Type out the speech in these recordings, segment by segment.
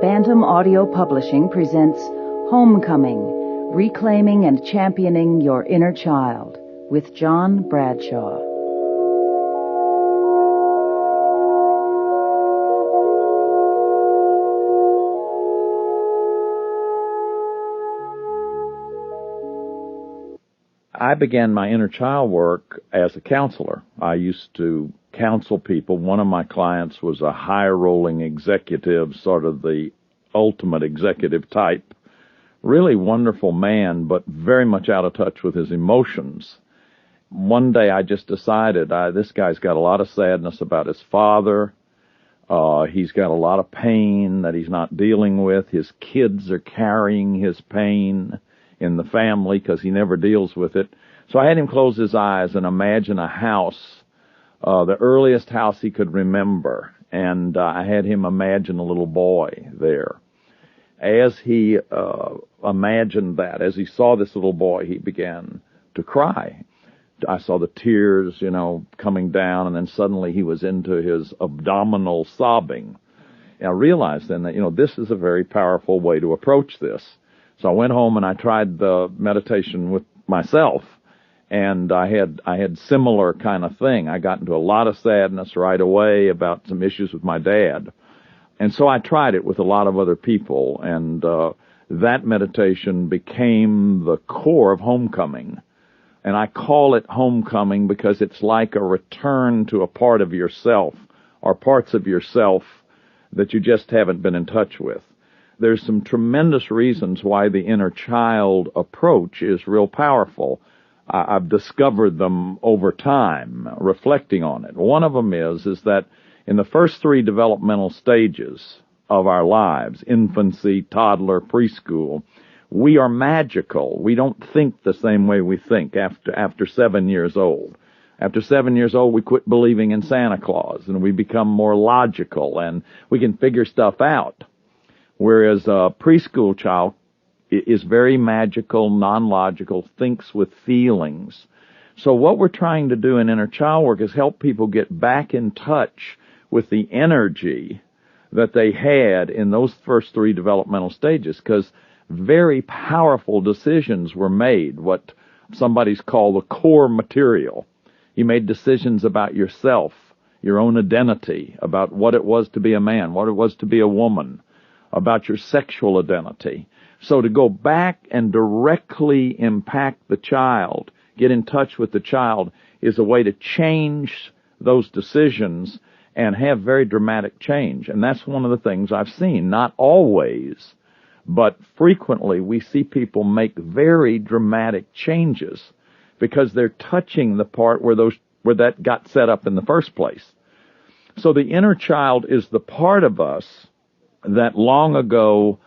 Bantam Audio Publishing presents Homecoming, Reclaiming and Championing Your Inner Child, with John Bradshaw. I began my inner child work as a counselor. I used to counsel people. One of my clients was a high-rolling executive, sort of the ultimate executive type. Really wonderful man, but very much out of touch with his emotions. One day I just decided, this guy's got a lot of sadness about his father. He's got a lot of pain that he's not dealing with. His kids are carrying his pain in the family because he never deals with it. So I had him close his eyes and imagine a house, the earliest house he could remember, and I had him imagine a little boy there. As he imagined that, as he saw this little boy, he began to cry. I saw the tears, coming down, and then suddenly he was into his abdominal sobbing. And I realized then that, this is a very powerful way to approach this. So I went home and I tried the meditation with myself, and I had similar kind of thing. I got into a lot of sadness right away about some issues with my dad. And so I tried it with a lot of other people, and that meditation became the core of homecoming. And I call it homecoming because it's like a return to a part of yourself, or parts of yourself that you just haven't been in touch with. There's some tremendous reasons why the inner child approach is real powerful. I've discovered them over time, reflecting on it. One of them is that in the first three developmental stages of our lives, infancy, toddler, preschool, we are magical. We don't think the same way we think after 7 years old. After 7 years old, we quit believing in Santa Claus, and we become more logical, and we can figure stuff out. Whereas a preschool child is very magical, non-logical, thinks with feelings. So what we're trying to do in inner child work is help people get back in touch with the energy that they had in those first three developmental stages, because very powerful decisions were made, what somebody's called the core material. You made decisions about yourself, your own identity, about what it was to be a man, what it was to be a woman, about your sexual identity. So to go back and directly impact the child, get in touch with the child, is a way to change those decisions and have very dramatic change. And that's one of the things I've seen. Not always, but frequently we see people make very dramatic changes because they're touching the part where that got set up in the first place. So the inner child is the part of us that long ago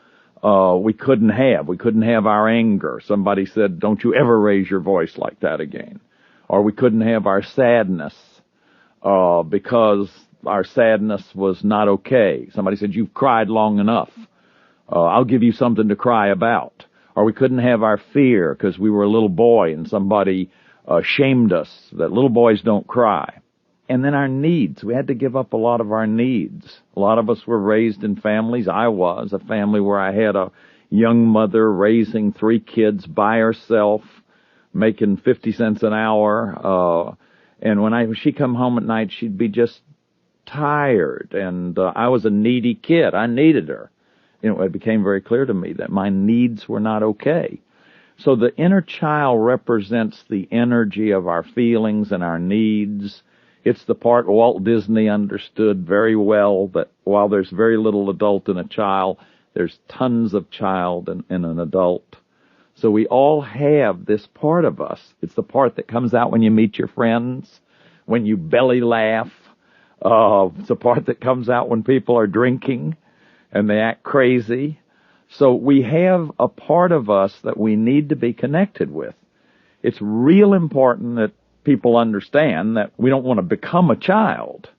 we couldn't have. We couldn't have our anger. Somebody said, don't you ever raise your voice like that again. Or we couldn't have our sadness because our sadness was not okay. Somebody said, you've cried long enough. I'll give you something to cry about. Or we couldn't have our fear because we were a little boy and somebody shamed us that little boys don't cry. And then our needs. We had to give up a lot of our needs. A lot of us were raised in families. I was a family where I had a young mother raising 3 kids by herself, making 50 cents an hour. And when she come home at night, she'd be just tired. And I was a needy kid. I needed her. It became very clear to me that my needs were not okay. So the inner child represents the energy of our feelings and our needs. It's the part Walt Disney understood very well, that while there's very little adult in a child, there's tons of child in an adult. So we all have this part of us. It's the part that comes out when you meet your friends, when you belly laugh. It's the part that comes out when people are drinking and they act crazy. So we have a part of us that we need to be connected with. It's real important that people understand that we don't want to become a child,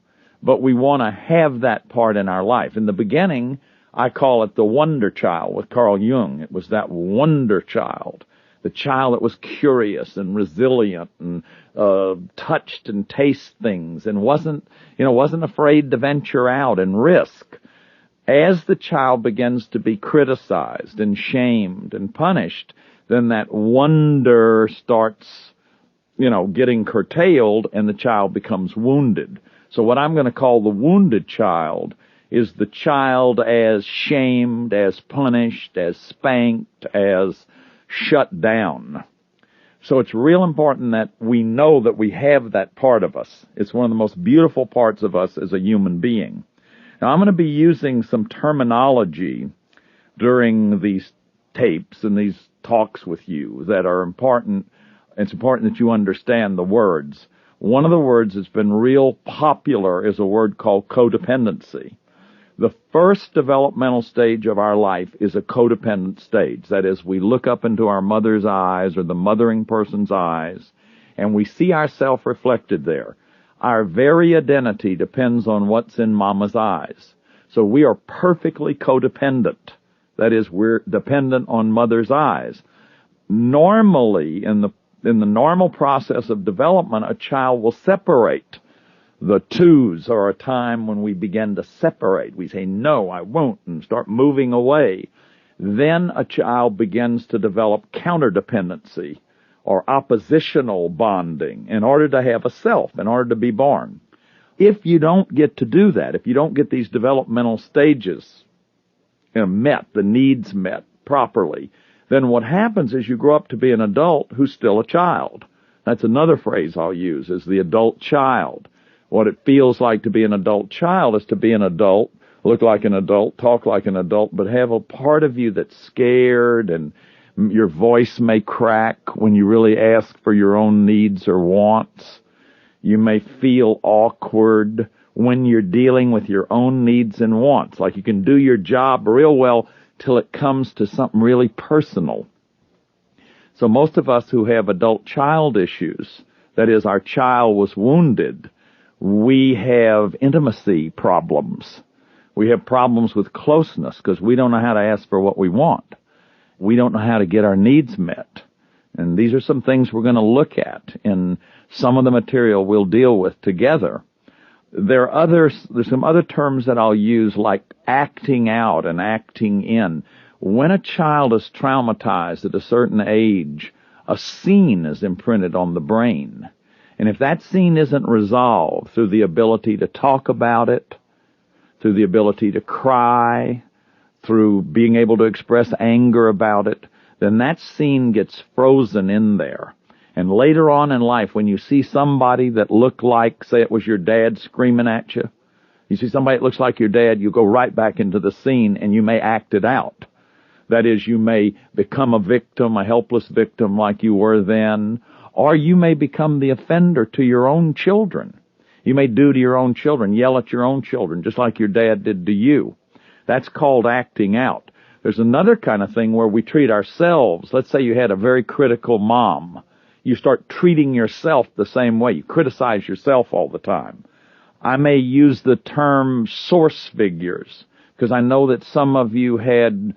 but we want to have that part in our life. In the beginning, I call it the wonder child with Carl Jung. It was that wonder child, the child that was curious and resilient and touched and tasted things and wasn't afraid to venture out and risk. As the child begins to be criticized and shamed and punished, then that wonder starts, getting curtailed, and the child becomes wounded. So what I'm going to call the wounded child is the child as shamed, as punished, as spanked, as shut down. So it's real important that we know that we have that part of us. It's one of the most beautiful parts of us as a human being. Now, I'm going to be using some terminology during these tapes and these talks with you that are important. It's important that you understand the words. One of the words that's been real popular is a word called codependency. The first developmental stage of our life is a codependent stage. That is, we look up into our mother's eyes or the mothering person's eyes, and we see ourselves reflected there. Our very identity depends on what's in mama's eyes. So we are perfectly codependent. That is, we're dependent on mother's eyes. Normally, in the normal process of development, a child will separate. The twos are a time when we begin to separate. We say, no, I won't, and start moving away. Then a child begins to develop counterdependency or oppositional bonding in order to have a self, in order to be born. If you don't get to do that, if you don't get these developmental stages met, the needs met properly, then what happens is you grow up to be an adult who's still a child. That's another phrase I'll use, is the adult child. What it feels like to be an adult child is to be an adult, look like an adult, talk like an adult, but have a part of you that's scared, and your voice may crack when you really ask for your own needs or wants. You may feel awkward when you're dealing with your own needs and wants. Like you can do your job real well till it comes to something really personal. So most of us who have adult child issues, that is, our child was wounded, we have intimacy problems. We have problems with closeness because we don't know how to ask for what we want. We don't know how to get our needs met. And these are some things we're going to look at in some of the material we'll deal with together. There's some other terms that I'll use, like acting out and acting in. When a child is traumatized at a certain age, a scene is imprinted on the brain. And if that scene isn't resolved through the ability to talk about it, through the ability to cry, through being able to express anger about it, then that scene gets frozen in there. And later on in life, when you see somebody that looked like, say it was your dad screaming at you, you see somebody that looks like your dad, you go right back into the scene and you may act it out. That is, you may become a victim, a helpless victim like you were then, or you may become the offender to your own children. You may do to your own children, yell at your own children, just like your dad did to you. That's called acting out. There's another kind of thing where we treat ourselves. Let's say you had a very critical mom. You start treating yourself the same way. You criticize yourself all the time. I may use the term source figures because I know that some of you had,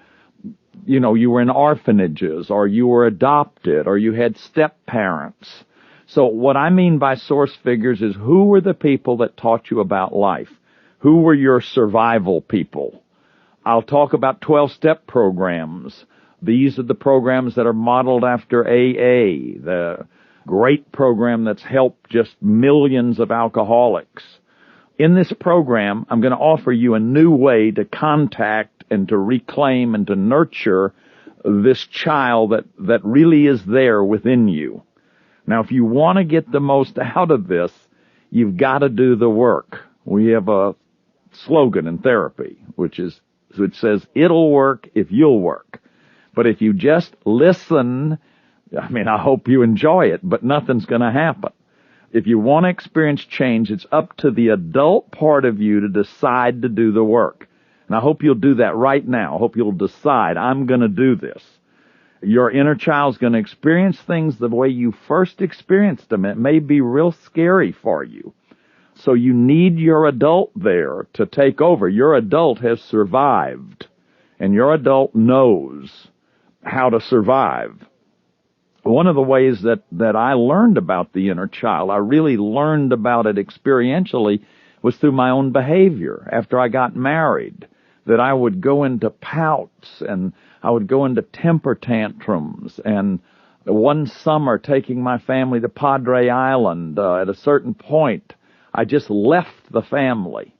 you were in orphanages, or you were adopted, or you had step-parents. So what I mean by source figures is, who were the people that taught you about life? Who were your survival people? I'll talk about 12-step programs. These are the programs that are modeled after AA, the great program that's helped just millions of alcoholics. In this program, I'm going to offer you a new way to contact and to reclaim and to nurture this child that really is there within you. Now, if you want to get the most out of this, you've got to do the work. We have a slogan in therapy, which says, it'll work if you'll work. But if you just listen, I hope you enjoy it, but nothing's going to happen. If you want to experience change, it's up to the adult part of you to decide to do the work. And I hope you'll do that right now. I hope you'll decide, I'm going to do this. Your inner child's going to experience things the way you first experienced them. It may be real scary for you. So you need your adult there to take over. Your adult has survived, and your adult knows how to survive. One of the ways that I learned about the inner child, I really learned about it experientially, was through my own behavior. After I got married, that I would go into pouts and I would go into temper tantrums. And one summer, taking my family to Padre Island, at a certain point, I just left the family.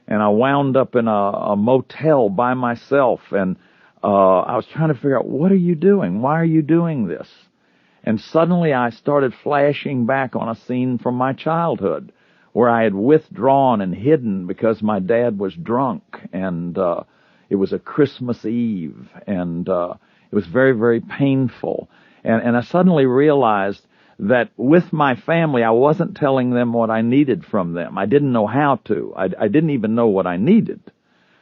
And I wound up in a motel by myself. And I was trying to figure out, what are you doing? Why are you doing this? And suddenly I started flashing back on a scene from my childhood where I had withdrawn and hidden because my dad was drunk. And it was a Christmas Eve. And it was very, very painful. And I suddenly realized that with my family, I wasn't telling them what I needed from them. I didn't know how to. I didn't even know what I needed.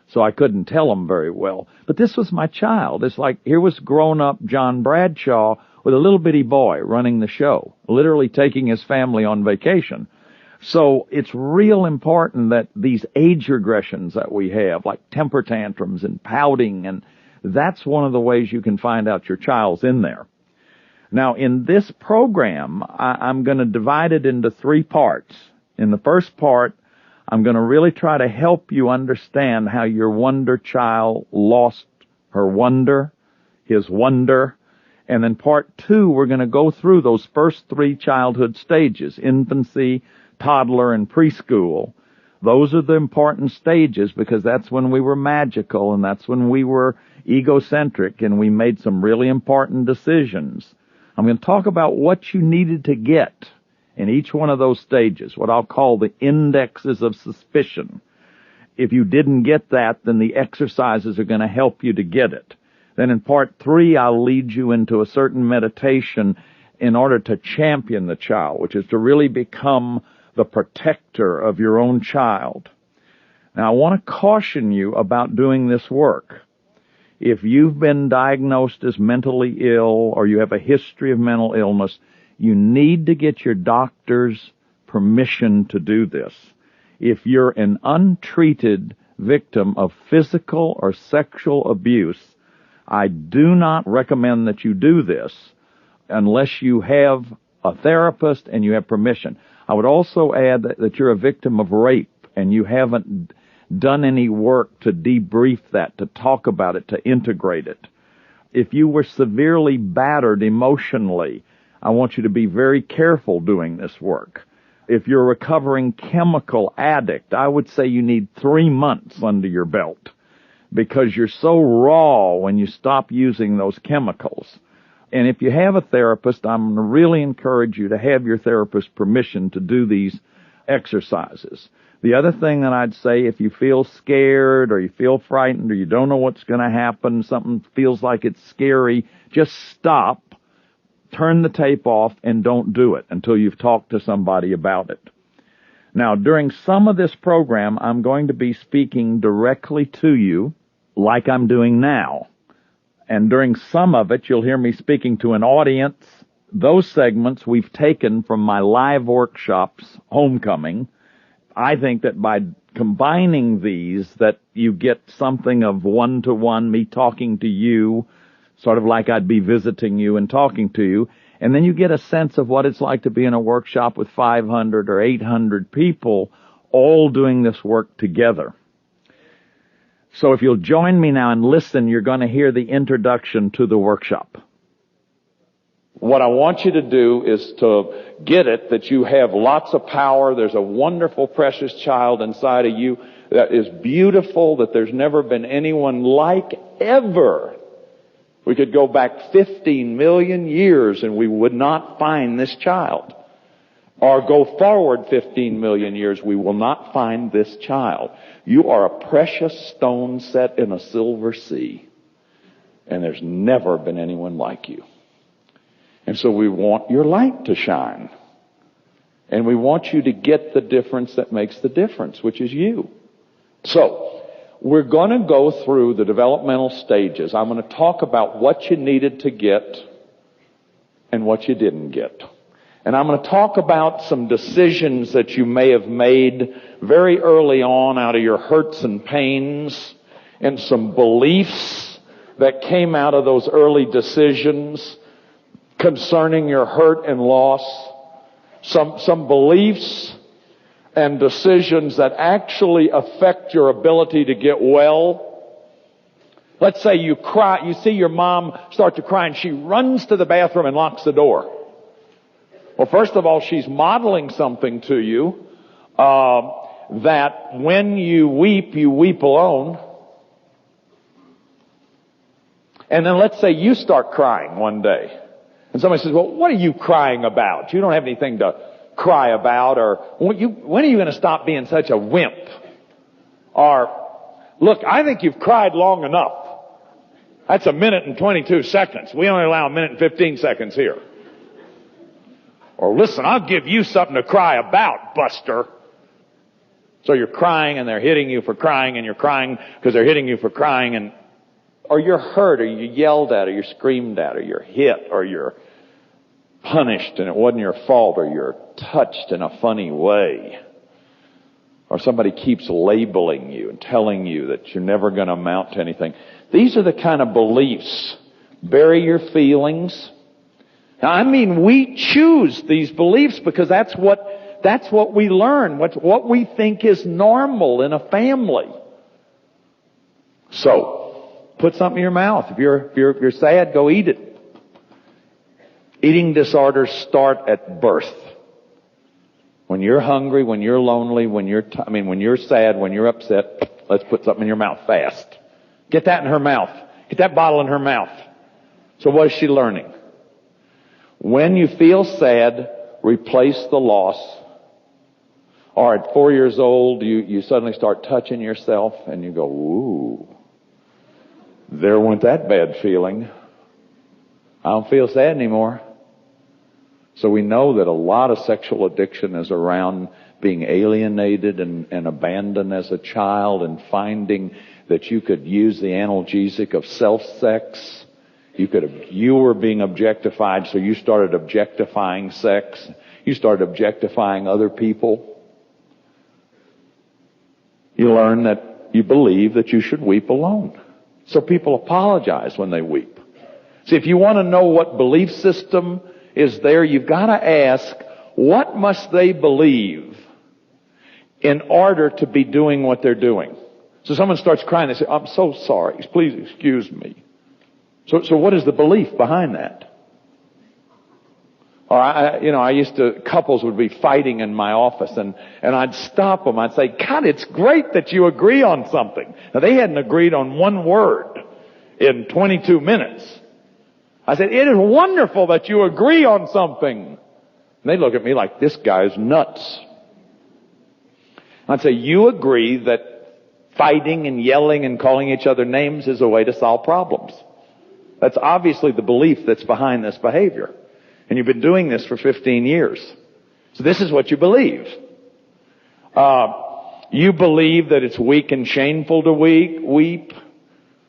So I couldn't tell them very well. But this was my child. It's like, here was grown-up John Bradshaw with a little bitty boy running the show, literally taking his family on vacation. So it's real important that these age regressions that we have, like temper tantrums and pouting, and that's one of the ways you can find out your child's in there. Now, in this program, I'm going to divide it into 3 parts. In the first part, I'm going to really try to help you understand how your wonder child lost her wonder, his wonder. And then part 2, we're going to go through those first 3 childhood stages, infancy, toddler, and preschool. Those are the important stages because that's when we were magical and that's when we were egocentric and we made some really important decisions. I'm going to talk about what you needed to get in each one of those stages, what I'll call the indexes of suspicion. If you didn't get that, then the exercises are going to help you to get it. Then in part 3, I'll lead you into a certain meditation in order to champion the child, which is to really become the protector of your own child. Now, I want to caution you about doing this work. If you've been diagnosed as mentally ill or you have a history of mental illness, you need to get your doctor's permission to do this. If you're an untreated victim of physical or sexual abuse, I do not recommend that you do this unless you have a therapist and you have permission. I would also add that you're a victim of rape and you haven't done any work to debrief that, to talk about it, to integrate it. If you were severely battered emotionally, I want you to be very careful doing this work. If you're a recovering chemical addict, I would say you need 3 months under your belt because you're so raw when you stop using those chemicals. And if you have a therapist, I'm going to really encourage you to have your therapist's permission to do these exercises. The other thing that I'd say, if you feel scared or you feel frightened or you don't know what's going to happen, something feels like it's scary, just stop, turn the tape off, and don't do it until you've talked to somebody about it. Now, during some of this program, I'm going to be speaking directly to you like I'm doing now. And during some of it, you'll hear me speaking to an audience. Those segments we've taken from my live workshops, Homecoming. I think that by combining these, that you get something of one-to-one, me talking to you, sort of like I'd be visiting you and talking to you, and then you get a sense of what it's like to be in a workshop with 500 or 800 people all doing this work together. So if you'll join me now and listen, you're going to hear the introduction to the workshop. What I want you to do is to get it that you have lots of power. There's a wonderful, precious child inside of you that is beautiful, that there's never been anyone like ever. We could go back 15 million years and we would not find this child. Or go forward 15 million years, we will not find this child. You are a precious stone set in a silver sea. And there's never been anyone like you. And so we want your light to shine. And we want you to get the difference that makes the difference, which is you. So, we're going to go through the developmental stages. I'm going to talk about what you needed to get and what you didn't get. And I'm going to talk about some decisions that you may have made very early on out of your hurts and pains, and some beliefs that came out of those early decisions concerning your hurt and loss, some beliefs and decisions that actually affect your ability to get well, Let's say you cry, you see your mom start to cry and she runs to the bathroom and locks the door. Well, first of all, she's modeling something to you, that when you weep alone. And then let's say you start crying one day. And somebody says, well, what are you crying about? You don't have anything to cry about. Or when are you going to stop being such a wimp? Or, look, I think you've cried long enough. That's 1 minute and 22 seconds. We only allow 1 minute and 15 seconds here. Or listen, I'll give you something to cry about, Buster. So you're crying and they're hitting you for crying, and you're crying because they're hitting you for crying, or you're hurt, or you yelled at, or you're screamed at, or you're hit, or you're punished and it wasn't your fault, or you're touched in a funny way. Or somebody keeps labeling you and telling you that you're never going to amount to anything. These are the kind of beliefs. Bury your feelings. Now, I mean, we choose these beliefs because that's what we learn, what we think is normal in a family. So, put something in your mouth. If you're sad, go eat it. Eating disorders start at birth. When you're hungry, when you're lonely, when you're sad, when you're upset, let's put something in your mouth fast. Get that in her mouth. Get that bottle in her mouth. So what is she learning? When you feel sad, replace the loss. Or at 4 years old, you suddenly start touching yourself and you go, ooh, there went that bad feeling. I don't feel sad anymore. So we know that a lot of sexual addiction is around being alienated and abandoned as a child, and finding that you could use the analgesic of self-sex. You were being objectified, so you started objectifying sex. You started objectifying other people. You learn that you believe that you should weep alone. So people apologize when they weep. See, if you want to know what belief system is there, you've got to ask, what must they believe in order to be doing what they're doing? So someone starts crying, they say, I'm so sorry, please excuse me. So what is the belief behind that? Or couples would be fighting in my office, and I'd stop them. I'd say, God, it's great that you agree on something. Now, they hadn't agreed on one word in 22 minutes. I said, it is wonderful that you agree on something. And they look at me like, this guy's nuts. I'd say, you agree that fighting and yelling and calling each other names is a way to solve problems. That's obviously the belief that's behind this behavior. And you've been doing this for 15 years. So this is what you believe. You believe that it's weak and shameful to weep.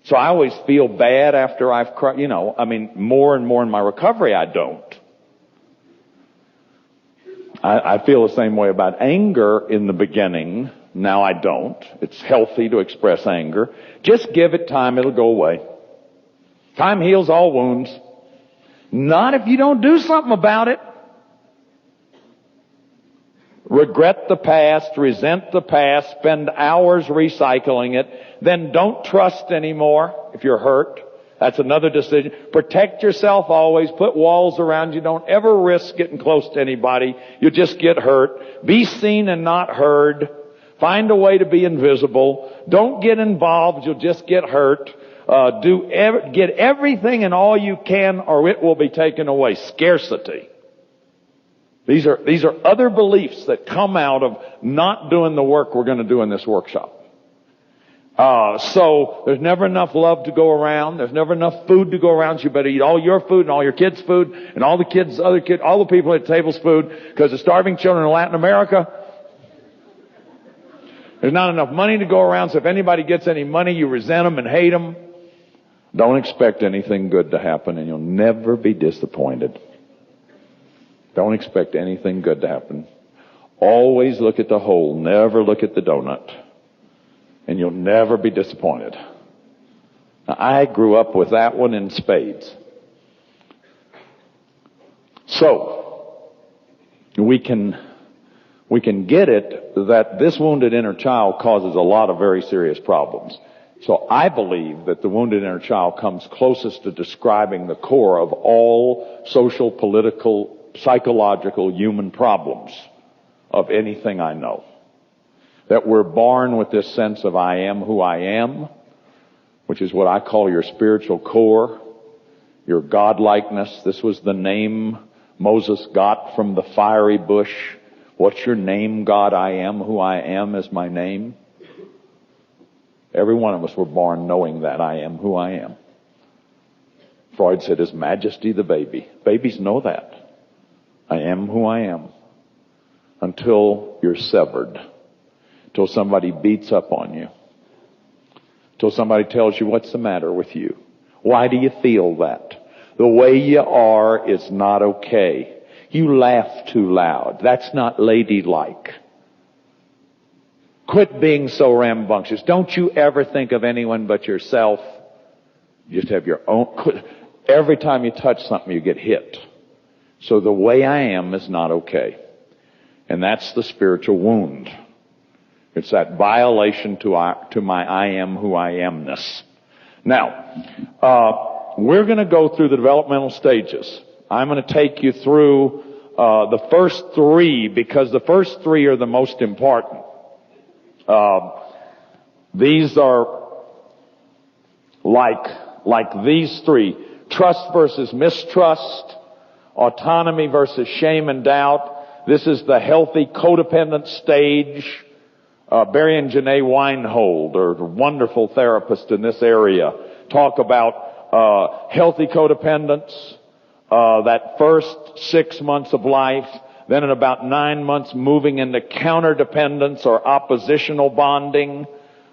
So I always feel bad after I've cried. More and more in my recovery, I don't. I feel the same way about anger in the beginning. Now I don't. It's healthy to express anger. Just give it time, it'll go away. Time heals all wounds. Not if you don't do something about it. Regret the past, resent the past, spend hours recycling it, then don't trust anymore if you're hurt. That's another decision. Protect yourself always. Put walls around you. Don't ever risk getting close to anybody. You'll just get hurt. Be seen and not heard. Find a way to be invisible. Don't get involved. You'll just get hurt. Get everything and all you can, or it will be taken away. Scarcity. These are other beliefs that come out of not doing the work we're going to do in this workshop. So there's never enough love to go around. There's never enough food to go around. So you better eat all your food and all your kids' food and all the kids' other kids, all the people at the table's food, because the starving children in Latin America. There's not enough money to go around, so if anybody gets any money, you resent them and hate them. Don't expect anything good to happen, and you'll never be disappointed. Don't expect anything good to happen. Always look at the whole, never look at the donut. And you'll never be disappointed. Now, I grew up with that one in spades. So, we can get it that this wounded inner child causes a lot of very serious problems. So I believe that the wounded inner child comes closest to describing the core of all social, political, psychological, human problems of anything I know. That we're born with this sense of I am who I am, which is what I call your spiritual core, your godlikeness. This was the name Moses got from the fiery bush. What's your name, God? I am who I am is my name. Every one of us were born knowing that I am who I am. Freud said, His Majesty the baby. Babies know that. I am who I am. Until you're severed. Until somebody beats up on you. Until somebody tells you what's the matter with you. Why do you feel that? The way you are is not okay. You laugh too loud. That's not ladylike. Quit being so rambunctious. Don't you ever think of anyone but yourself. You just have your own. Every time you touch something, you get hit. So the way I am is not okay. And that's the spiritual wound. It's that violation to my I am who I amness. Now, we're going to go through the developmental stages. I'm going to take you through the first three, because the first three are the most important. These are like these three. Trust versus mistrust. Autonomy versus shame and doubt. This is the healthy codependent stage. Barry and Janae Weinhold are wonderful therapists in this area. Talk about healthy codependence, that first 6 months of life. Then in about 9 months, moving into counterdependence or oppositional bonding,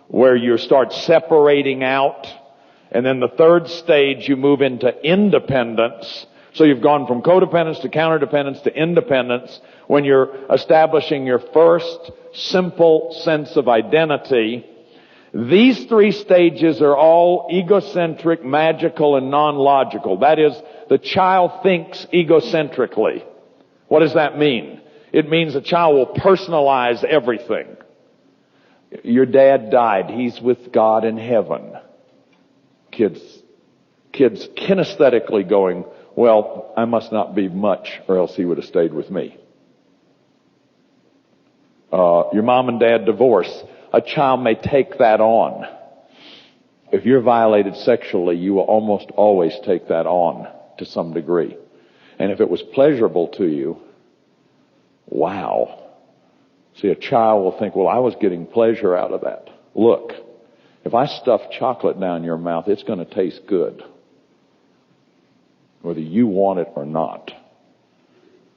where you start separating out. And then the third stage, you move into independence. So you've gone from codependence to counterdependence to independence when you're establishing your first simple sense of identity. These three stages are all egocentric, magical, and non-logical. That is, the child thinks egocentrically. What does that mean? It means a child will personalize everything. Your dad died. He's with God in heaven. Kids kinesthetically going, well, I must not be much or else he would have stayed with me. Your mom and dad divorce. A child may take that on. If you're violated sexually, you will almost always take that on to some degree. And if it was pleasurable to you, wow. See, a child will think, well, I was getting pleasure out of that. Look, if I stuff chocolate down your mouth, it's going to taste good, whether you want it or not.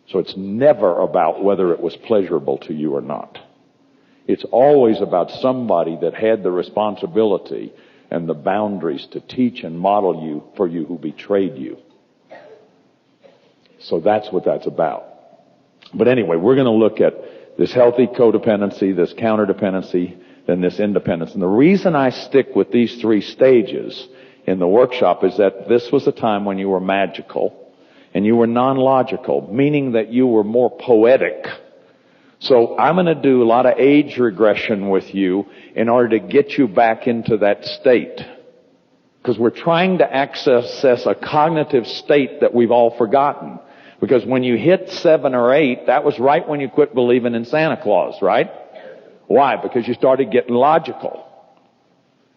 So it's never about whether it was pleasurable to you or not. It's always about somebody that had the responsibility and the boundaries to teach and model you for you who betrayed you. So that's what that's about. But anyway, we're going to look at this healthy codependency, this counterdependency, then this independence. And the reason I stick with these three stages in the workshop is that this was a time when you were magical and you were non-logical, meaning that you were more poetic. So I'm going to do a lot of age regression with you in order to get you back into that state. Because we're trying to access a cognitive state that we've all forgotten. Because when you hit 7 or 8, that was right when you quit believing in Santa Claus, right? Why? Because you started getting logical.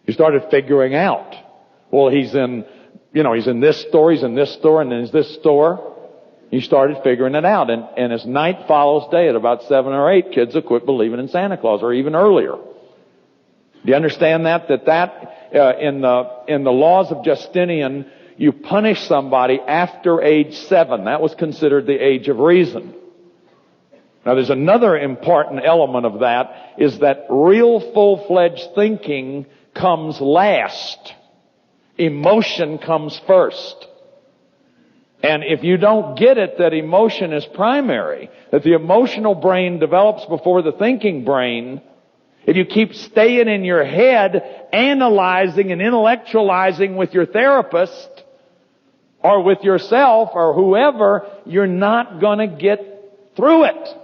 You started figuring out. Well, he's in this store, he's in this store, and then he's this store. You started figuring it out. And as night follows day, at about 7 or 8, kids will quit believing in Santa Claus, or even earlier. Do you understand that? In the laws of Justinian, you punish somebody after age 7. That was considered the age of reason. Now there's another important element of that, is that real full-fledged thinking comes last. Emotion comes first. And if you don't get it that emotion is primary, that the emotional brain develops before the thinking brain, if you keep staying in your head, analyzing and intellectualizing with your therapist, or with yourself, or whoever, you're not gonna get through it.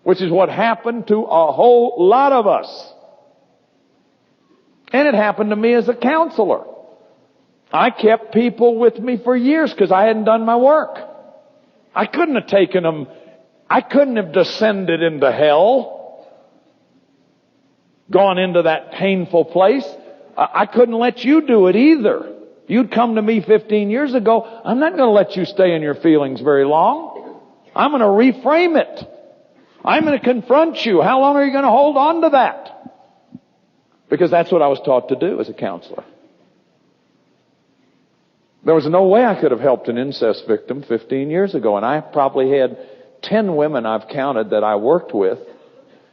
Which is what happened to a whole lot of us. And it happened to me as a counselor. I kept people with me for years because I hadn't done my work. I couldn't have taken them. I couldn't have descended into hell, gone into that painful place. I couldn't let you do it either. You'd come to me 15 years ago. I'm not going to let you stay in your feelings very long. I'm going to reframe it. I'm going to confront you. How long are you going to hold on to that? Because that's what I was taught to do as a counselor. There was no way I could have helped an incest victim 15 years ago, and I probably had 10 women I've counted that I worked with,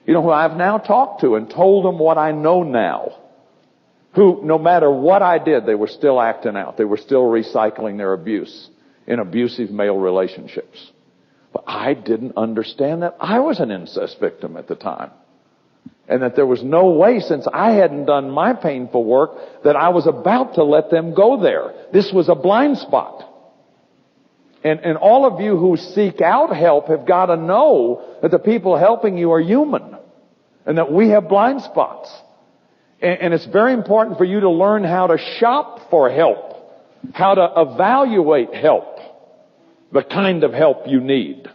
who I've now talked to and told them what I know now, who, no matter what I did, they were still acting out. They were still recycling their abuse in abusive male relationships. But I didn't understand that I was an incest victim at the time. And that there was no way, since I hadn't done my painful work, that I was about to let them go there. This was a blind spot. And all of you who seek out help have got to know that the people helping you are human. And that we have blind spots. And it's very important for you to learn how to shop for help. How to evaluate help. The kind of help you need.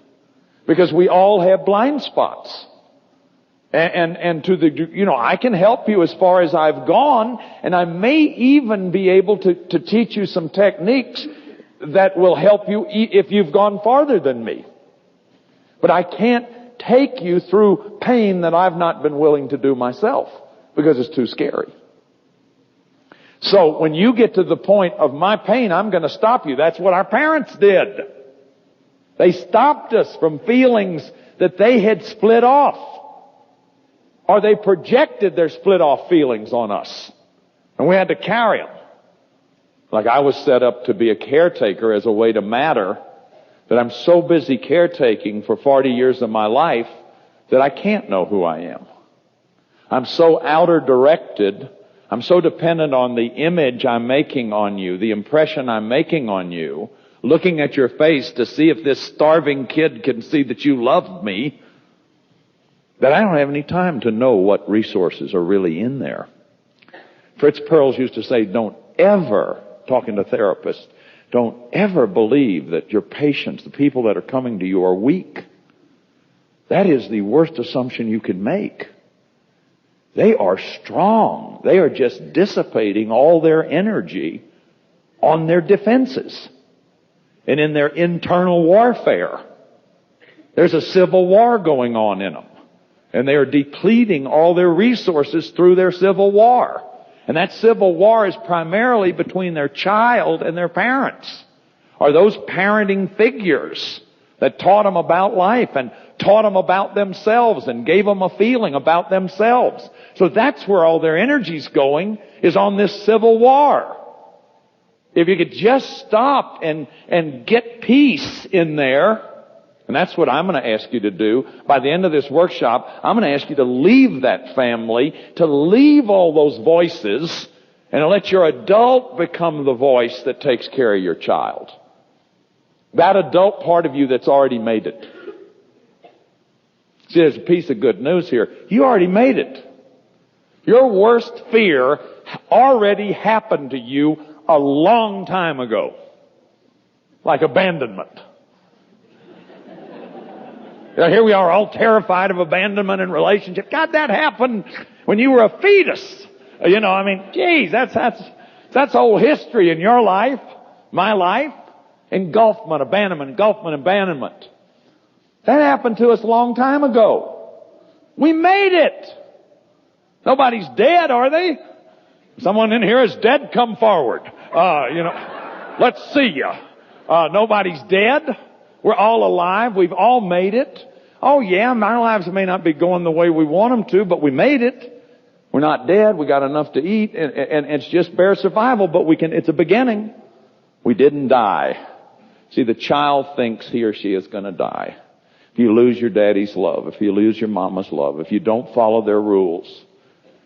Because we all have blind spots. And to the, I can help you as far as I've gone, and I may even be able to teach you some techniques that will help you if you've gone farther than me. But I can't take you through pain that I've not been willing to do myself, because it's too scary. So when you get to the point of my pain, I'm going to stop you. That's what our parents did. They stopped us from feelings that they had split off. Or they projected their split off feelings on us. And we had to carry them. Like I was set up to be a caretaker as a way to matter, that I'm so busy caretaking for 40 years of my life that I can't know who I am. I'm so outer directed. I'm so dependent on the image I'm making on you, the impression I'm making on you, looking at your face to see if this starving kid can see that you love me, that I don't have any time to know what resources are really in there. Fritz Perls used to say, don't ever, talking to therapists, don't ever believe that your patients, the people that are coming to you, are weak. That is the worst assumption you can make. They are strong. They are just dissipating all their energy on their defenses and in their internal warfare. There's a civil war going on in them. And they are depleting all their resources through their civil war. And that civil war is primarily between their child and their parents. Or those parenting figures that taught them about life and taught them about themselves and gave them a feeling about themselves. So that's where all their energy's going, is on this civil war. If you could just stop and get peace in there. And that's what I'm going to ask you to do. By the end of this workshop, I'm going to ask you to leave that family, to leave all those voices, and to let your adult become the voice that takes care of your child. That adult part of you that's already made it. See, there's a piece of good news here. You already made it. Your worst fear already happened to you a long time ago. Like abandonment. Here we are all terrified of abandonment in relationship. God, that happened when you were a fetus. Geez, that's old history in your life, my life. Engulfment, abandonment. That happened to us a long time ago. We made it. Nobody's dead, are they? Someone in here is dead, come forward. Let's see you. Nobody's dead. We're all alive. We've all made it. Oh yeah, our lives may not be going the way we want them to, but we made it. We're not dead. We got enough to eat, and it's just bare survival, but it's a beginning. We didn't die. See, the child thinks he or she is going to die. If you lose your daddy's love, if you lose your mama's love, if you don't follow their rules,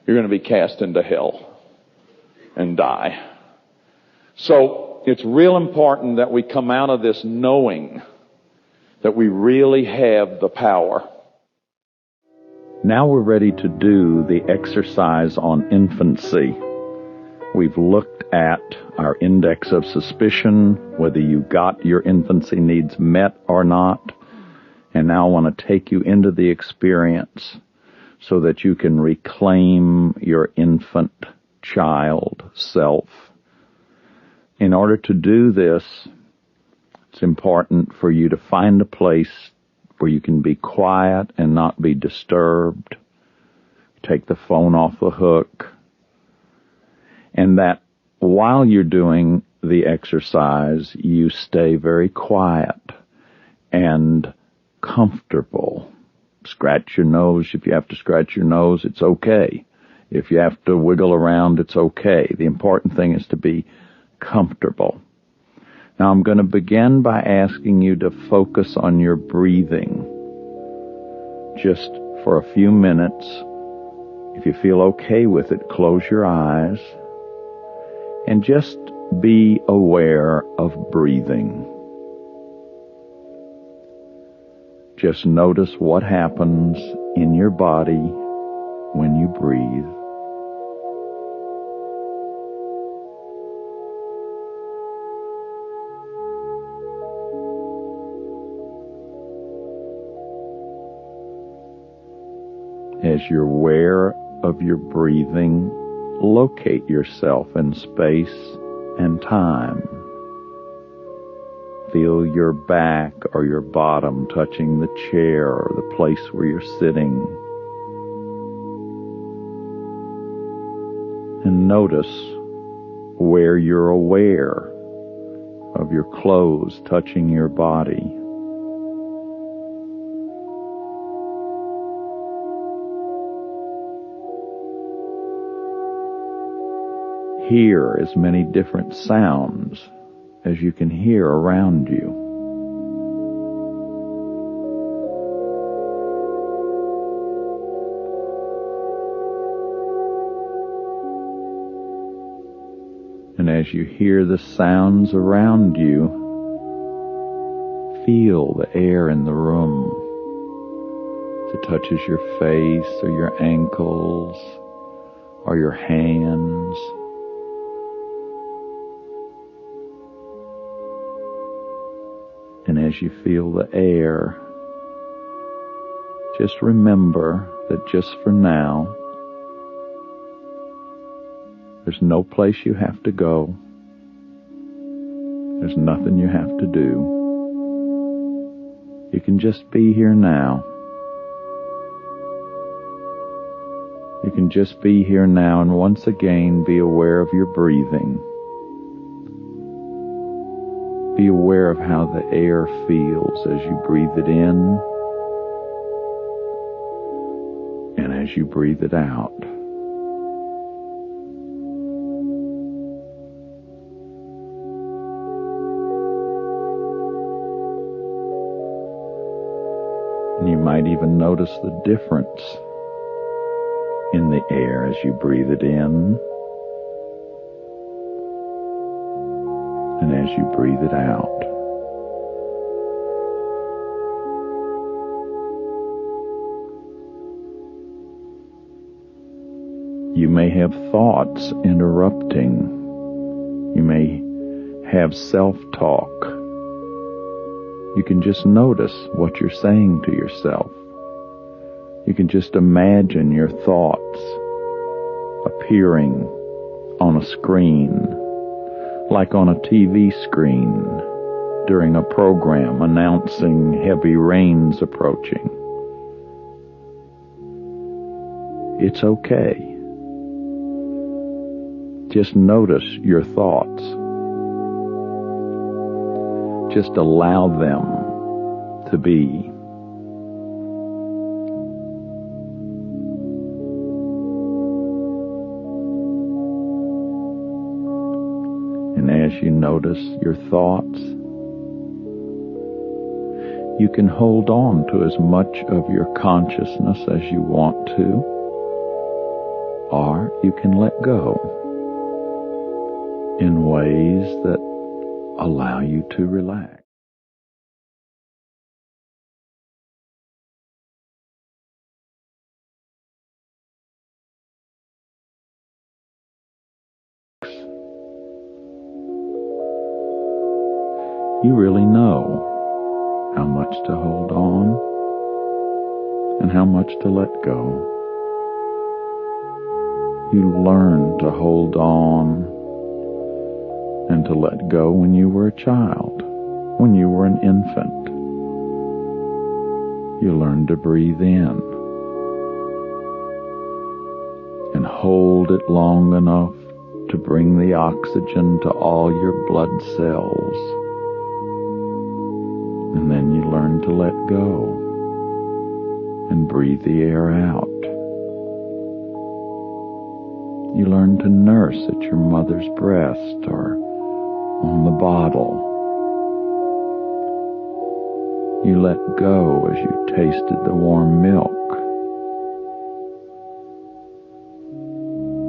you're going to be cast into hell and die. So it's real important that we come out of this knowing that we really have the power. Now we're ready to do the exercise on infancy. We've looked at our index of suspicion, whether you got your infancy needs met or not. And now I want to take you into the experience so that you can reclaim your infant child self. In order to do this, it's important for you to find a place where you can be quiet and not be disturbed. Take the phone off the hook. And that while you're doing the exercise, you stay very quiet and comfortable. Scratch your nose. If you have to scratch your nose, it's okay. If you have to wiggle around, it's okay. The important thing is to be comfortable. Now I'm going to begin by asking you to focus on your breathing. Just for a few minutes. If you feel okay with it, close your eyes and just be aware of breathing. Just notice what happens in your body when you breathe. As you're aware of your breathing, locate yourself in space and time. Feel your back or your bottom touching the chair or the place where you're sitting. And notice where you're aware of your clothes touching your body. Hear as many different sounds as you can hear around you. And as you hear the sounds around you, feel the air in the room as it touches your face or your ankles or your hands. And as you feel the air, just remember that just for now, there's no place you have to go. There's nothing you have to do. You can just be here now. You can just be here now and once again be aware of your breathing. Be aware of how the air feels as you breathe it in and as you breathe it out. And you might even notice the difference in the air as you breathe it in and as you breathe it out. You may have thoughts interrupting. You may have self-talk. You can just notice what you're saying to yourself. You can just imagine your thoughts appearing on a screen, like on a TV screen during a program announcing heavy rains approaching. It's okay. Just notice your thoughts. Just allow them to be. And as you notice your thoughts, you can hold on to as much of your consciousness as you want to, or you can let go in ways that allow you to relax. you really know how much to hold on and how much to let go. You learned to hold on and to let go when you were a child, when you were an infant. You learned to breathe in and hold it long enough to bring the oxygen to all your blood cells. And then you learn to let go and breathe the air out. You learn to nurse at your mother's breast or on the bottle. You let go as you tasted the warm milk.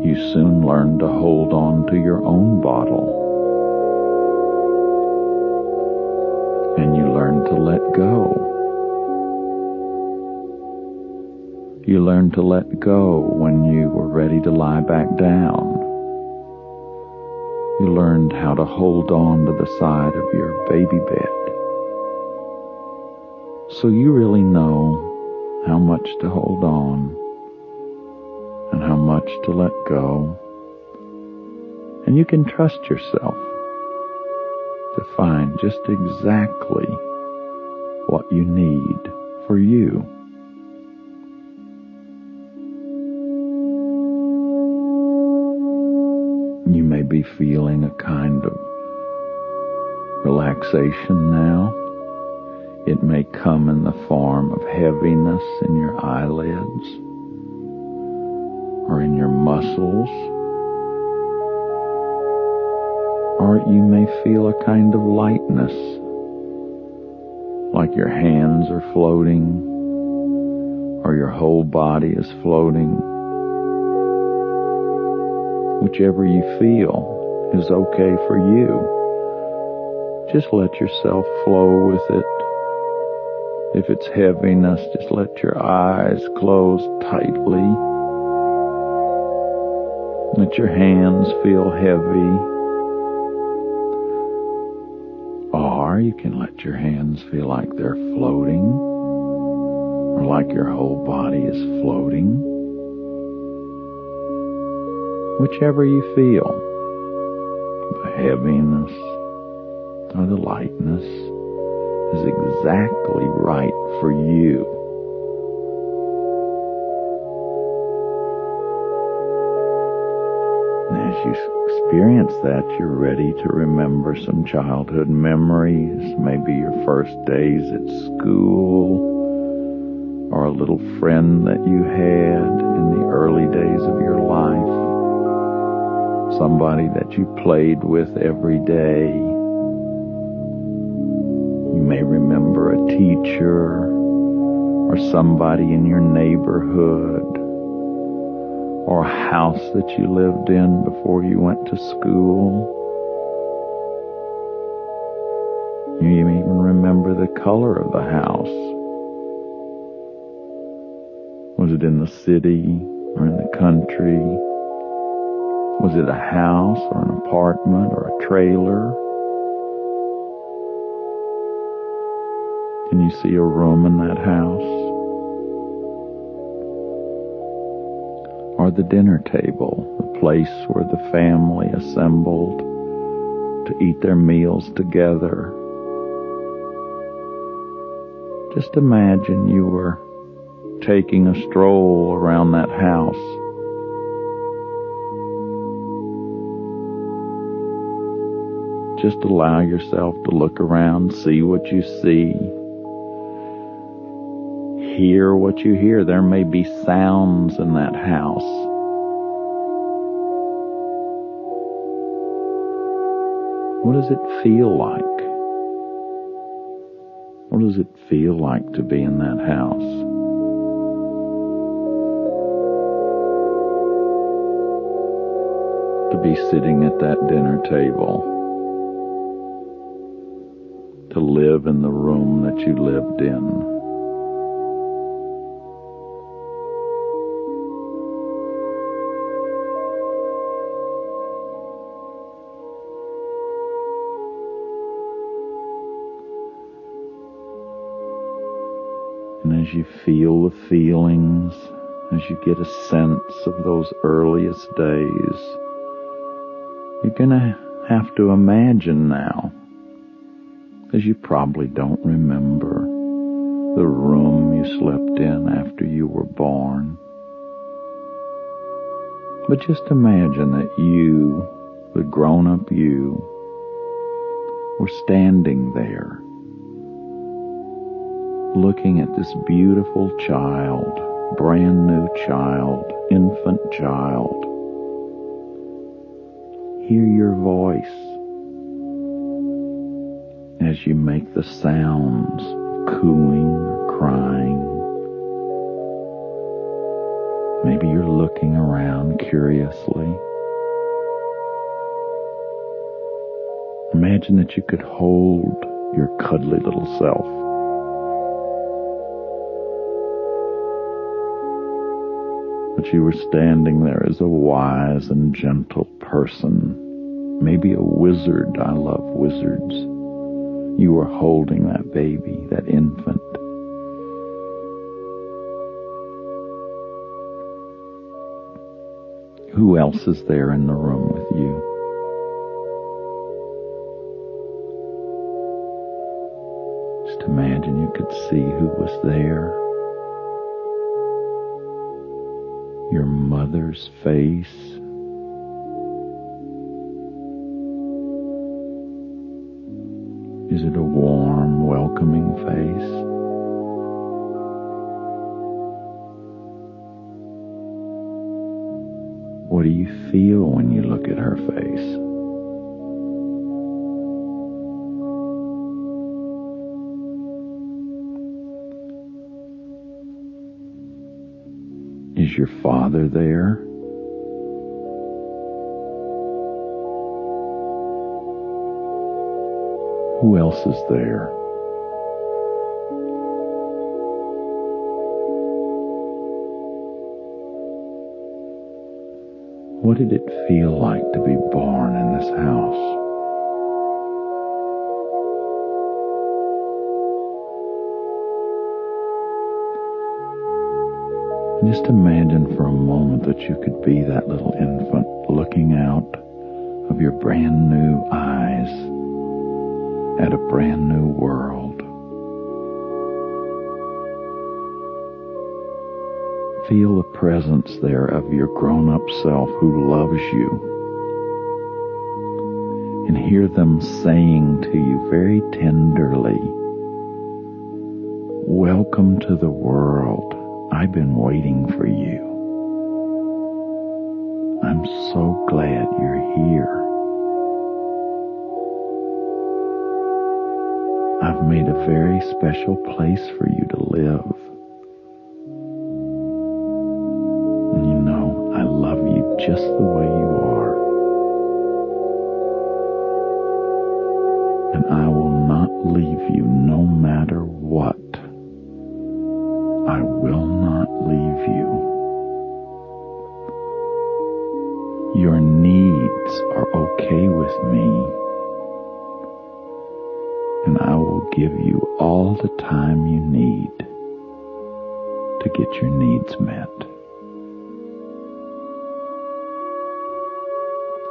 You soon learn to hold on to your own bottle. And you learn to let go. You learn to let go when you were ready to lie back down. You learned how to hold on to the side of your baby bed. So you really know how much to hold on and how much to let go. And you can trust yourself to find just exactly what you need for you. You may be feeling a kind of relaxation now. It may come in the form of heaviness in your eyelids or in your muscles. Or you may feel a kind of lightness, like your hands are floating or your whole body is floating. Whichever you feel is okay for you. Just let yourself flow with it. If it's heaviness, just let your eyes close tightly. Let your hands feel heavy. Or you can let your hands feel like they're floating, or like your whole body is floating. Whichever you feel, the heaviness or the lightness is exactly right for you. And as you experience that, you're ready to remember some childhood memories, maybe your first days at school, or a little friend that you had in the early days of your life, somebody that you played with every day. You may remember a teacher or somebody in your neighborhood or a house that you lived in before you went to school. You even remember the color of the house. Was it in the city or in the country? Was it a house or an apartment or a trailer? Can you see a room in that house? Or the dinner table, the place where the family assembled to eat their meals together? Just imagine you were taking a stroll around that house. Just allow yourself to look around, see what you see, hear what you hear. There may be sounds in that house. What does it feel like? What does it feel like to be in that house? To be sitting at that dinner table. To live in the room that you lived in. as you feel the feelings, as you get a sense of those earliest days, you're going to have to imagine now, because you probably don't remember the room you slept in after you were born. But just imagine that you, the grown-up you, were standing there, looking at this beautiful child, brand new child, infant child. Hear your voice as you make the sounds of cooing or crying. Maybe you're looking around curiously. Imagine that you could hold your cuddly little self. But you were standing there as a wise and gentle person, maybe a wizard. I love wizards. You were holding that baby, that infant. Who else is there in the room with you? Just imagine you could see who was there. Your mother's face. Is it a warm, welcoming face? What do you feel when you look at her face? Is your father there? Who else is there? What did it feel like to be born in this house? Just imagine for a moment that you could be that little infant looking out of your brand new eyes at a brand new world. Feel the presence there of your grown-up self who loves you, and hear them saying to you very tenderly, "Welcome to the world. I've been waiting for you. I'm so glad you're here. I've made a very special place for you to live. And you know, I love you just the way you are. And I will not leave you no matter what. I will not leave you. Your needs are okay with me, and I will give you all the time you need to get your needs met.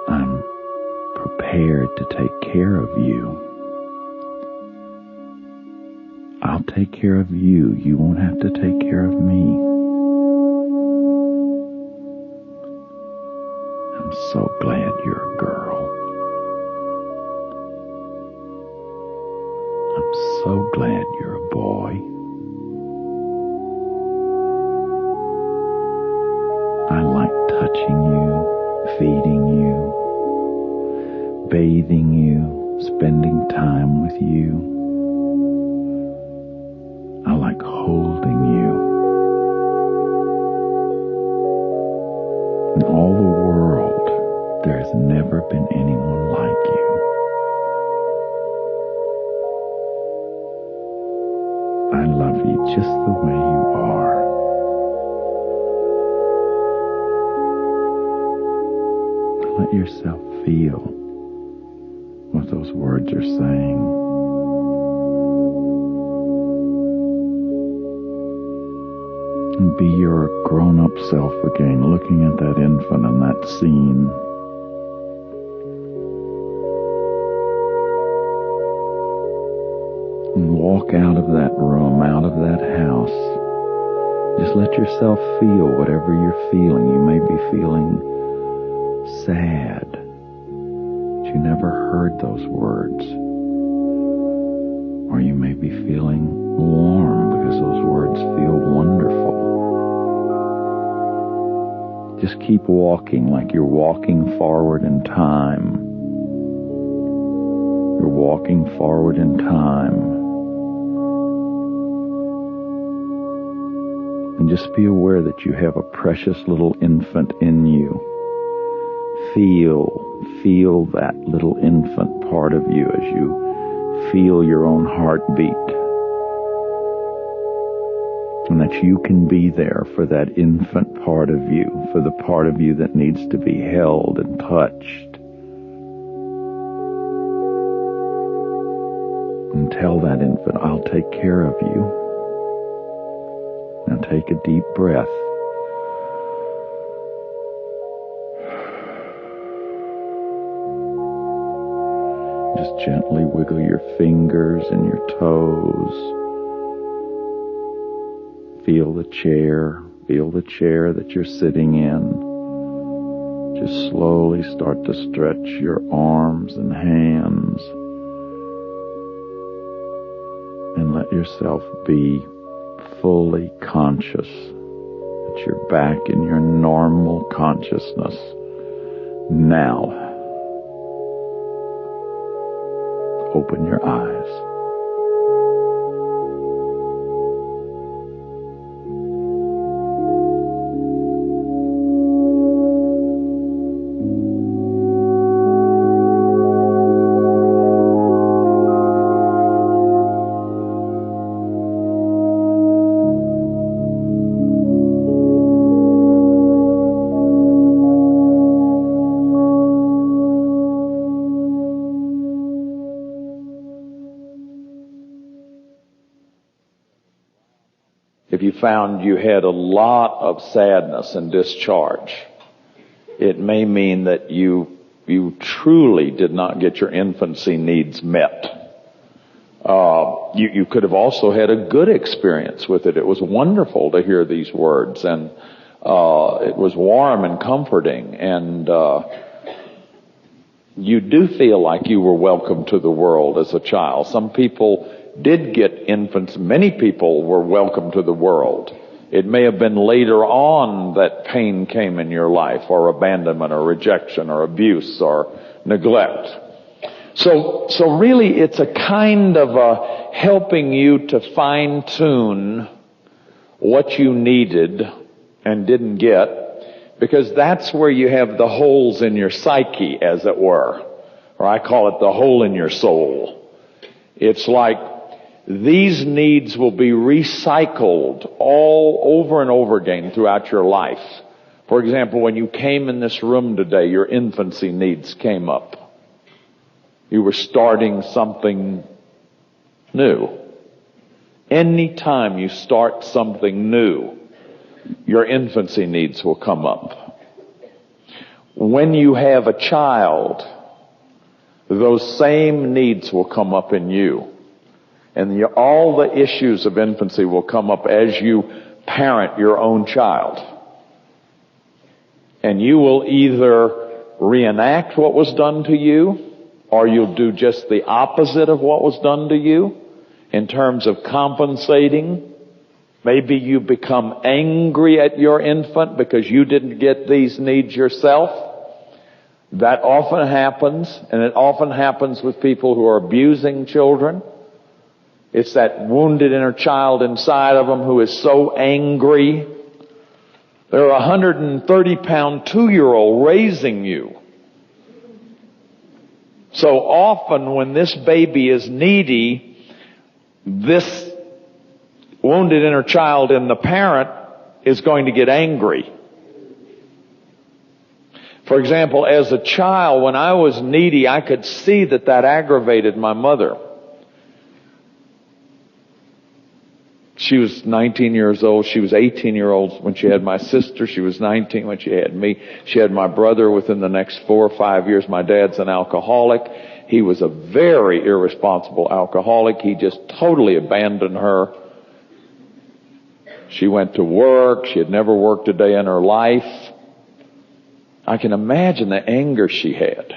I'm prepared to take care of you. I'll take care of you. You won't have to take care of me. I'm so glad you're a girl. I'm so glad you're a boy. I like touching you, feeding you, bathing you, spending time with you. I like holding you. In all the world, there has never been anyone like you. I love you just the way you are. Let yourself feel what those words are saying. And be your grown-up self again, looking at that infant and that scene. And walk out of that room, out of that house. Just let yourself feel whatever you're feeling. You may be feeling sad. But you never heard those words. Or you may be feeling warm because those words feel wonderful. Just keep walking like you're walking forward in time. You're walking forward in time. And just be aware that you have a precious little infant in you. Feel that little infant part of you as you feel your own heartbeat. And that you can be there for that infant part of you, for the part of you that needs to be held and touched. And tell that infant, I'll take care of you. Now take a deep breath. Just gently wiggle your fingers and your toes. Feel the chair that you're sitting in. Just slowly start to stretch your arms and hands. And let yourself be fully conscious that you're back in your normal consciousness now. Open your eyes. If you found you had a lot of sadness and discharge, it may mean that you truly did not get your infancy needs met. You could have also had a good experience with it. It was wonderful to hear these words, and it was warm and comforting, and you do feel like you were welcome to the world as a child. Some people did get infants. Many people were welcome to the world. It may have been later on that pain came in your life, or abandonment, or rejection, or abuse, or neglect. So really it's a kind of helping you to fine-tune what you needed and didn't get, because that's where you have the holes in your psyche, as it were. Or I call it the hole in your soul. It's like these needs will be recycled all over and over again throughout your life. For example, when you came in this room today, your infancy needs came up. You were starting something new. Anytime you start something new, your infancy needs will come up. When you have a child, those same needs will come up in you. And all the issues of infancy will come up as you parent your own child. And you will either reenact what was done to you, or you'll do just the opposite of what was done to you in terms of compensating. Maybe you become angry at your infant because you didn't get these needs yourself. That often happens, and it often happens with people who are abusing children. It's that wounded inner child inside of them who is so angry. They're a 130-pound 2-year-old raising you. So often when this baby is needy, this wounded inner child in the parent is going to get angry. For example, as a child, when I was needy, I could see that aggravated my mother. She was 19 years old. She was 18 years old when she had my sister. She was 19 when she had me. She had my brother within the next 4 or 5 years. My dad's an alcoholic. He was a very irresponsible alcoholic. He just totally abandoned her. She went to work. She had never worked a day in her life. I can imagine the anger she had.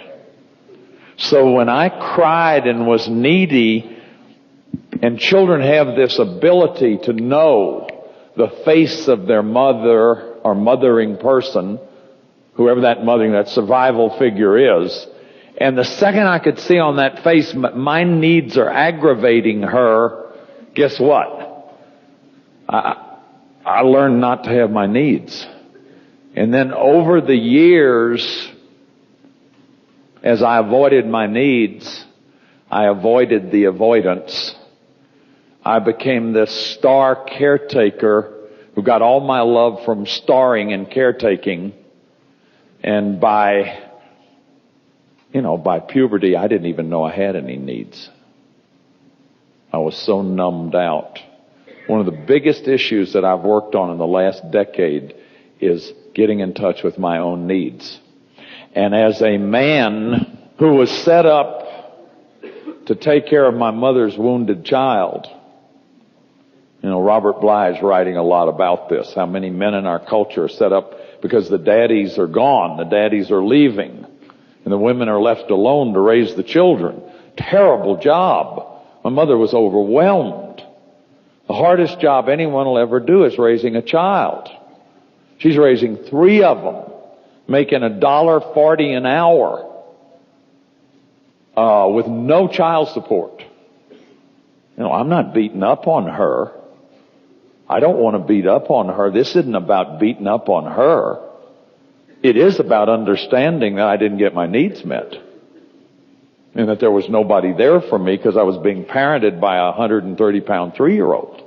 So when I cried and was needy, and children have this ability to know the face of their mother or mothering person, whoever that survival figure is, and the second I could see on that face my needs are aggravating her, guess what? I learned not to have my needs. And then over the years, as I avoided my needs, I avoided the avoidance. I became this star caretaker who got all my love from starring and caretaking. And by puberty, I didn't even know I had any needs. I was so numbed out. One of the biggest issues that I've worked on in the last decade is getting in touch with my own needs. And as a man who was set up to take care of my mother's wounded child, Robert Bly is writing a lot about this, how many men in our culture are set up because the daddies are gone, the daddies are leaving, and the women are left alone to raise the children. Terrible job. My mother was overwhelmed. The hardest job anyone will ever do is raising a child. She's raising 3 of them, making $1.40 an hour, with no child support. I'm not beating up on her. I don't want to beat up on her. This isn't about beating up on her. It is about understanding that I didn't get my needs met. And that there was nobody there for me because I was being parented by a 130-pound 3-year-old.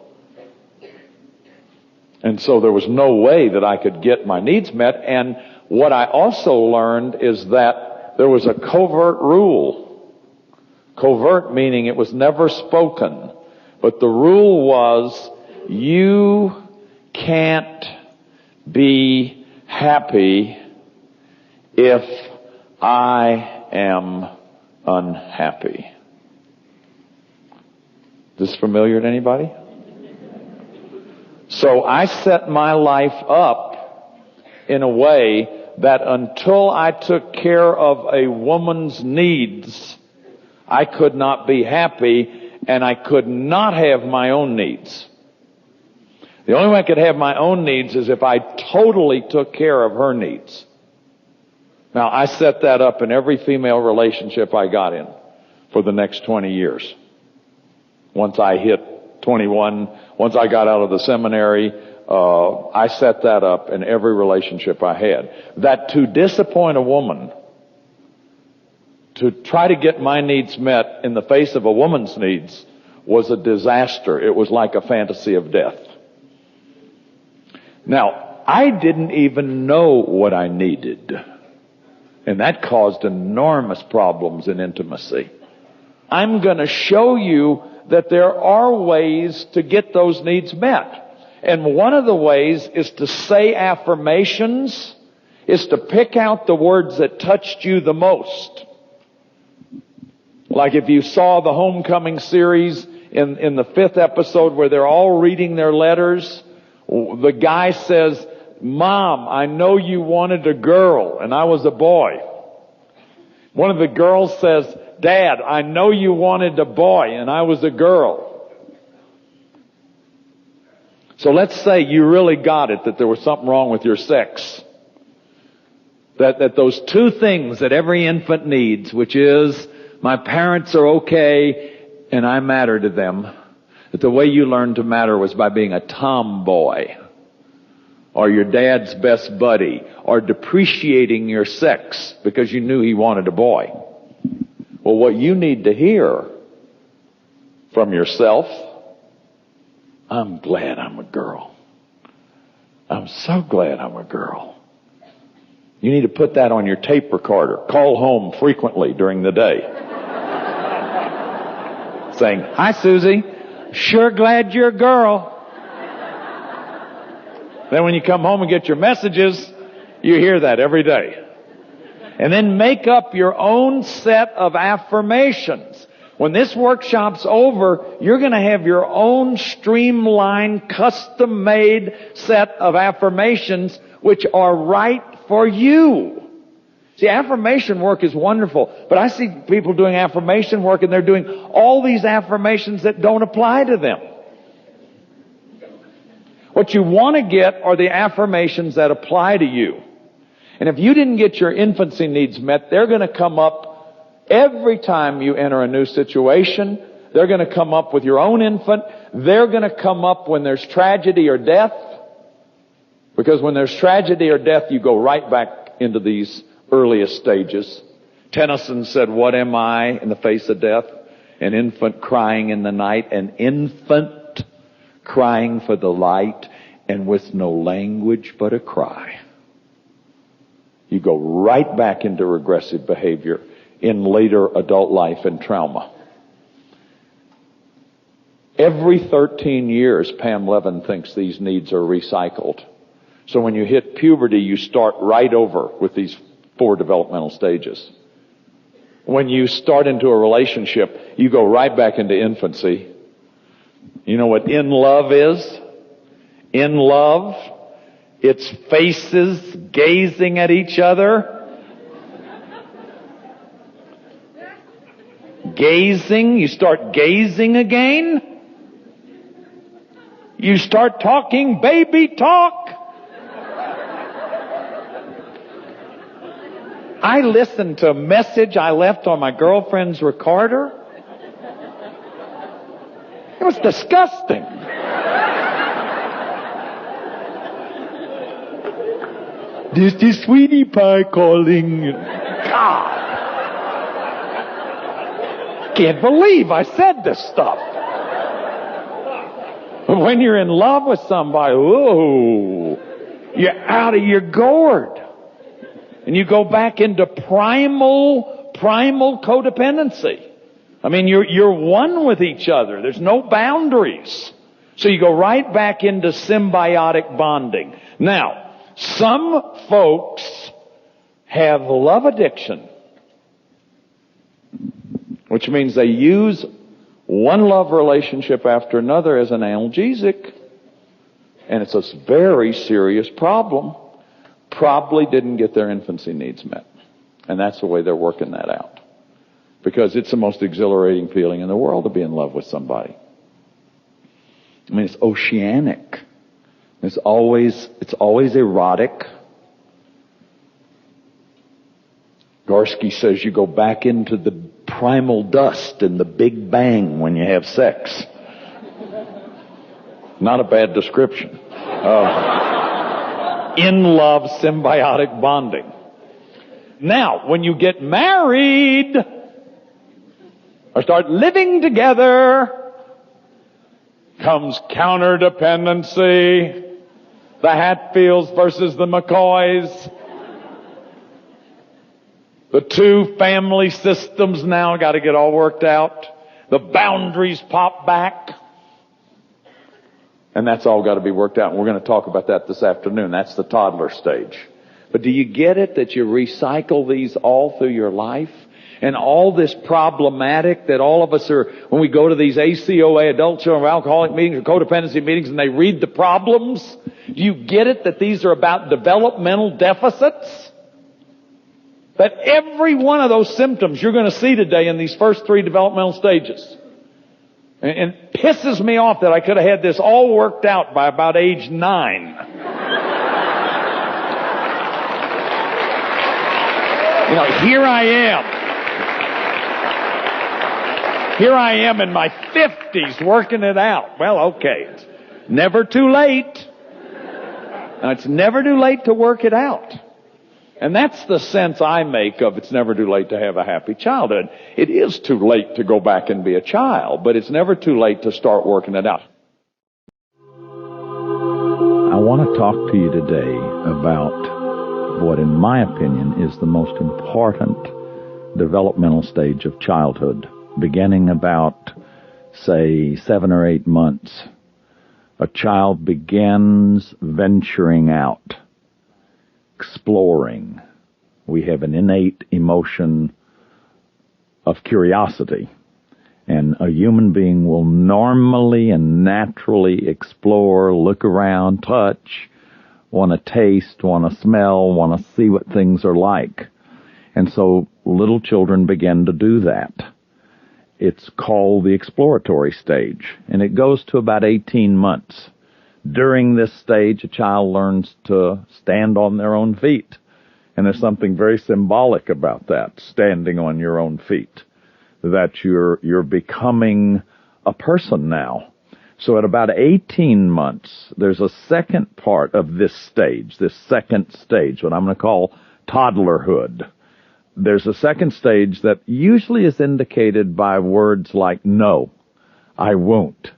And so there was no way that I could get my needs met. And what I also learned is that there was a covert rule. Covert meaning it was never spoken. But the rule was, you can't be happy if I am unhappy. Is this familiar to anybody? So I set my life up in a way that until I took care of a woman's needs, I could not be happy, and I could not have my own needs. The only way I could have my own needs is if I totally took care of her needs. Now, I set that up in every female relationship I got in for the next 20 years. Once I hit 21, once I got out of the seminary, I set that up in every relationship I had. That to disappoint a woman, to try to get my needs met in the face of a woman's needs, was a disaster. It was like a fantasy of death. Now, I didn't even know what I needed. And that caused enormous problems in intimacy. I'm going to show you that there are ways to get those needs met. And one of the ways is to say affirmations, is to pick out the words that touched you the most. Like if you saw the Homecoming series in the 5th episode where they're all reading their letters, the guy says, "Mom, I know you wanted a girl and I was a boy." One of the girls says, "Dad, I know you wanted a boy and I was a girl." So let's say you really got it, that there was something wrong with your sex. That those 2 things that every infant needs, which is, my parents are okay and I matter to them. That the way you learned to matter was by being a tomboy, or your dad's best buddy, or depreciating your sex because you knew he wanted a boy. Well, what you need to hear from yourself, I'm glad I'm a girl. I'm so glad I'm a girl. You need to put that on your tape recorder. Call home frequently during the day. Saying, "Hi, Susie. Sure glad you're a girl." Then when you come home and get your messages, you hear that every day. And then make up your own set of affirmations. When this workshop's over, you're going to have your own streamlined, custom-made set of affirmations which are right for you. See, affirmation work is wonderful, but I see people doing affirmation work and they're doing all these affirmations that don't apply to them. What you want to get are the affirmations that apply to you. And if you didn't get your infancy needs met, they're going to come up every time you enter a new situation. They're going to come up with your own infant. They're going to come up when there's tragedy or death. Because when there's tragedy or death, you go right back into these earliest stages. Tennyson said, "What am I in the face of death? An infant crying in the night, an infant crying for the light, and with no language but a cry." You go right back into regressive behavior in later adult life and trauma. Every 13 years, Pam Levin thinks these needs are recycled. So when you hit puberty, you start right over with these 4 developmental stages. When you start into a relationship, you go right back into infancy. You know what in love is? In love, it's faces gazing at each other. Gazing, you start gazing again. You start talking baby talk. I listened to a message I left on my girlfriend's recorder. It was disgusting. This is Sweetie Pie calling. God. Can't believe I said this stuff. When you're in love with somebody, whoa, you're out of your gourd. And you go back into primal codependency. I mean, you're one with each other. There's no boundaries. So you go right back into symbiotic bonding. Now, some folks have love addiction, which means they use one love relationship after another as an analgesic. And it's a very serious problem. Probably didn't get their infancy needs met. And that's the way they're working that out. Because it's the most exhilarating feeling in the world to be in love with somebody. I mean, it's oceanic. It's always erotic. Gorski says you go back into the primal dust and the Big Bang when you have sex. Not a bad description. In love, symbiotic bonding. Now, when you get married or start living together, comes counterdependency, the Hatfields versus the McCoys. The 2 family systems now got to get all worked out. The boundaries pop back. And that's all got to be worked out. And we're going to talk about that this afternoon. That's the toddler stage. But do you get it that you recycle these all through your life? And all this problematic that all of us are, when we go to these ACOA, adult children of alcoholic meetings or codependency meetings, and they read the problems, do you get it that these are about developmental deficits? That every one of those symptoms you're going to see today in these first 3 developmental stages. And it pisses me off that I could have had this all worked out by about age 9. You know, here I am in my 50s working it out. Well, okay. It's never too late. Now, it's never too late to work it out. And that's the sense I make of it's never too late to have a happy childhood. It is too late to go back and be a child, but it's never too late to start working it out. I want to talk to you today about what, in my opinion, is the most important developmental stage of childhood, beginning about, say, 7 or 8 months a child begins venturing out, exploring. We have an innate emotion of curiosity. And a human being will normally and naturally explore, look around, touch, want to taste, want to smell, want to see what things are like. And so little children begin to do that. It's called the exploratory stage, and it goes to about 18 months. During this stage, a child learns to stand on their own feet. And there's something very symbolic about that, standing on your own feet, that you're becoming a person now. So at about 18 months, there's a second part of this second stage, what I'm going to call toddlerhood. There's a second stage that usually is indicated by words like, no, I won't.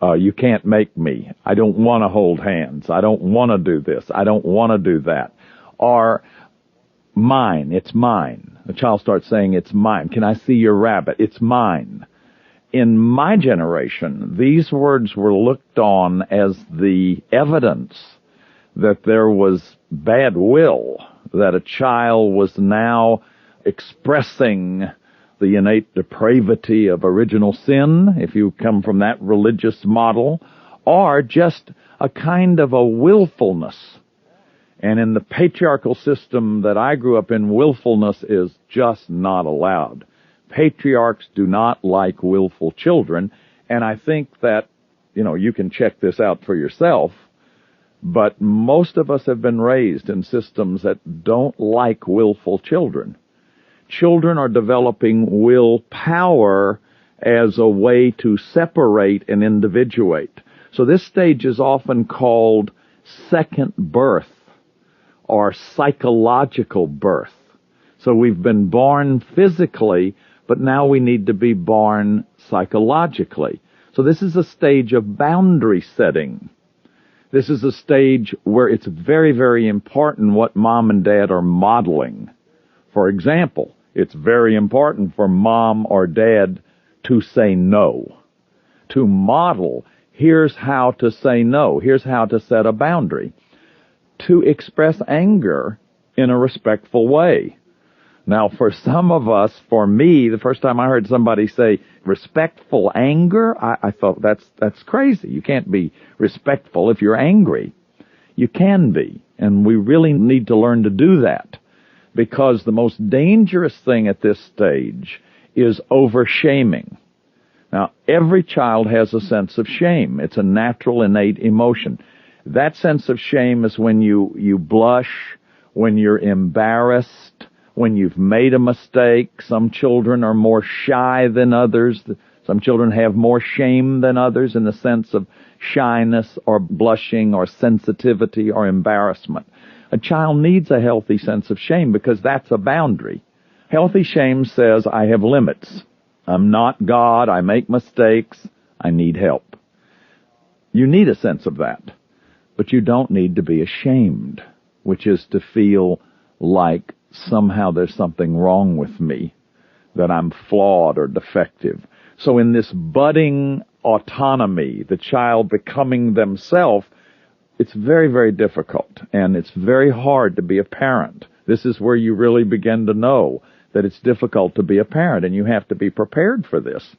You can't make me. I don't want to hold hands. I don't want to do this. I don't want to do that. Or, mine, it's mine. The child starts saying, it's mine. Can I see your rabbit? It's mine. In my generation, these words were looked on as the evidence that there was bad will, that a child was now expressing the innate depravity of original sin, if you come from that religious model, or just a kind of a willfulness. And in the patriarchal system that I grew up in, willfulness is just not allowed. Patriarchs do not like willful children, and I think that, you can check this out for yourself, but most of us have been raised in systems that don't like willful children. Children are developing willpower as a way to separate and individuate. So this stage is often called second birth or psychological birth. So we've been born physically, but now we need to be born psychologically. So this is a stage of boundary setting. This is a stage where it's very, very important what mom and dad are modeling. For example, it's very important for mom or dad to say no, to model, here's how to say no, here's how to set a boundary, to express anger in a respectful way. Now, for some of us, for me, the first time I heard somebody say respectful anger, I thought that's crazy. You can't be respectful if you're angry. You can be, and we really need to learn to do that. Because the most dangerous thing at this stage is over-shaming. Now, every child has a sense of shame. It's a natural, innate emotion. That sense of shame is when you blush, when you're embarrassed, when you've made a mistake. Some children are more shy than others. Some children have more shame than others in the sense of shyness or blushing or sensitivity or embarrassment. A child needs a healthy sense of shame because that's a boundary. Healthy shame says, I have limits. I'm not God. I make mistakes. I need help. You need a sense of that. But you don't need to be ashamed, which is to feel like somehow there's something wrong with me, that I'm flawed or defective. So in this budding autonomy, the child becoming themselves, it's very, very difficult, and it's very hard to be a parent. This is where you really begin to know that it's difficult to be a parent, and you have to be prepared for this.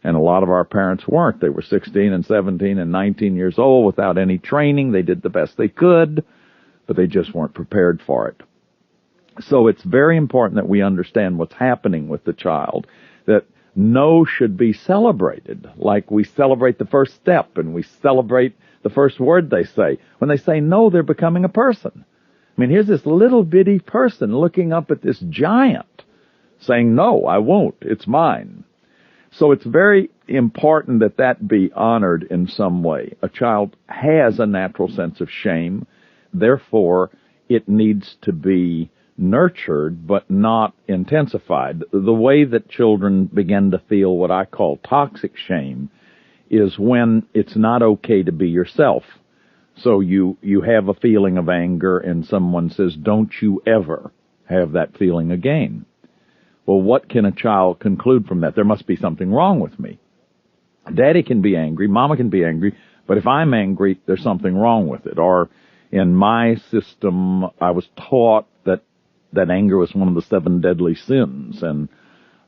And a lot of our parents weren't. They were 16 and 17 and 19 years old without any training. They did the best they could, but they just weren't prepared for it. So it's very important that we understand what's happening with the child, that no should be celebrated, like we celebrate the first step and we celebrate the first word they say. When they say no, they're becoming a person. I mean, here's this little bitty person looking up at this giant saying, no, I won't. It's mine. So it's very important that that be honored in some way. A child has a natural sense of shame. Therefore, it needs to be nurtured but not intensified. The way that children begin to feel what I call toxic shame is when it's not okay to be yourself. So you have a feeling of anger and someone says, don't you ever have that feeling again. Well, what can a child conclude from that? There must be something wrong with me. Daddy can be angry, mama can be angry, But if I'm angry, there's something wrong with it. Or in my system, I was taught that anger was one of the 7 deadly sins, and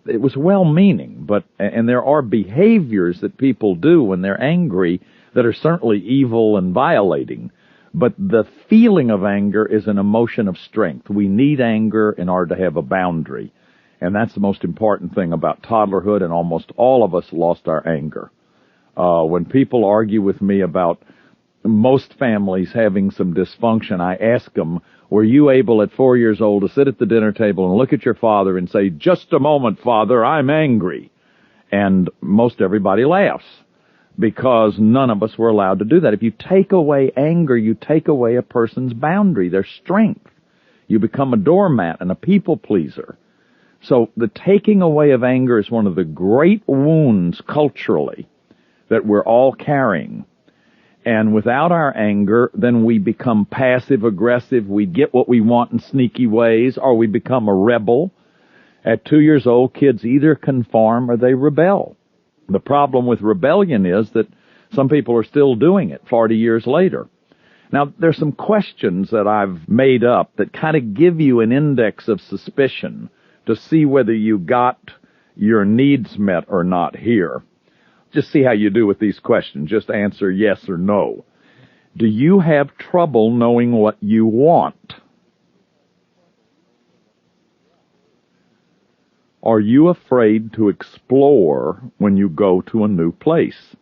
it was well-meaning, and there are behaviors that people do when they're angry that are certainly evil and violating. But the feeling of anger is an emotion of strength. We need anger in order to have a boundary. And that's the most important thing about toddlerhood, and almost all of us lost our anger. When people argue with me about most families having some dysfunction, I ask them, were you able at 4 years old to sit at the dinner table and look at your father and say, just a moment, Father, I'm angry? And most everybody laughs, because none of us were allowed to do that. If you take away anger, you take away a person's boundary, their strength. You become a doormat and a people pleaser. So the taking away of anger is one of the great wounds culturally that we're all carrying. And without our anger, then we become passive-aggressive. We get what we want in sneaky ways, or we become a rebel. At 2 years old, kids either conform or they rebel. The problem with rebellion is that some people are still doing it 40 years later. Now, there's some questions that I've made up that kind of give you an index of suspicion to see whether you got your needs met or not here. Just see how you do with these questions. Just answer yes or no. Do you have trouble knowing what you want? Are you afraid to explore when you go to a new place?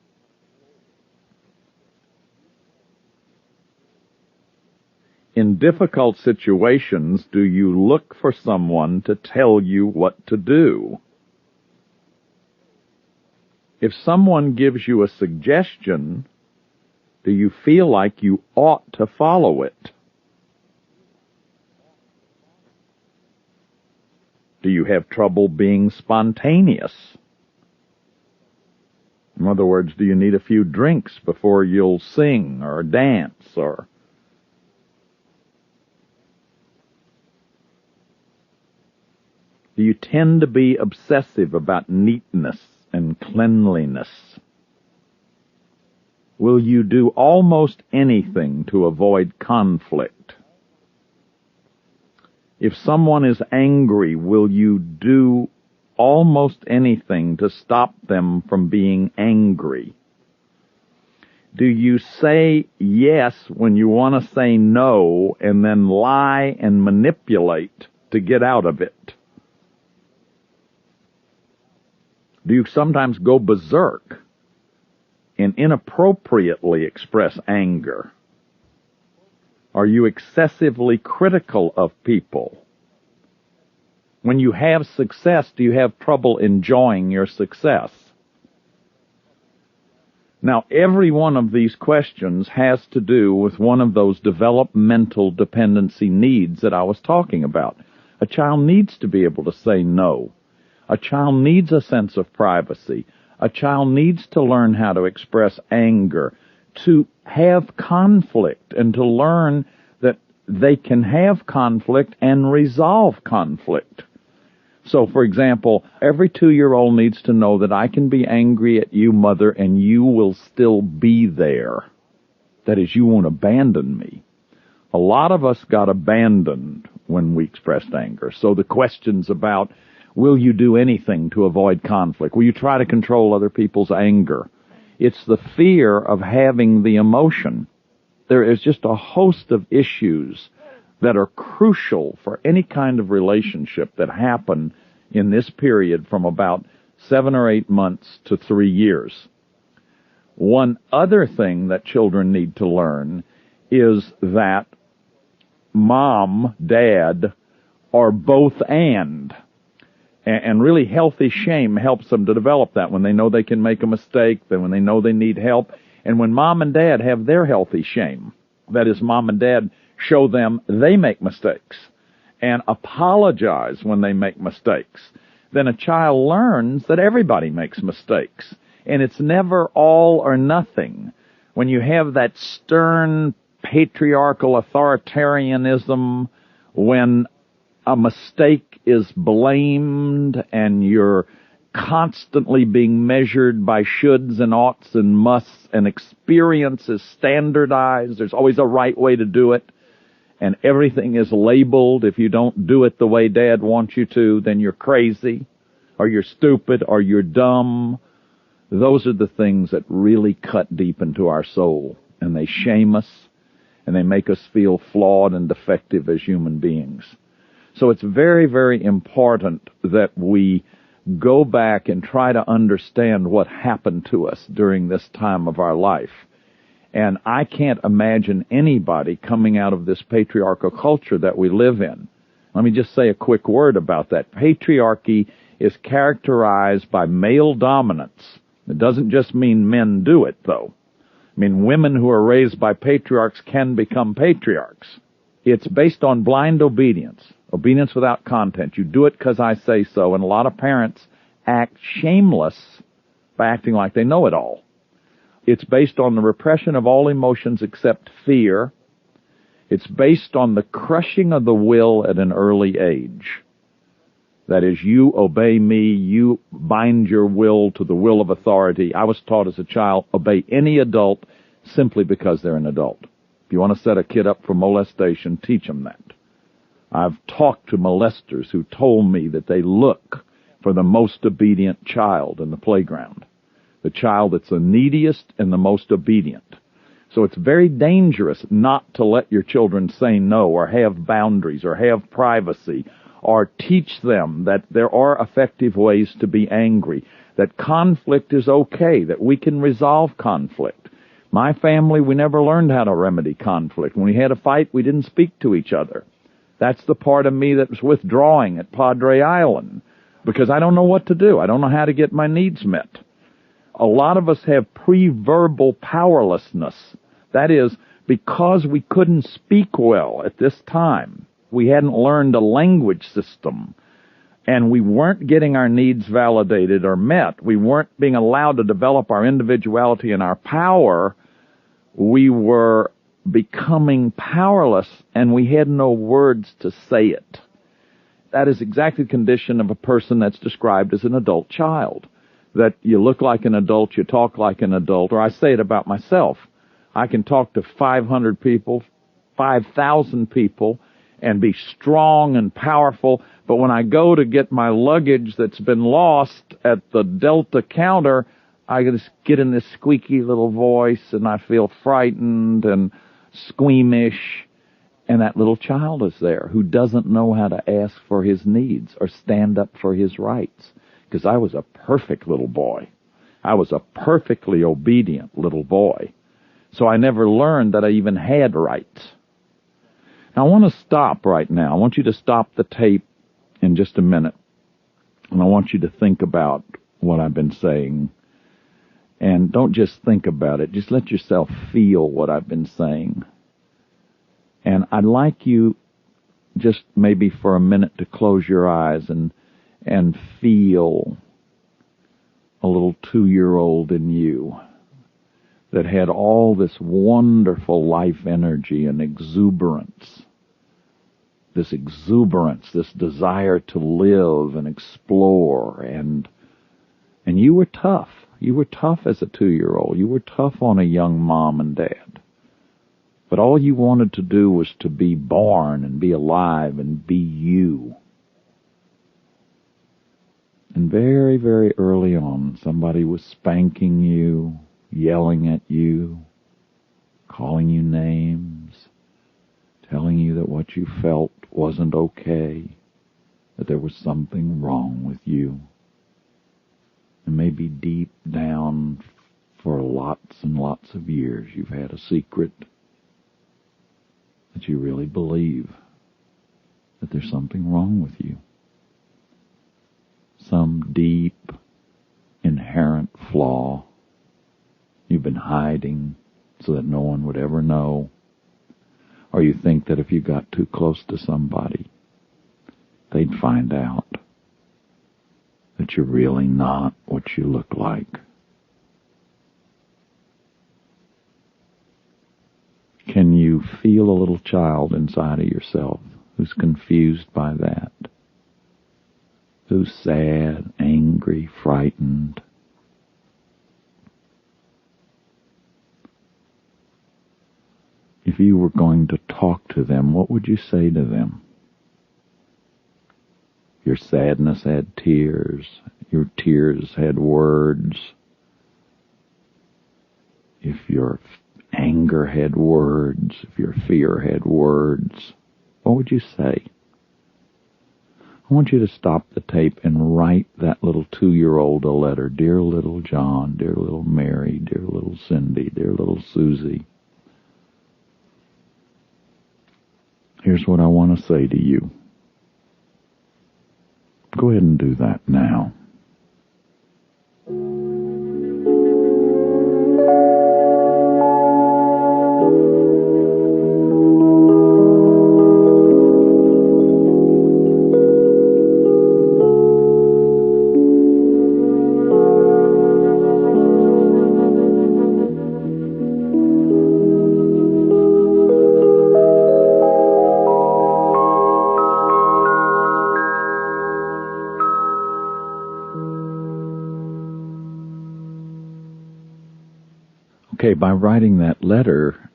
In difficult situations, do you look for someone to tell you what to do? If someone gives you a suggestion, do you feel like you ought to follow it? Do you have trouble being spontaneous? In other words, do you need a few drinks before you'll sing or dance or... Do you tend to be obsessive about neatness and cleanliness? Will you do almost anything to avoid conflict? If someone is angry, will you do almost anything to stop them from being angry? Do you say yes when you want to say no and then lie and manipulate to get out of it? Do you sometimes go berserk and inappropriately express anger? Are you excessively critical of people? When you have success, do you have trouble enjoying your success? Now, every one of these questions has to do with one of those developmental dependency needs that I was talking about. A child needs to be able to say no. A child needs a sense of privacy. A child needs to learn how to express anger, to have conflict, and to learn that they can have conflict and resolve conflict. So, for example, every 2-year-old needs to know that I can be angry at you, Mother, and you will still be there. That is, you won't abandon me. A lot of us got abandoned when we expressed anger. So the questions about, will you do anything to avoid conflict? Will you try to control other people's anger? It's the fear of having the emotion. There is just a host of issues that are crucial for any kind of relationship that happen in this period from about 7 or 8 months to 3 years. One other thing that children need to learn is that mom, dad are both and really healthy shame helps them to develop that when they know they can make a mistake, then when they know they need help, and when mom and dad have their healthy shame. That is, mom and dad show them they make mistakes and apologize when they make mistakes. Then a child learns that everybody makes mistakes, and it's never all or nothing. When you have that stern patriarchal authoritarianism, when a mistake is blamed and you're constantly being measured by shoulds and oughts and musts, and experience is standardized. There's always a right way to do it, and everything is labeled. If you don't do it the way Dad wants you to, then you're crazy, or you're stupid, or you're dumb. Those are the things that really cut deep into our soul, and they shame us, and they make us feel flawed and defective as human beings. So it's very, very important that we go back and try to understand what happened to us during this time of our life. And I can't imagine anybody coming out of this patriarchal culture that we live in. Let me just say a quick word about that. Patriarchy is characterized by male dominance. It doesn't just mean men do it, though. I mean, women who are raised by patriarchs can become patriarchs. It's based on blind obedience. Obedience without content. You do it because I say so, and a lot of parents act shameless by acting like they know it all. It's based on the repression of all emotions except fear. It's based on the crushing of the will at an early age. That is, you obey me, you bind your will to the will of authority. I was taught as a child, obey any adult simply because they're an adult. If you want to set a kid up for molestation, teach them that. I've talked to molesters who told me that they look for the most obedient child in the playground, the child that's the neediest and the most obedient. So it's very dangerous not to let your children say no, or have boundaries, or have privacy, or teach them that there are effective ways to be angry, that conflict is okay, that we can resolve conflict. My family, we never learned how to remedy conflict. When we had a fight, we didn't speak to each other. That's the part of me that was withdrawing at Padre Island, because I don't know what to do. I don't know how to get my needs met. A lot of us have pre-verbal powerlessness. That is, because we couldn't speak well at this time. We hadn't learned a language system, and we weren't getting our needs validated or met. We weren't being allowed to develop our individuality and our power. We were becoming powerless, and we had no words to say it. That is exactly the condition of a person that's described as an adult child. That you look like an adult, you talk like an adult, or I say it about myself. I can talk to 500 people, 5,000 people, and be strong and powerful, but when I go to get my luggage that's been lost at the Delta counter, I just get in this squeaky little voice, and I feel frightened and squeamish, and that little child is there who doesn't know how to ask for his needs or stand up for his rights, because I was a perfect little boy. I was a perfectly obedient little boy. So I never learned that I even had rights. Now I want to stop right now. I want you to stop the tape in just a minute, and I want you to think about what I've been saying. And don't just think about it. Just let yourself feel what I've been saying. And I'd like you just maybe for a minute to close your eyes and feel a little 2-year-old in you that had all this wonderful life energy and exuberance. This desire to live and explore, and you were tough. You were tough as a 2-year-old. You were tough on a young mom and dad. But all you wanted to do was to be born and be alive and be you. And very, very early on, somebody was spanking you, yelling at you, calling you names, telling you that what you felt wasn't okay, that there was something wrong with you. And maybe deep down for lots and lots of years you've had a secret that you really believe that there's something wrong with you. Some deep, inherent flaw you've been hiding so that no one would ever know. Or you think that if you got too close to somebody, they'd find out that you're really not what you look like. Can you feel a little child inside of yourself who's confused by that? Who's sad, angry, frightened. If you were going to talk to them, what would you say to them? Your sadness had tears. Your tears had words. If your anger had words, if your fear had words, what would you say? I want you to stop the tape and write that little 2-year-old a letter. Dear little John, dear little Mary, dear little Cindy, dear little Susie. Here's what I want to say to you. Go ahead and do that now. Okay, by writing that letter,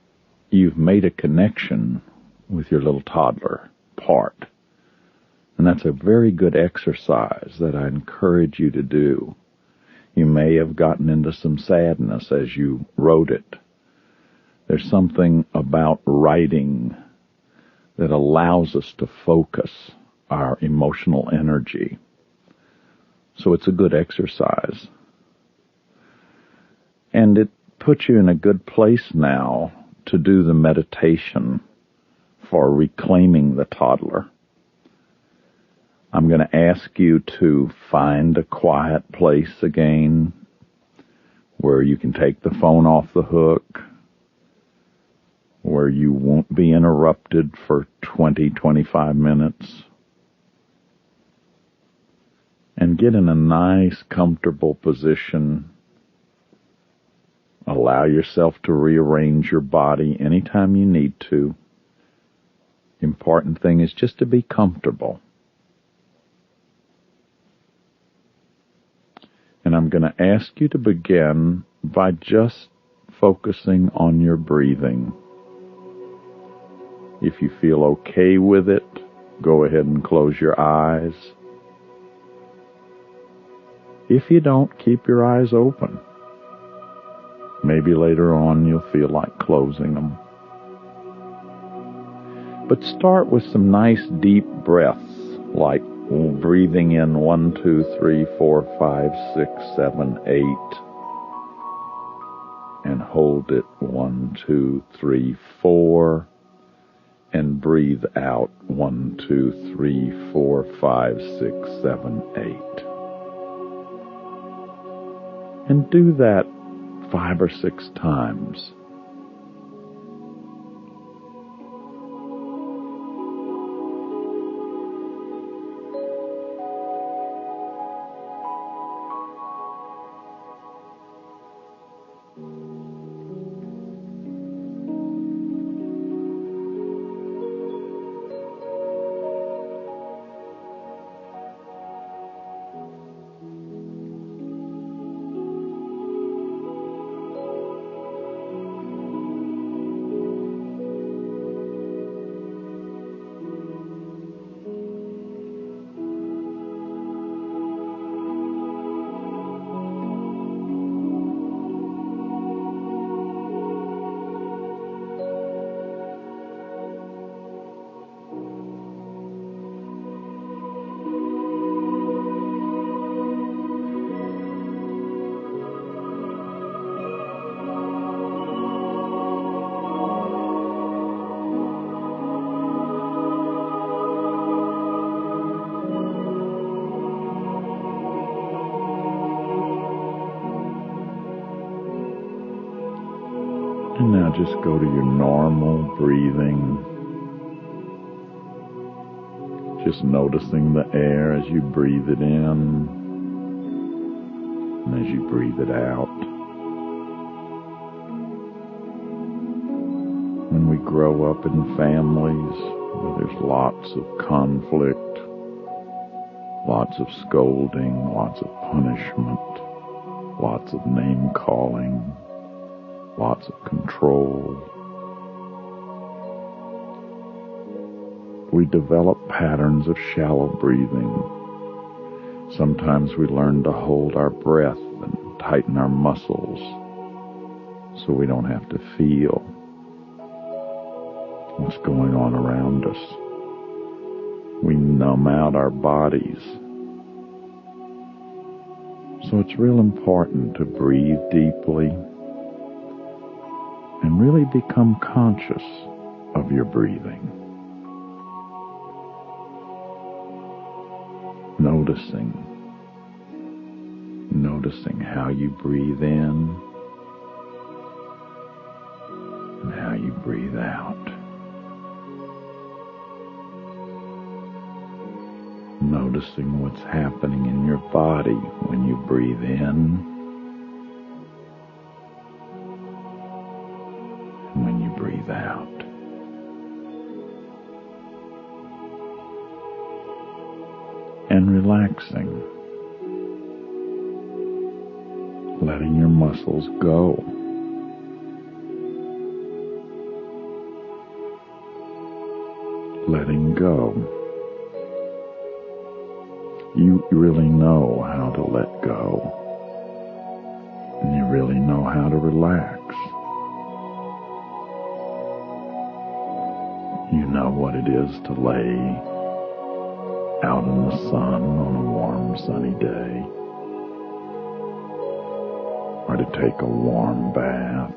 you've made a connection with your little toddler part. And that's a very good exercise that I encourage you to do. You may have gotten into some sadness as you wrote it. There's something about writing that allows us to focus our emotional energy. So it's a good exercise. And it puts you in a good place now to do the meditation for reclaiming the toddler. I'm going to ask you to find a quiet place again where you can take the phone off the hook, where you won't be interrupted for 20-25 minutes, and get in a nice, comfortable position. Allow yourself to rearrange your body anytime you need to. The important thing is just to be comfortable. And I'm going to ask you to begin by just focusing on your breathing. If you feel okay with it, go ahead and close your eyes. If you don't, keep your eyes open. Maybe later on you'll feel like closing them. But start with some nice deep breaths, like breathing in 1, 2, 3, 4, 5, 6, 7, 8. And hold it 1, 2, 3, 4. And breathe out 1, 2, 3, 4, 5, 6, 7, 8. And do that 5 or 6 times. And now just go to your normal breathing. Just noticing the air as you breathe it in and as you breathe it out. When we grow up in families where there's lots of conflict, Lots of scolding, lots of punishment, lots of name-calling, lots of control. We develop patterns of shallow breathing. Sometimes we learn to hold our breath and tighten our muscles so we don't have to feel what's going on around us. We numb out our bodies. So it's real important to breathe deeply and really become conscious of your breathing. Noticing how you breathe in and how you breathe out. Noticing what's happening in your body when you breathe in and when you breathe out. And relaxing, letting your muscles go. Letting go. You really know how to let go, and you really know how to relax. You know what it is to lay out in the sun on a warm, sunny day, or to take a warm bath,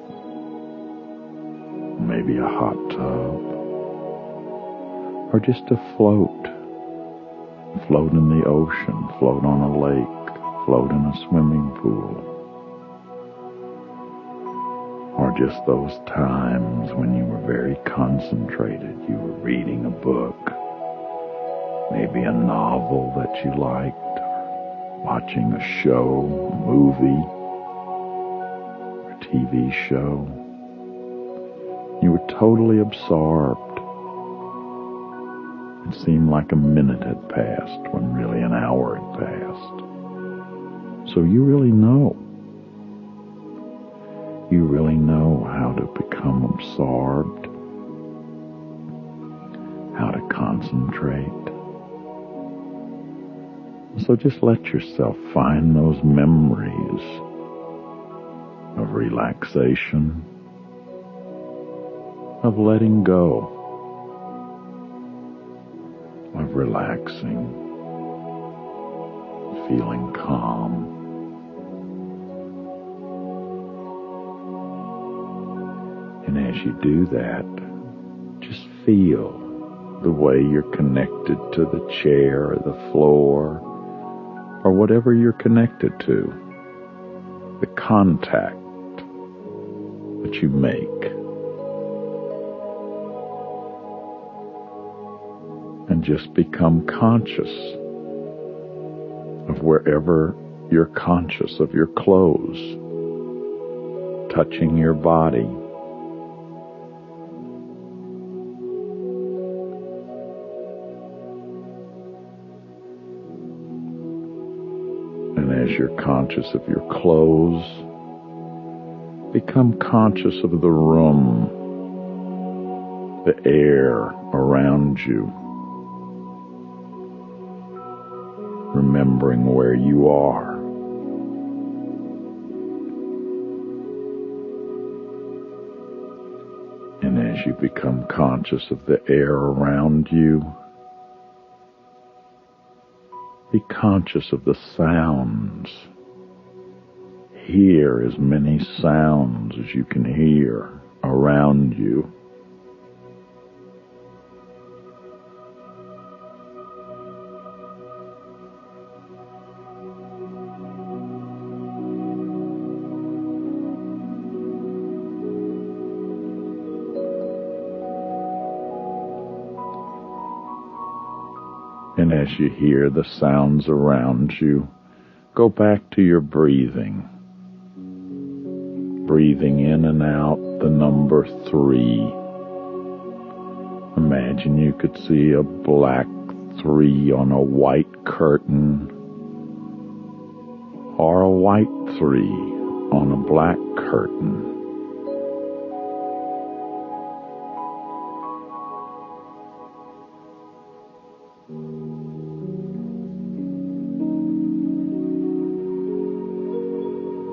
maybe a hot tub, or just to float in the ocean, float on a lake, float in a swimming pool, or just those times when you were very concentrated, you were reading a book, maybe a novel that you liked, or watching a show, a movie, or a TV show. You were totally absorbed. It seemed like a minute had passed when really an hour had passed. So you really know. You really know how to become absorbed, how to concentrate. So just let yourself find those memories of relaxation, of letting go, of relaxing, feeling calm. And as you do that, just feel the way you're connected to the chair or the floor or whatever you're connected to, the contact that you make. And just become conscious of wherever you're conscious of your clothes, touching your body. And as you're conscious of your clothes, become conscious of the room, the air around you. Remembering where you are. And as you become conscious of the air around you, be conscious of the sounds. Hear as many sounds as you can hear around you. And as you hear the sounds around you, go back to your breathing. Breathing in and out the number 3. Imagine you could see a black 3 on a white curtain, or a white 3 on a black curtain.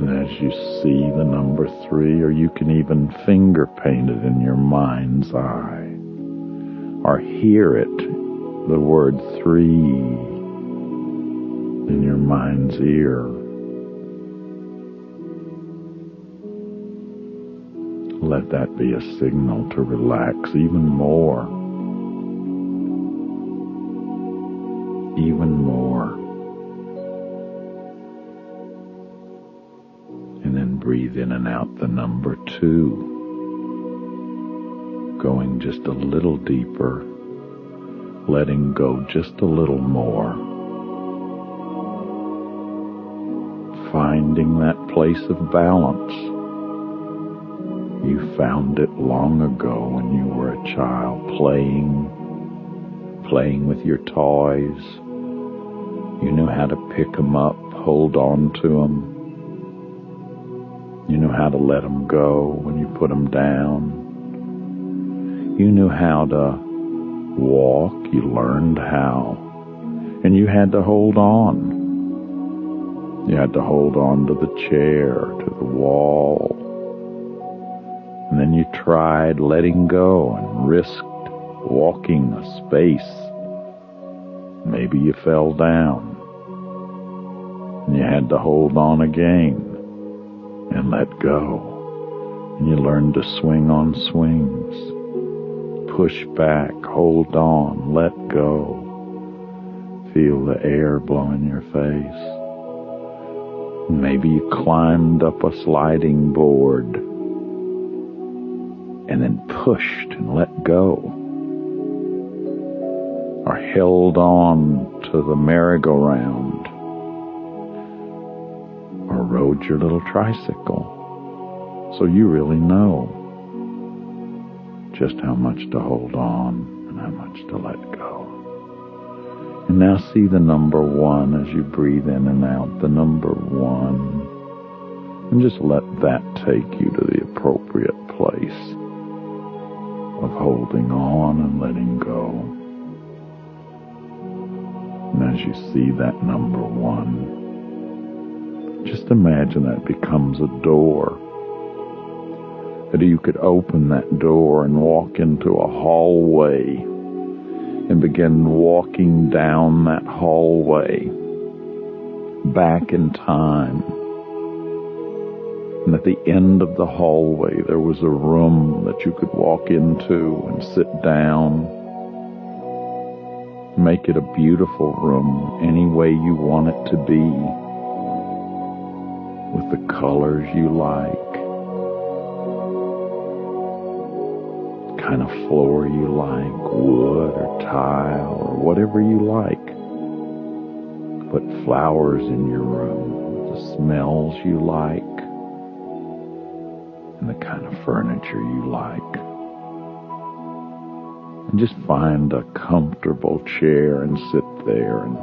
And as you see the number 3, or you can even finger paint it in your mind's eye, or hear it, the word 3, in your mind's ear. Let that be a signal to relax even more. Even more. And then breathe in and out the number 2. Going just a little deeper. Letting go just a little more. Finding that place of balance. You found it long ago when you were a child, playing with your toys. You knew how to pick them up, hold on to them. You knew how to let them go when you put them down. You knew how to walk, you learned how, and you had to hold on. You had to hold on to the chair, to the wall. And then you tried letting go and risked walking a space. Maybe you fell down. And you had to hold on again and let go. And you learned to swing on swings. Push back, hold on, let go. Feel the air blow in your face. Maybe you climbed up a sliding board and then pushed and let go. Or held on to the merry-go-round. Or rode your little tricycle. So you really know just how much to hold on and how much to let go. And now see the number 1 as you breathe in and out, the number 1. And just let that take you to the appropriate place of holding on and letting go. And as you see that number 1, just imagine that becomes a door. That you could open that door and walk into a hallway and begin walking down that hallway back in time. And at the end of the hallway there was a room that you could walk into and sit down. Make it a beautiful room any way you want it to be, with the colors you like, kind of floor you like, wood or tile or whatever you like. Put flowers in your room, the smells you like, and the kind of furniture you like. And just find a comfortable chair and sit there and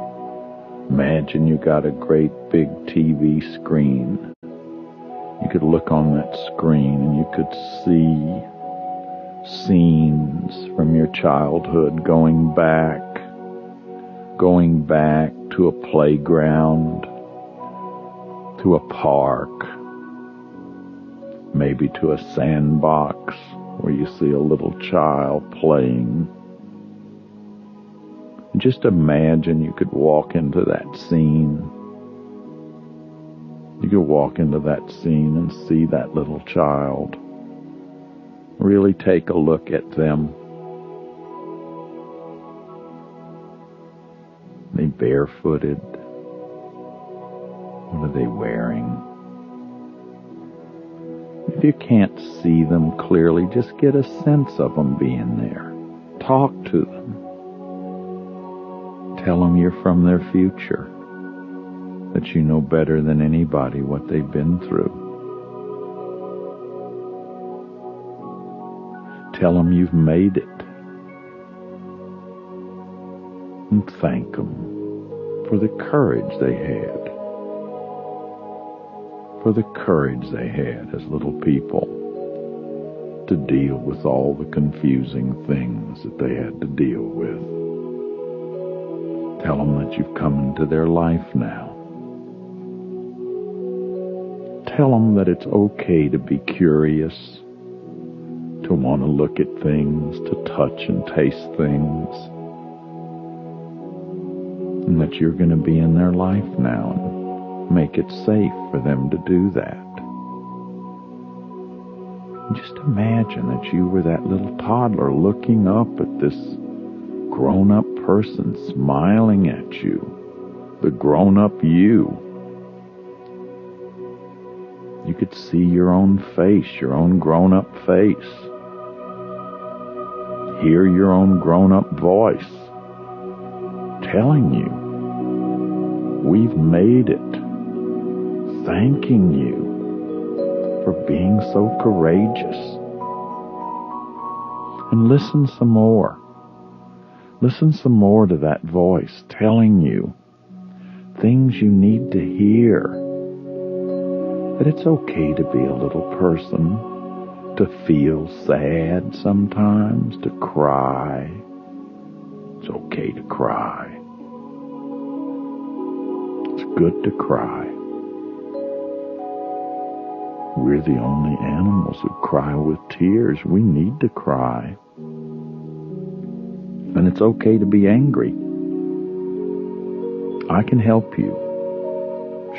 imagine you got a great big TV screen. You could look on that screen and you could see scenes from your childhood going back to a playground, to a park, maybe to a sandbox where you see a little child playing. Just imagine you could walk into that scene. You could walk into that scene and see that little child. Really take a look at them. They barefooted. What are they wearing? If you can't see them clearly, just get a sense of them being there. Talk to them. Tell them you're from their future, that you know better than anybody what they've been through. Tell them you've made it. and thank them for the courage they had. For the courage they had as little people to deal with all the confusing things that they had to deal with. Tell them that you've come into their life now. Tell them that it's okay to be curious, to want to look at things, to touch and taste things, and that you're going to be in their life now and make it safe for them to do that. Just imagine that you were that little toddler looking up at this grown-up person smiling at you, the grown-up you. You could see your own face, your own grown-up face. Hear your own grown-up voice telling you, we've made it, thanking you for being so courageous. And listen some more. Listen some more to that voice telling you things you need to hear. That it's okay to be a little person, to feel sad sometimes, to cry. It's okay to cry. It's good to cry. We're the only animals who cry with tears. We need to cry. And it's okay to be angry. I can help you,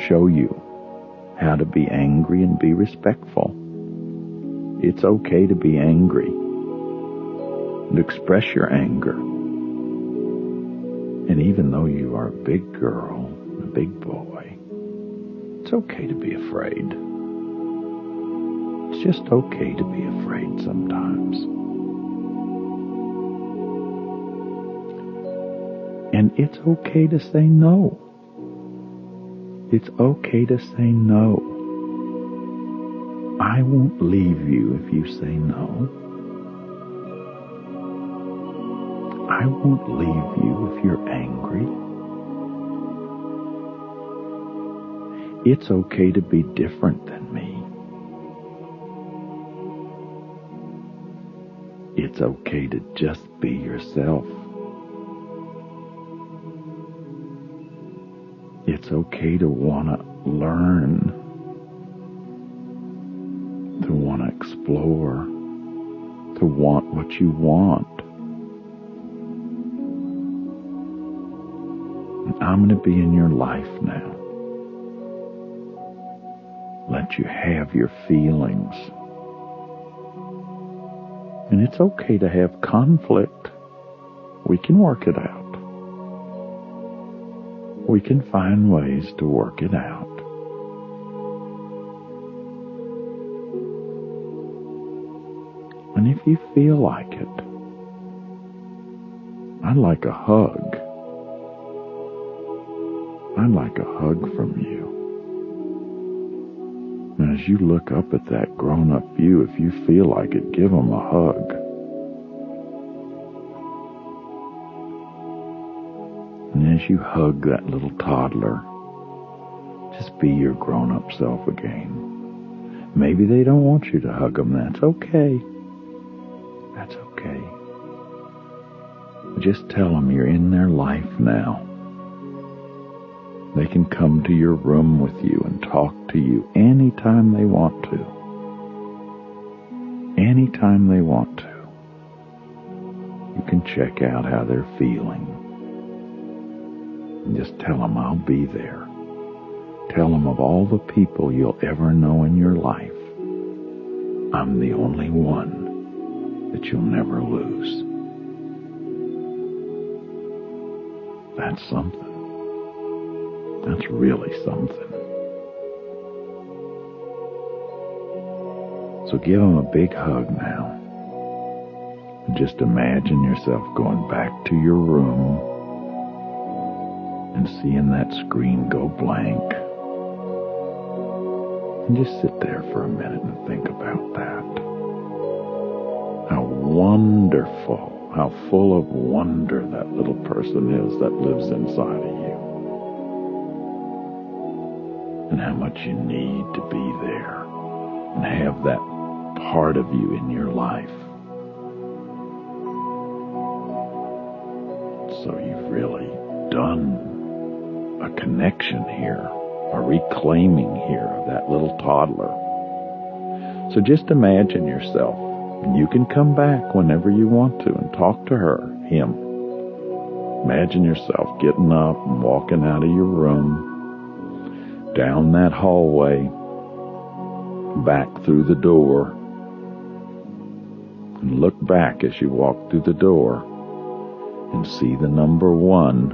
show you how to be angry and be respectful. It's okay to be angry and express your anger. And even though you are a big girl, a big boy, it's okay to be afraid. It's just okay to be afraid sometimes. And it's okay to say no. It's okay to say no. I won't leave you if you say no. I won't leave you if you're angry. It's okay to be different than me. It's okay to just be yourself. It's okay to want to learn, to want to explore, to want what you want. And I'm going to be in your life now. Let you have your feelings. And it's okay to have conflict. We can work it out. We can find ways to work it out. And if you feel like it, I'd like a hug. I'd like a hug from you. And as you look up at that grown-up you, if you feel like it, give them a hug. And as you hug that little toddler, just be your grown-up self again. Maybe they don't want you to hug them. That's okay. That's okay. Just tell them you're in their life now. They can come to your room with you and talk to you anytime they want to. Anytime they want to. You can check out how they're feeling. And just tell them I'll be there. Tell them of all the people you'll ever know in your life, I'm the only one that you'll never lose. That's something. That's really something. So give them a big hug now. And just imagine yourself going back to your room and seeing that screen go blank. And just sit there for a minute and think about that. How wonderful how full of wonder that little person is that lives inside of you. And how much you need to be there and have that part of you in your life. So you've really done a connection here, a reclaiming here of that little toddler. So just imagine yourself, and you can come back whenever you want to and talk to her, him. Imagine yourself getting up and walking out of your room, down that hallway, back through the door, and look back as you walk through the door and see the number 1.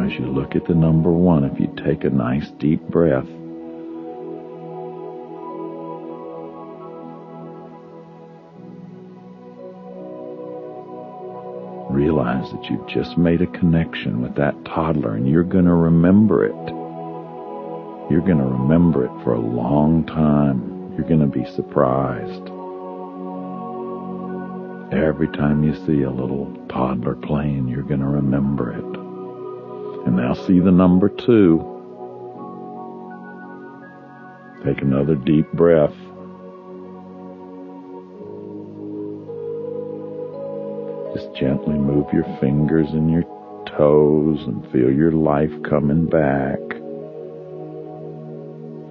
As you look at the number 1, if you take a nice deep breath, realize that you've just made a connection with that toddler, and you're going to remember it. You're going to remember it for a long time. You're going to be surprised. Every time you see a little toddler playing, you're going to remember it. And now see the number 2. Take another deep breath. Just gently move your fingers and your toes and feel your life coming back.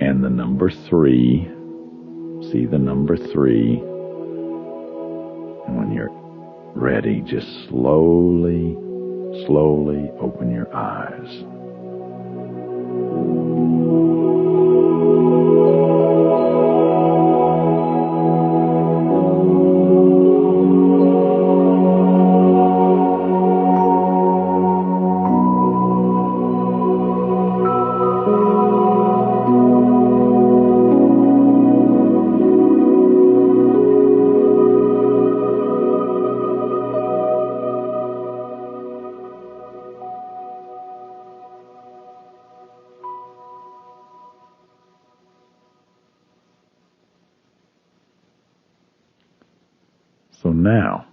And the number 3. See the number 3. And when you're ready, just slowly open your eyes. So now,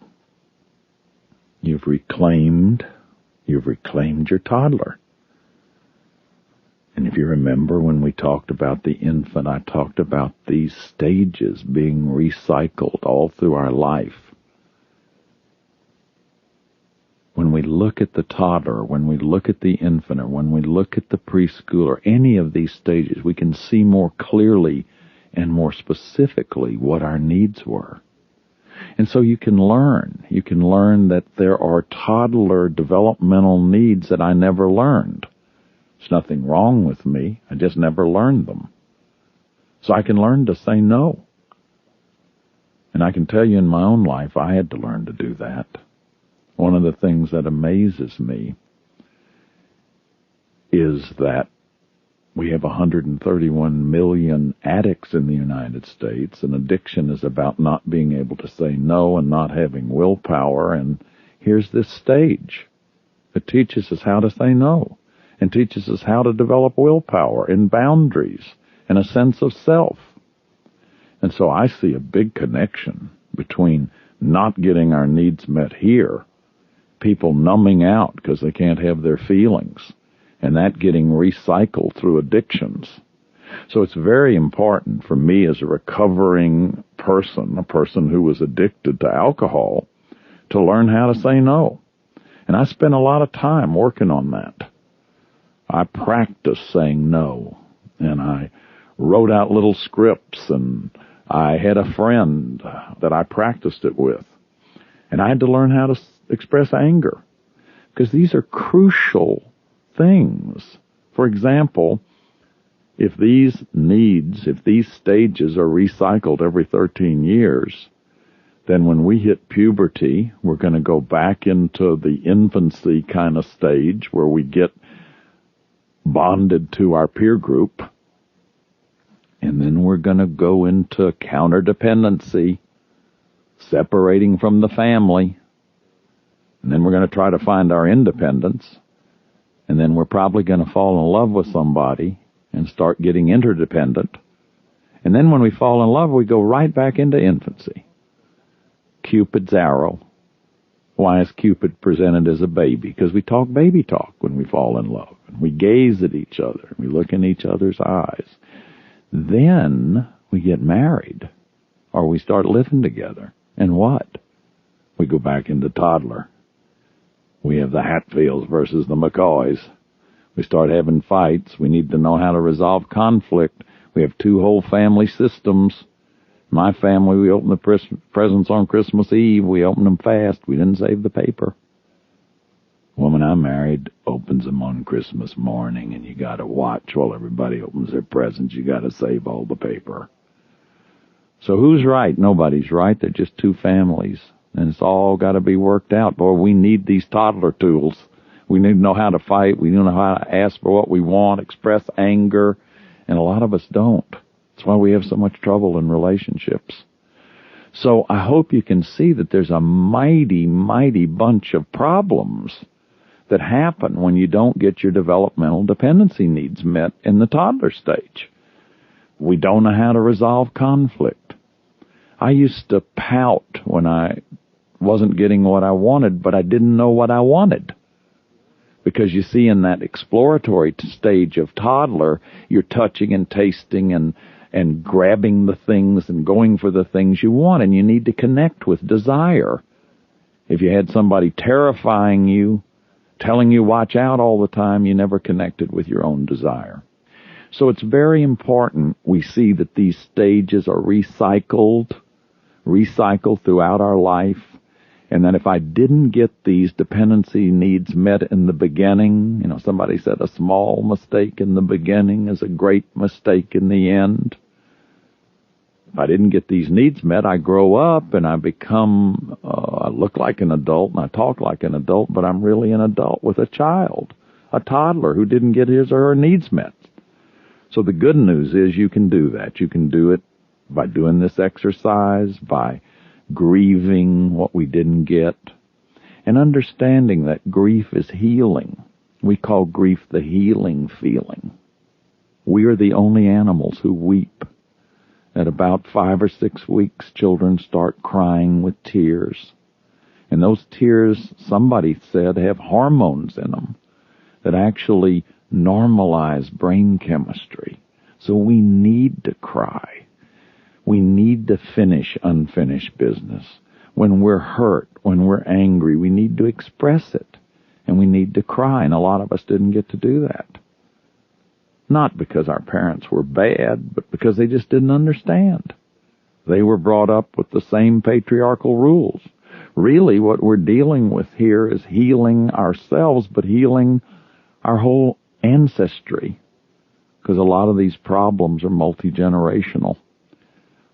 you've reclaimed your toddler. And if you remember when we talked about the infant, I talked about these stages being recycled all through our life. When we look at the toddler, when we look at the infant, or when we look at the preschooler, any of these stages, we can see more clearly and more specifically what our needs were. And so you can learn that there are toddler developmental needs that I never learned. There's nothing wrong with me. I just never learned them. So I can learn to say no. And I can tell you in my own life, I had to learn to do that. One of the things that amazes me is that we have 131 million addicts in the United States, and addiction is about not being able to say no and not having willpower. And here's this stage that teaches us how to say no and teaches us how to develop willpower and boundaries and a sense of self. And so I see a big connection between not getting our needs met here, people numbing out because they can't have their feelings, and that getting recycled through addictions. So it's very important for me as a recovering person, a person who was addicted to alcohol, to learn how to say no. And I spent a lot of time working on that. I practiced saying no, and I wrote out little scripts, and I had a friend that I practiced it with. And I had to learn how to express anger, because these are crucial things. For example, if these stages are recycled every 13 years, then when we hit puberty, we're going to go back into the infancy kind of stage where we get bonded to our peer group. And then we're going to go into counterdependency, separating from the family. And then we're going to try to find our independence. And then we're probably going to fall in love with somebody and start getting interdependent. And then when we fall in love, we go right back into infancy. Cupid's arrow. Why is Cupid presented as a baby? Because we talk baby talk when we fall in love. And we gaze at each other. We look in each other's eyes. Then we get married. Or we start living together. And what? We go back into toddler. We have the Hatfields versus the McCoys. We start having fights. We need to know how to resolve conflict. We have two whole family systems. My family, we open the presents on Christmas Eve. We open them fast. We didn't save the paper. The woman I married opens them on Christmas morning, and you got to watch while everybody opens their presents. You got to save all the paper. So who's right? Nobody's right. They're just two families, and it's all got to be worked out. Boy, we need these toddler tools. We need to know how to fight. We need to know how to ask for what we want, express anger, and a lot of us don't. That's why we have so much trouble in relationships. So I hope you can see that there's a mighty, mighty bunch of problems that happen when you don't get your developmental dependency needs met in the toddler stage. We don't know how to resolve conflict. I used to pout when I wasn't getting what I wanted, but I didn't know what I wanted. Because you see, in that exploratory stage of toddler, you're touching and tasting and grabbing the things and going for the things you want, and you need to connect with desire. If you had somebody terrifying you, telling you watch out all the time, you never connected with your own desire. So it's very important we see that these stages are recycled throughout our life, and that if I didn't get these dependency needs met in the beginning, somebody said a small mistake in the beginning is a great mistake in the end. If I didn't get these needs met, I grow up and I become, I look like an adult and I talk like an adult, but I'm really an adult with a child, a toddler who didn't get his or her needs met. So the good news is you can do that. You can do it by doing this exercise, by grieving what we didn't get, and understanding that grief is healing. We call grief the healing feeling. We are the only animals who weep. At about 5 or 6 weeks, children start crying with tears. And those tears, somebody said, have hormones in them that actually normalize brain chemistry. So we need to cry. We need to finish unfinished business. When we're hurt, when we're angry, we need to express it. And we need to cry. And a lot of us didn't get to do that. Not because our parents were bad, but because they just didn't understand. They were brought up with the same patriarchal rules. Really, what we're dealing with here is healing ourselves, but healing our whole ancestry. Because a lot of these problems are multi-generational.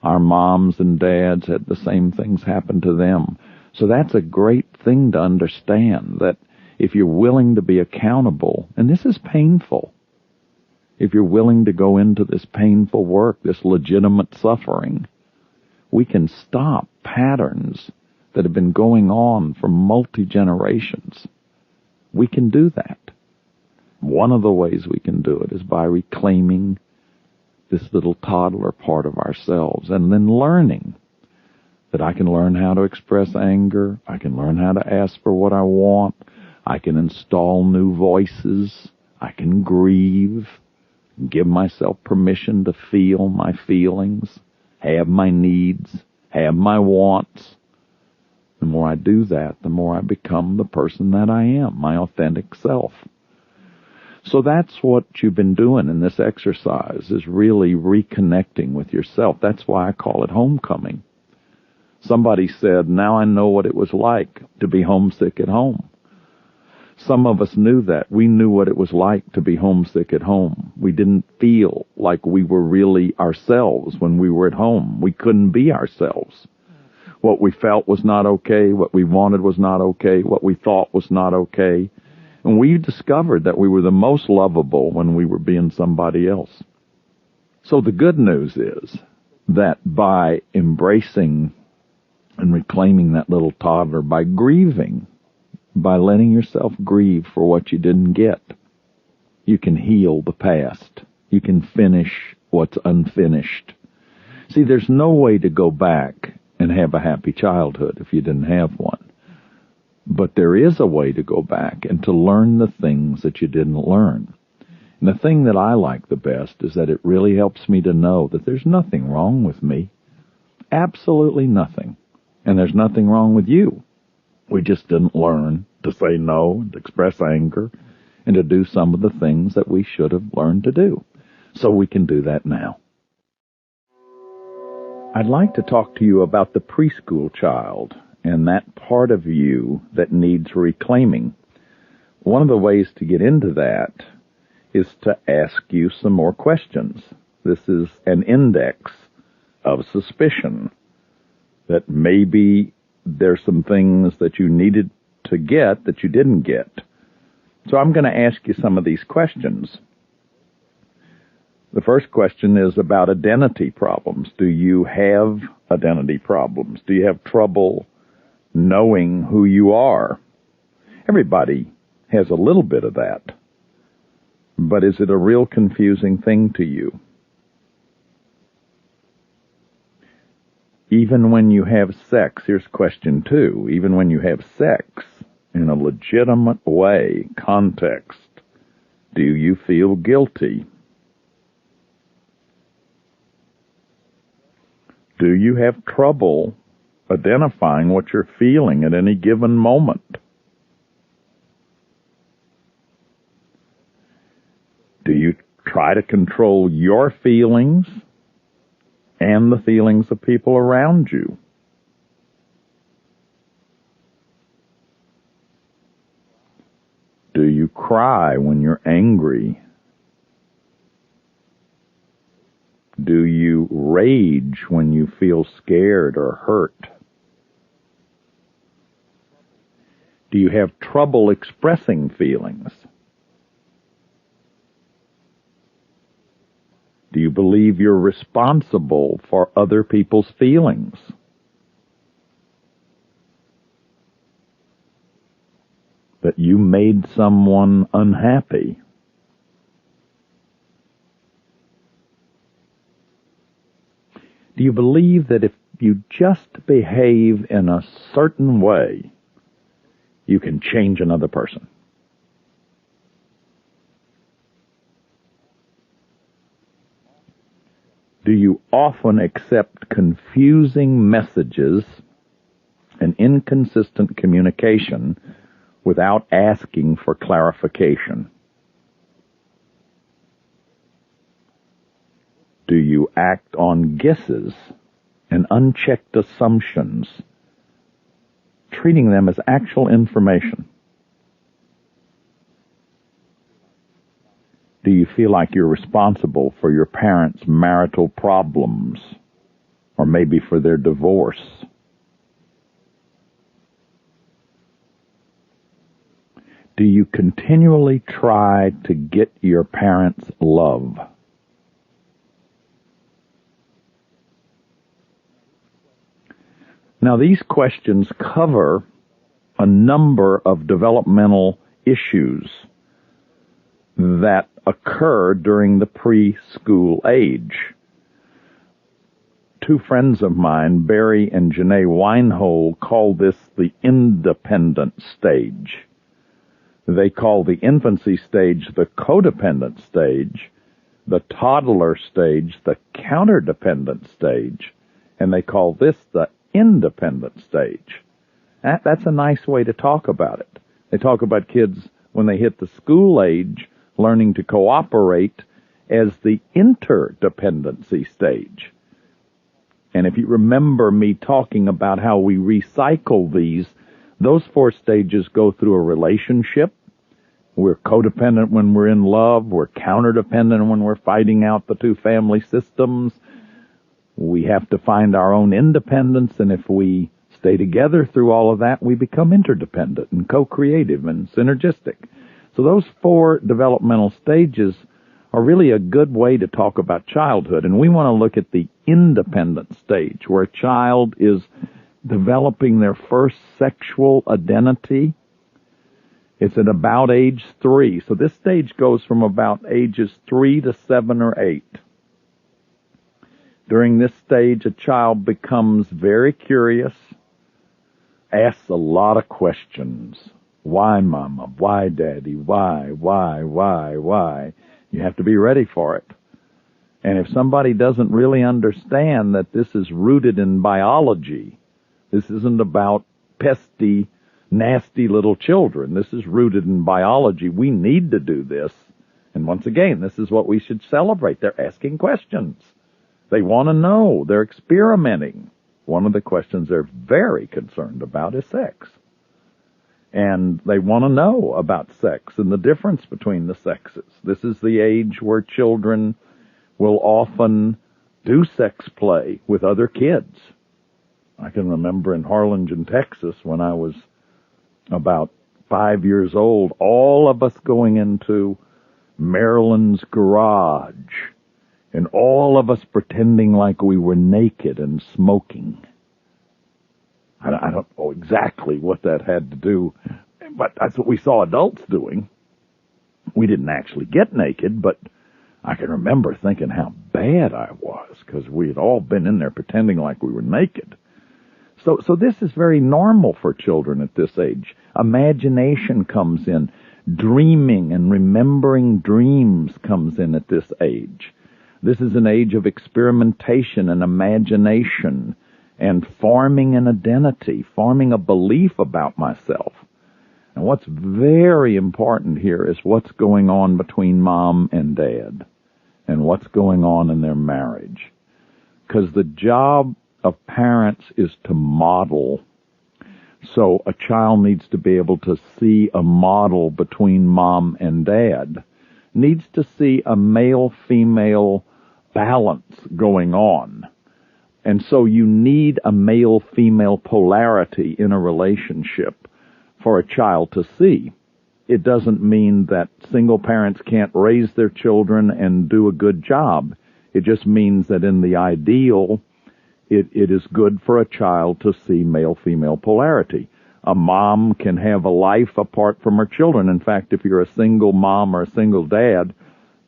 Our moms and dads had the same things happen to them. So that's a great thing to understand, that if you're willing to be accountable, and this is painful, if you're willing to go into this painful work, this legitimate suffering, we can stop patterns that have been going on for multi-generations. We can do that. One of the ways we can do it is by reclaiming this little toddler part of ourselves, and then learning that I can learn how to express anger, I can learn how to ask for what I want, I can install new voices, I can grieve, give myself permission to feel my feelings, have my needs, have my wants. The more I do that, the more I become the person that I am, my authentic self. So that's what you've been doing in this exercise, is really reconnecting with yourself. That's why I call it homecoming. Somebody said, now I know what it was like to be homesick at home. Some of us knew that. We knew what it was like to be homesick at home. We didn't feel like we were really ourselves when we were at home. We couldn't be ourselves. What we felt was not okay. What we wanted was not okay. What we thought was not okay. And we discovered that we were the most lovable when we were being somebody else. So the good news is that by embracing and reclaiming that little toddler, by grieving, by letting yourself grieve for what you didn't get, you can heal the past. You can finish what's unfinished. See, there's no way to go back and have a happy childhood if you didn't have one. But there is a way to go back and to learn the things that you didn't learn. And the thing that I like the best is that it really helps me to know that there's nothing wrong with me. Absolutely nothing. And there's nothing wrong with you. We just didn't learn to say no and to express anger and to do some of the things that we should have learned to do. So we can do that now. I'd like to talk to you about the preschool child and that part of you that needs reclaiming. One of the ways to get into that is to ask you some more questions. This is an index of suspicion that maybe there's some things that you needed to get that you didn't get. So I'm going to ask you some of these questions. The first question is about identity problems. Do you have identity problems? Do you have trouble knowing who you are? Everybody has a little bit of that. But is it a real confusing thing to you? Even when you have sex, here's question 2, even when you have sex in a legitimate way, context, do you feel guilty? Do you have trouble identifying what you're feeling at any given moment? Do you try to control your feelings and the feelings of people around you? Do you cry when you're angry? Do you rage when you feel scared or hurt? Do you have trouble expressing feelings? Do you believe you're responsible for other people's feelings? That you made someone unhappy? Do you believe that if you just behave in a certain way, you can change another person? Do you often accept confusing messages and inconsistent communication without asking for clarification? Do you act on guesses and unchecked assumptions, treating them as actual information? Do you feel like you're responsible for your parents' marital problems, or maybe for their divorce? Do you continually try to get your parents' love? Now, these questions cover a number of developmental issues that occur during the preschool age. 2 friends of mine, Barry and Janae Weinhold, call this the independent stage. They call the infancy stage the codependent stage, the toddler stage the counterdependent stage, and they call this the independent stage. That's a nice way to talk about it. They talk about kids when they hit the school age learning to cooperate as the interdependency stage. And if you remember me talking about how we recycle those 4 stages go through a relationship. We're codependent when we're in love. We're counterdependent when we're fighting out the 2 family systems. We have to find our own independence, and if we stay together through all of that, we become interdependent and co-creative and synergistic. So those 4 developmental stages are really a good way to talk about childhood. And we want to look at the independent stage, where a child is developing their first sexual identity. It's at about age 3. So this stage goes from about ages 3 to 7 or 8. During this stage, a child becomes very curious, asks a lot of questions. Why, Mama? Why, Daddy? Why? You have to be ready for it. And if somebody doesn't really understand that this is rooted in biology, this isn't about pesky, nasty little children. This is rooted in biology. We need to do this. And once again, this is what we should celebrate. They're asking questions. They want to know. They're experimenting. One of the questions they're very concerned about is sex. And they want to know about sex and the difference between the sexes. This is the age where children will often do sex play with other kids. I can remember in Harlingen, Texas, when I was about 5 years old, all of us going into Marilyn's garage, and all of us pretending like we were naked and smoking. I don't know exactly what that had to do, but that's what we saw adults doing. We didn't actually get naked, but I can remember thinking how bad I was, because we had all been in there pretending like we were naked. So this is very normal for children at this age. Imagination comes in. Dreaming and remembering dreams comes in at this age. This is an age of experimentation and imagination and forming an identity, forming a belief about myself. And what's very important here is what's going on between mom and dad and what's going on in their marriage. Because the job of parents is to model. So a child needs to be able to see a model between mom and dad, needs to see a male-female balance going on. And so you need a male-female polarity in a relationship for a child to see. It doesn't mean that single parents can't raise their children and do a good job. It just means that in the ideal, it is good for a child to see male-female polarity. A mom can have a life apart from her children. In fact, if you're a single mom or a single dad,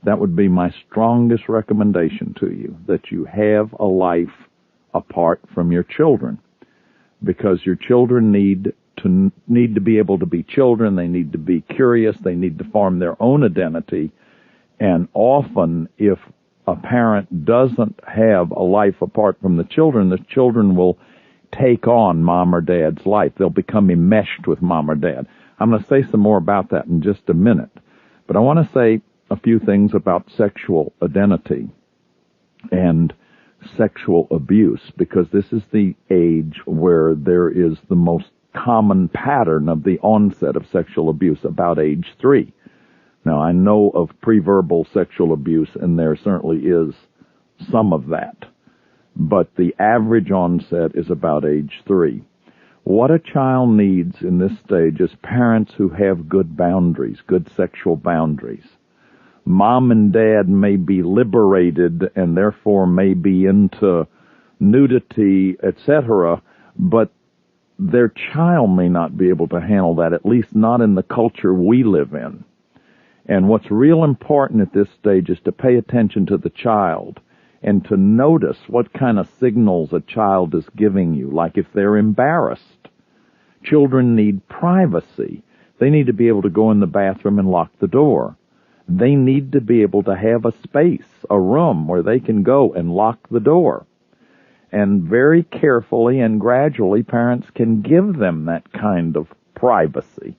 that would be my strongest recommendation to you, that you have a life apart from your children. Because your children need to be able to be children. They need to be curious. They need to form their own identity. And often, if a parent doesn't have a life apart from the children will take on mom or dad's life. They'll become enmeshed with mom or dad. I'm going to say some more about that in just a minute. But I want to say a few things about sexual identity and sexual abuse, because this is the age where there is the most common pattern of the onset of sexual abuse, about age 3. Now, I know of preverbal sexual abuse, and there certainly is some of that. But the average onset is about age 3. What a child needs in this stage is parents who have good boundaries, good sexual boundaries. Mom and dad may be liberated and therefore may be into nudity, etc., but their child may not be able to handle that, at least not in the culture we live in. And what's real important at this stage is to pay attention to the child and to notice what kind of signals a child is giving you, like if they're embarrassed. Children need privacy. They need to be able to go in the bathroom and lock the door. They need to be able to have a space, a room where they can go and lock the door. And very carefully and gradually, parents can give them that kind of privacy.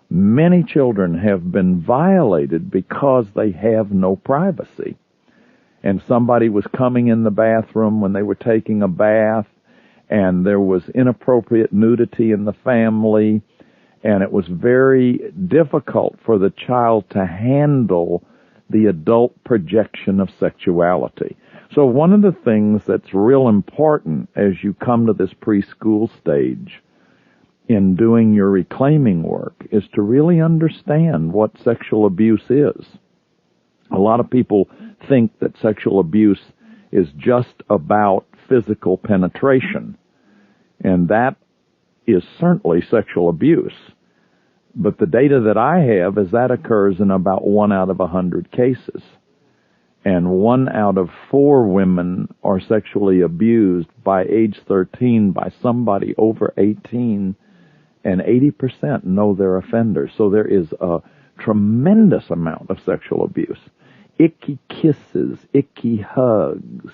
Many children have been violated because they have no privacy. And somebody was coming in the bathroom when they were taking a bath, and there was inappropriate nudity in the family, and it was very difficult for the child to handle the adult projection of sexuality. So one of the things that's real important as you come to this preschool stage in doing your reclaiming work is to really understand what sexual abuse is. A lot of people think that sexual abuse is just about physical penetration, and that is certainly sexual abuse. But the data that I have is that occurs in about 1 out of 100 cases. And 1 out of 4 women are sexually abused by age 13 by somebody over 18, and 80% know they're offenders. So there is a tremendous amount of sexual abuse. Icky kisses, icky hugs.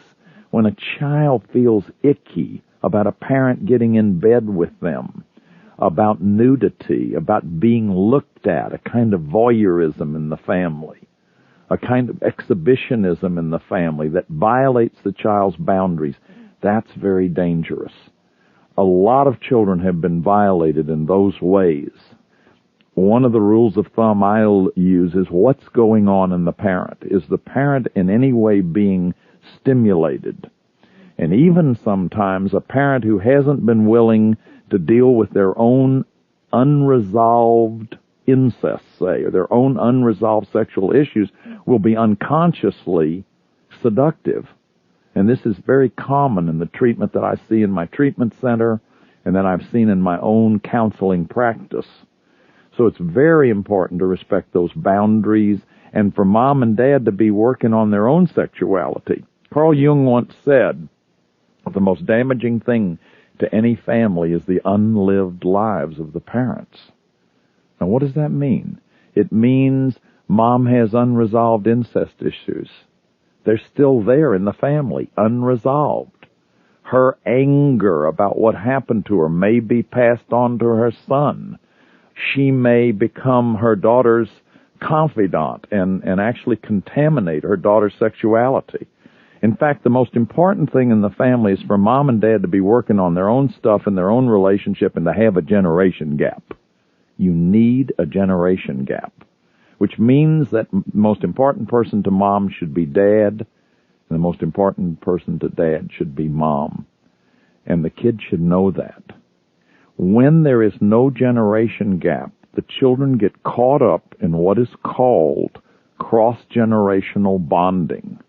When a child feels icky about a parent getting in bed with them, about nudity, about being looked at, a kind of voyeurism in the family, a kind of exhibitionism in the family that violates the child's boundaries, that's very dangerous. A lot of children have been violated in those ways. One of the rules of thumb I'll use is what's going on in the parent. Is the parent in any way being stimulated? And even sometimes a parent who hasn't been willing to deal with their own unresolved incest, say, or their own unresolved sexual issues will be unconsciously seductive. And this is very common in the treatment that I see in my treatment center and that I've seen in my own counseling practice. So it's very important to respect those boundaries and for mom and dad to be working on their own sexuality. Carl Jung once said, the most damaging thing to any family is the unlived lives of the parents. Now, what does that mean? It means mom has unresolved incest issues. They're still there in the family, unresolved. Her anger about what happened to her may be passed on to her son. She may become her daughter's confidant and actually contaminate her daughter's sexuality. In fact, the most important thing in the family is for mom and dad to be working on their own stuff and their own relationship and to have a generation gap. You need a generation gap, which means that the most important person to mom should be dad, and the most important person to dad should be mom. And the kid should know that. When there is no generation gap, the children get caught up in what is called cross-generational bonding.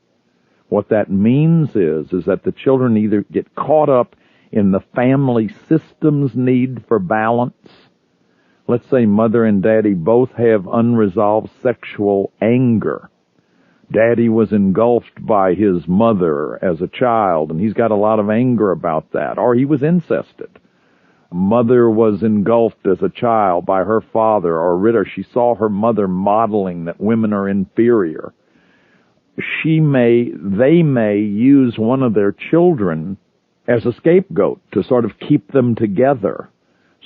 What that means is that the children either get caught up in the family system's need for balance. Let's say mother and daddy both have unresolved sexual anger. Daddy was engulfed by his mother as a child, and he's got a lot of anger about that. Or he was incested. Mother was engulfed as a child by her father, or she saw her mother modeling that women are inferior. They may use one of their children as a scapegoat to sort of keep them together.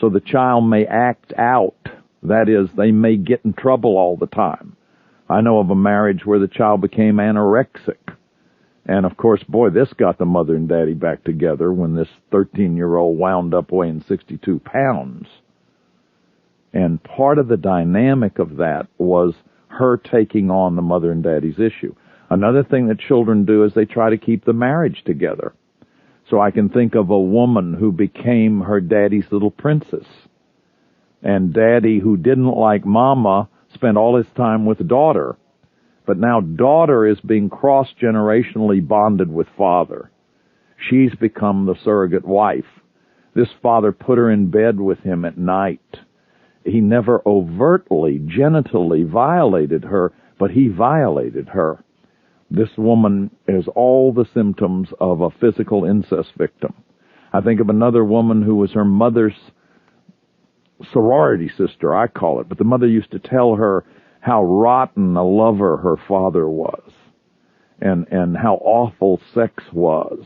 So the child may act out. That is, they may get in trouble all the time. I know of a marriage where the child became anorexic. And of course, boy, this got the mother and daddy back together when this 13-year-old wound up weighing 62 pounds. And part of the dynamic of that was her taking on the mother and daddy's issue. Another thing that children do is they try to keep the marriage together. So I can think of a woman who became her daddy's little princess. And daddy, who didn't like mama, spent all his time with daughter. But now daughter is being cross-generationally bonded with father. She's become the surrogate wife. This father put her in bed with him at night. He never overtly, genitally violated her, but he violated her. This woman has all the symptoms of a physical incest victim. I think of another woman who was her mother's sorority sister, I call it, but the mother used to tell her how rotten a lover her father was and how awful sex was.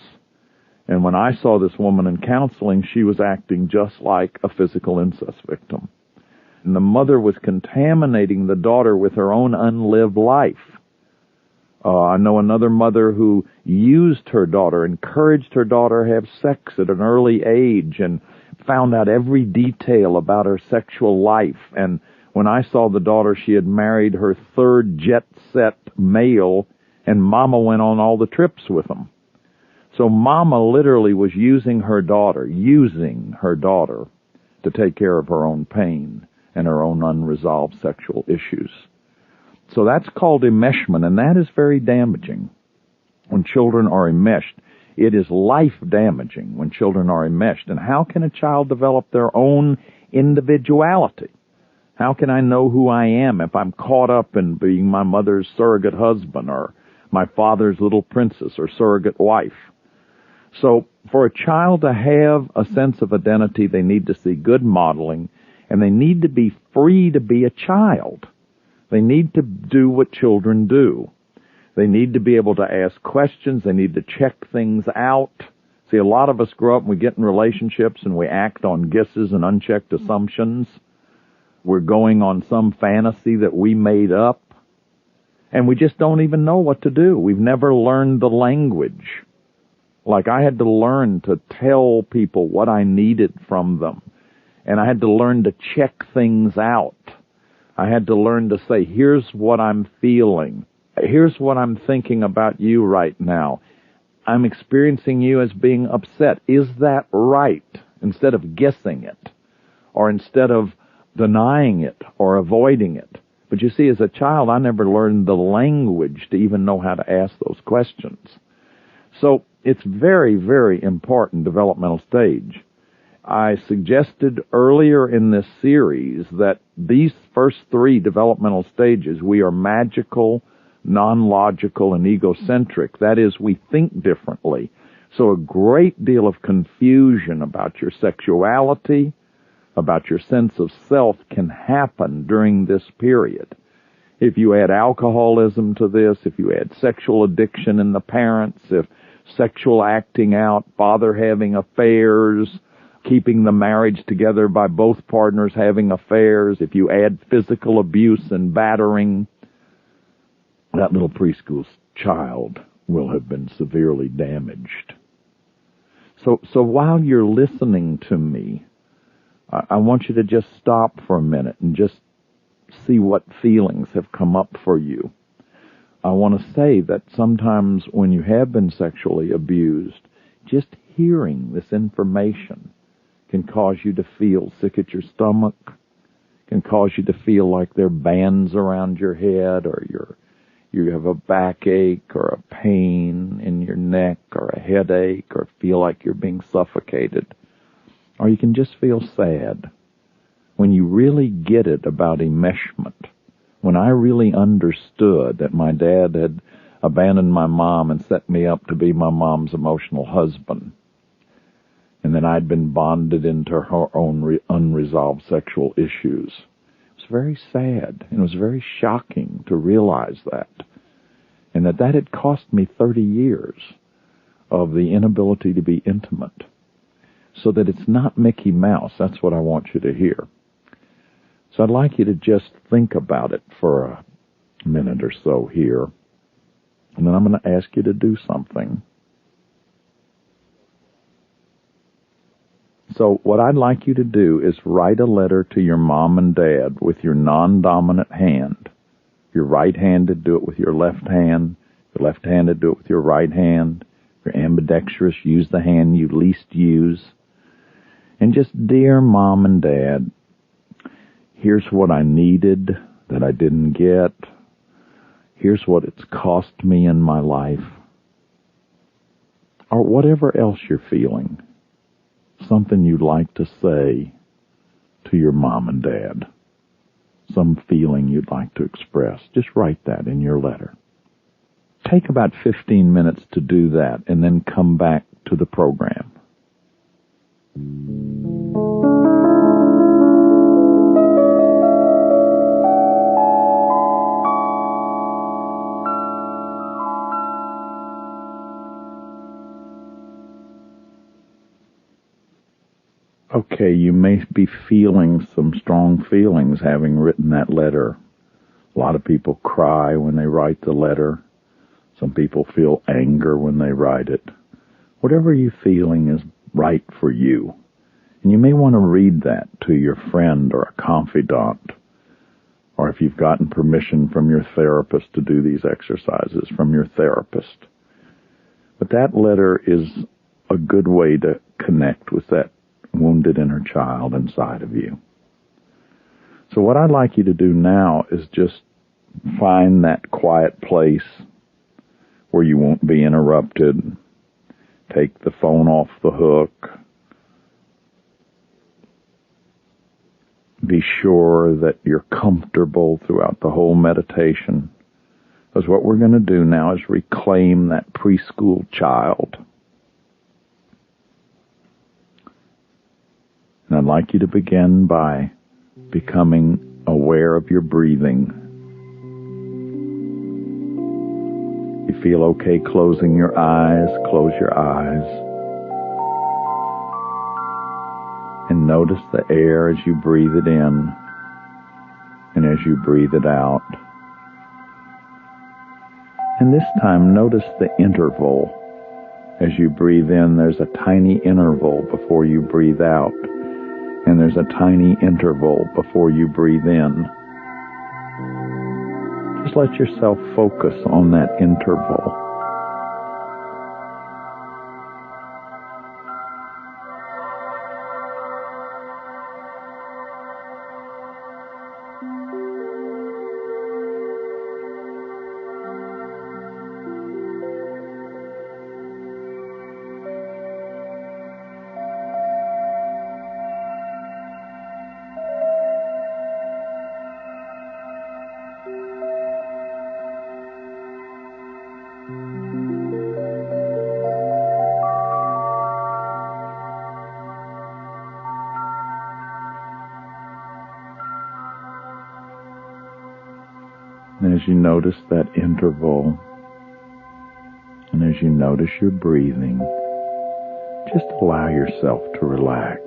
And when I saw this woman in counseling, she was acting just like a physical incest victim. And the mother was contaminating the daughter with her own unlived life. I know another mother who used her daughter, encouraged her daughter to have sex at an early age and found out every detail about her sexual life. And when I saw the daughter, she had married her third jet-set male, and mama went on all the trips with him. So mama literally was using her daughter to take care of her own pain and her own unresolved sexual issues. So that's called enmeshment, and that is very damaging. When children are enmeshed, it is life-damaging when children are enmeshed. And how can a child develop their own individuality? How can I know who I am if I'm caught up in being my mother's surrogate husband or my father's little princess or surrogate wife. So for a child to have a sense of identity, they need to see good modeling, and they need to be free to be a child. They need to do what children do. They need to be able to ask questions. They need to check things out. See, a lot of us grow up and we get in relationships and we act on guesses and unchecked assumptions. We're going on some fantasy that we made up, and we just don't even know what to do. We've never learned the language. Like, I had to learn to tell people what I needed from them, and I had to learn to check things out. I had to learn to say, here's what I'm feeling. Here's what I'm thinking about you right now. I'm experiencing you as being upset. Is that right? Instead of guessing it, or instead of denying it or avoiding it. But you see, as a child, I never learned the language to even know how to ask those questions. So it's very, very important developmental stage. I suggested earlier in this series that these first three developmental stages, we are magical, non-logical, and egocentric. That is, we think differently. So a great deal of confusion about your sexuality, about your sense of self can happen during this period. If you add alcoholism to this, if you add sexual addiction in the parents, if sexual acting out, father having affairs, keeping the marriage together by both partners having affairs, if you add physical abuse and battering, that little preschool child will have been severely damaged. So while you're listening to me, I want you to just stop for a minute and just see what feelings have come up for you. I want to say that sometimes when you have been sexually abused, just hearing this information can cause you to feel sick at your stomach, can cause you to feel like there are bands around your head, or you have a backache or a pain in your neck or a headache, or feel like you're being suffocated. Or you can just feel sad. When you really get it about enmeshment, when I really understood that my dad had abandoned my mom and set me up to be my mom's emotional husband, and that I'd been bonded into her own unresolved sexual issues, it was very sad, and it was very shocking to realize that, and that had cost me 30 years of the inability to be intimate. So that it's not Mickey Mouse. That's what I want you to hear. So I'd like you to just think about it for a minute or so here. And then I'm going to ask you to do something. So what I'd like you to do is write a letter to your mom and dad with your non-dominant hand. If you're right-handed, do it with your left hand. If you're left-handed, do it with your right hand. If you're ambidextrous, use the hand you least use. And just, dear mom and dad, here's what I needed that I didn't get. Here's what it's cost me in my life. Or whatever else you're feeling. Something you'd like to say to your mom and dad. Some feeling you'd like to express. Just write that in your letter. Take about 15 minutes to do that, and then come back to the program. Okay, you may be feeling some strong feelings having written that letter. A lot of people cry when they write the letter. Some people feel anger when they write it. Whatever you're feeling is right for you. And you may want to read that to your friend or a confidant, or if you've gotten permission from your therapist to do these exercises from your therapist. But that letter is a good way to connect with that wounded inner child inside of you. So what I'd like you to do now is just find that quiet place where you won't be interrupted. Take the phone off the hook. Be sure that you're comfortable throughout the whole meditation. Because what we're going to do now is reclaim that preschool child. And I'd like you to begin by becoming aware of your breathing. You feel okay closing your eyes, close your eyes. And notice the air as you breathe it in and as you breathe it out. And this time, notice the interval. As you breathe in, there's a tiny interval before you breathe out. And there's a tiny interval before you breathe in. Just let yourself focus on that interval. And as you notice that interval, and as you notice your breathing, just allow yourself to relax,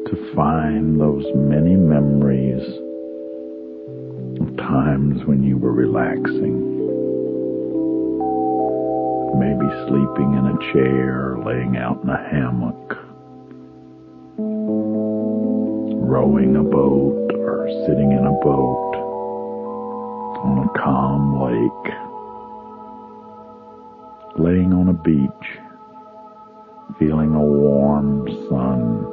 to find those many memories of times when you were relaxing. Maybe sleeping in a chair, or laying out in a hammock, rowing a boat, or sitting in a boat on a calm lake, laying on a beach, feeling a warm sun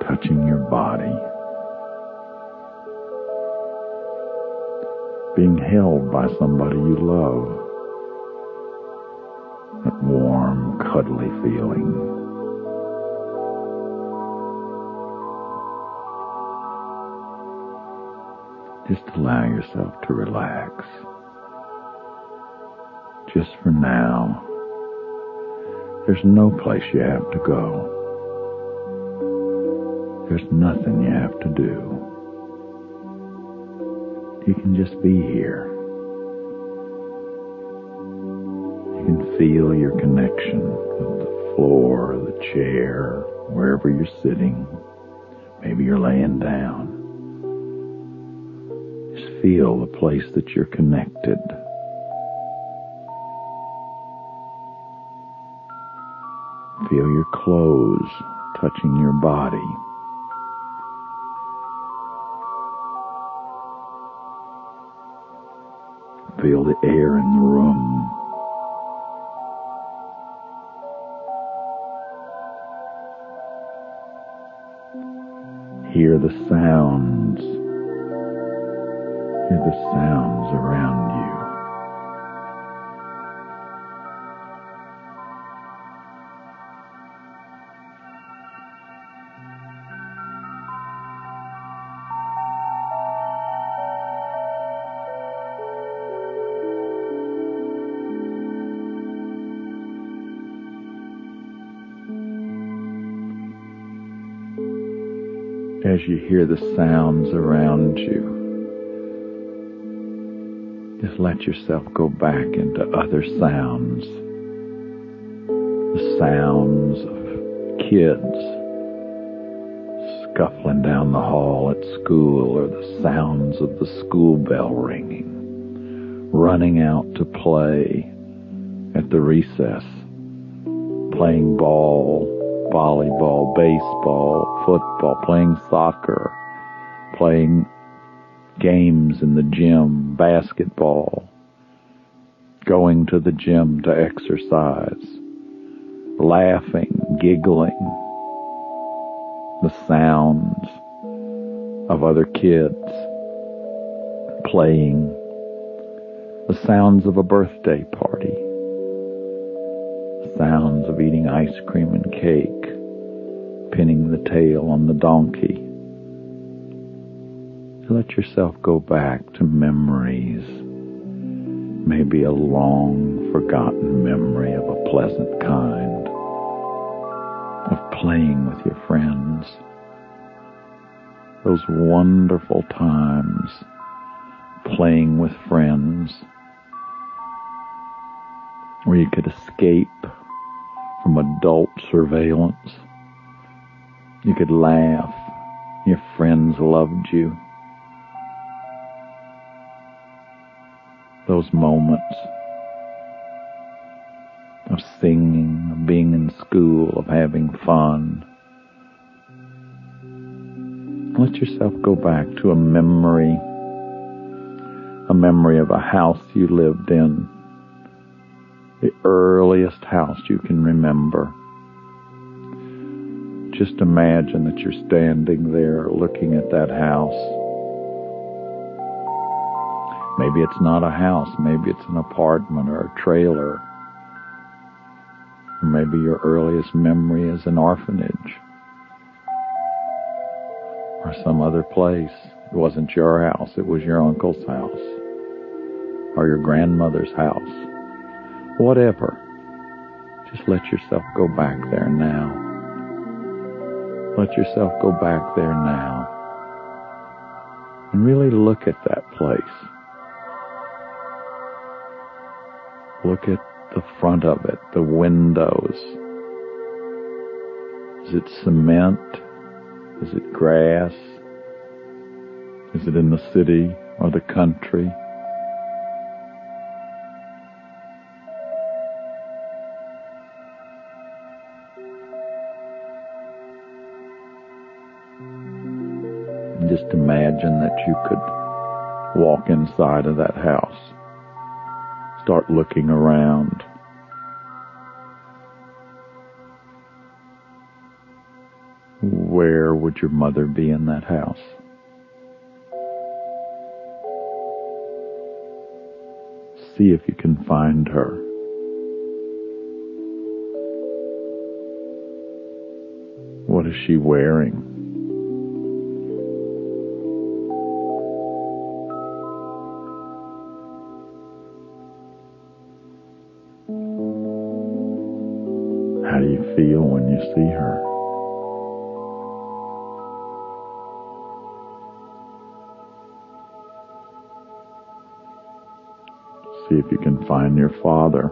touching your body, being held by somebody you love, that warm, cuddly feeling. Just allow yourself to relax. Just for now. There's no place you have to go. There's nothing you have to do. You can just be here. You can feel your connection with the floor, the chair, wherever you're sitting. Maybe you're laying down. Feel the place that you're connected. Feel your clothes touching your body. Feel the air in the room. Hear the sounds. Hear the sounds around you. As you hear the sounds around you, just let yourself go back into other sounds. The sounds of kids scuffling down the hall at school, or the sounds of the school bell ringing, running out to play at the recess, playing ball, volleyball, baseball, football, playing soccer, playing games in the gym, basketball, going to the gym to exercise, laughing, giggling, the sounds of other kids playing, the sounds of a birthday party, the sounds of eating ice cream and cake, pinning the tail on the donkey. let yourself go back to memories, maybe a long forgotten memory of a pleasant kind, of playing with your friends, those wonderful times playing with friends where you could escape from adult surveillance. You could laugh. Your friends loved you. Those moments of singing, of being in school, of having fun. Let yourself go back to a memory of a house you lived in, the earliest house you can remember. Just imagine that you're standing there looking at that house. Maybe it's not a house, maybe it's an apartment or a trailer. Or maybe your earliest memory is an orphanage or some other place. It wasn't your house, it was your uncle's house or your grandmother's house. Whatever. Just let yourself go back there now. Let yourself go back there now and really look at that place. Look at the front of it, the windows. Is it cement? Is it grass? Is it in the city or the country? Just imagine that you could walk inside of that house. Start looking around. Where would your mother be in that house? See if you can find her. What is she wearing? How do you feel when you see her? See if you can find your father.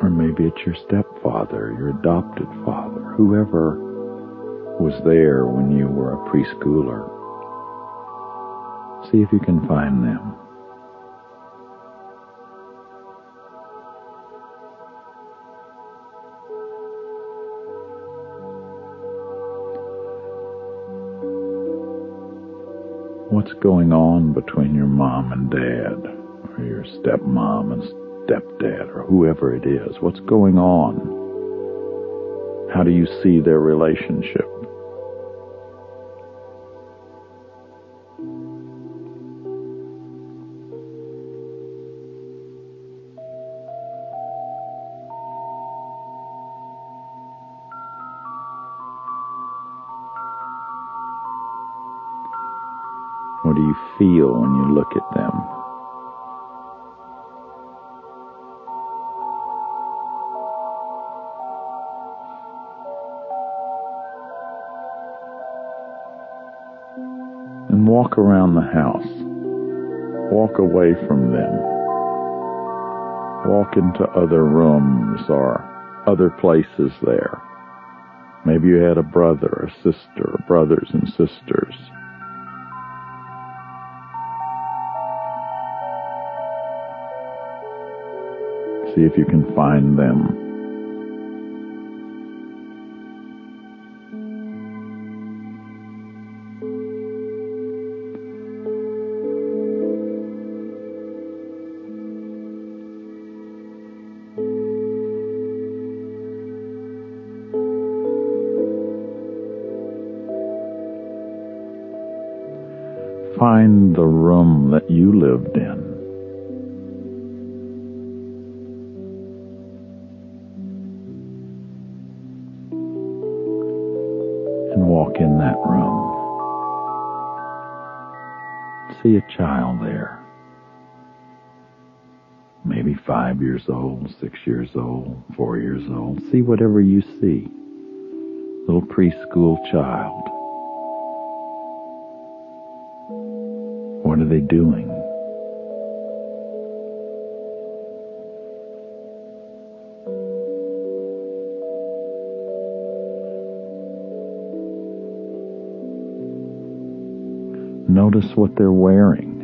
Or maybe it's your stepfather, your adopted father, whoever was there when you were a preschooler. See if you can find them. What's going on between your mom and dad, or your stepmom and stepdad, or whoever it is? What's going on? How do you see their relationship? What do you feel when you look at them? And walk around the house. Walk away from them. Walk into other rooms or other places there. Maybe you had a brother or sister, or brothers and sisters. See if you can find them. Find the room that you lived in. walk in that room, see a child there, maybe 5 years old, 6 years old, 4 years old. See whatever you see. Little preschool child. What are they doing? Notice what they're wearing.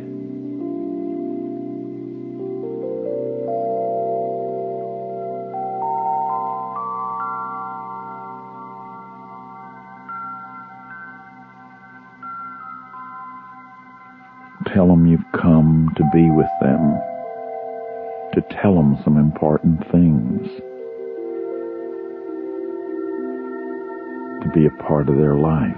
Tell them you've come to be with them, to tell them some important things, to be a part of their life.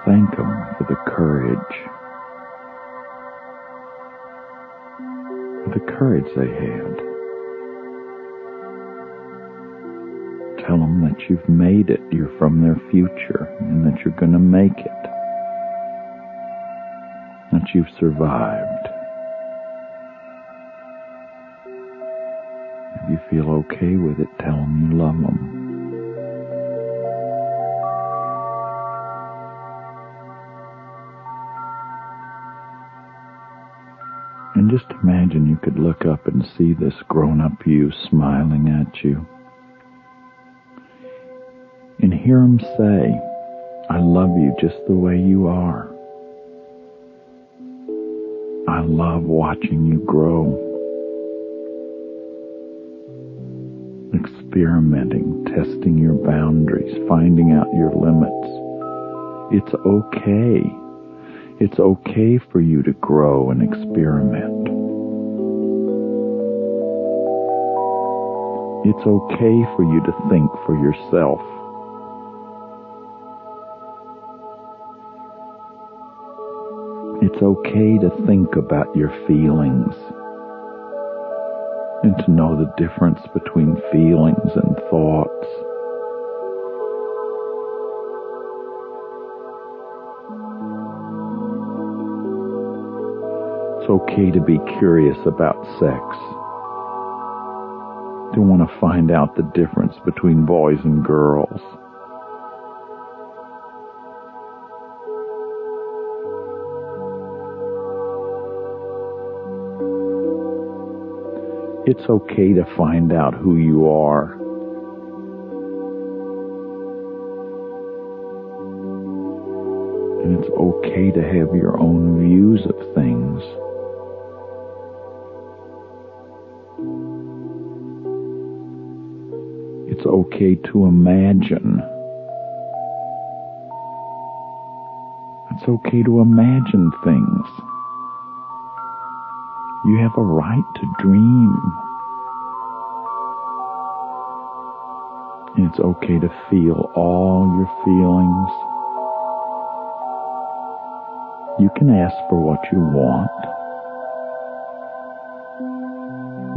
Thank them for the courage they had. Tell them that you've made it, you're from their future, and that you're going to make it, that you've survived. If you feel okay with it, tell them you love them. And just imagine you could look up and see this grown-up you smiling at you. And hear him say, I love you just the way you are. I love watching you grow. Experimenting, testing your boundaries, finding out your limits. It's okay. It's okay for you to grow and experiment. It's okay for you to think for yourself. It's okay to think about your feelings and to know the difference between feelings and thoughts. It's okay to be curious about sex, to want to find out the difference between boys and girls. It's okay to find out who you are. And it's okay to have your own views of things. It's okay to imagine. It's okay to imagine things. You have a right to dream. And it's okay to feel all your feelings. You can ask for what you want.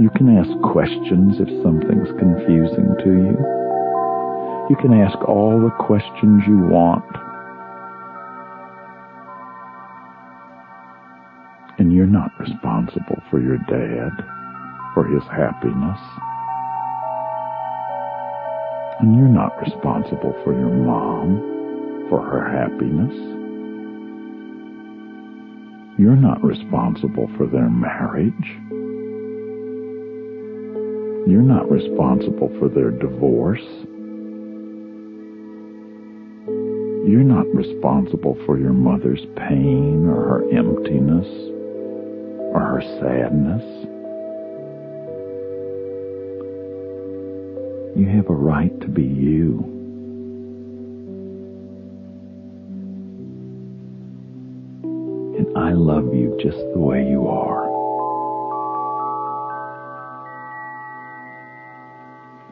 You can ask questions if something's confusing to you. You can ask all the questions you want. And you're not responsible for your dad, for his happiness. And you're not responsible for your mom, for her happiness. You're not responsible for their marriage. You're not responsible for their divorce. You're not responsible for your mother's pain or her emptiness or her sadness. You have a right to be you. And I love you just the way you are.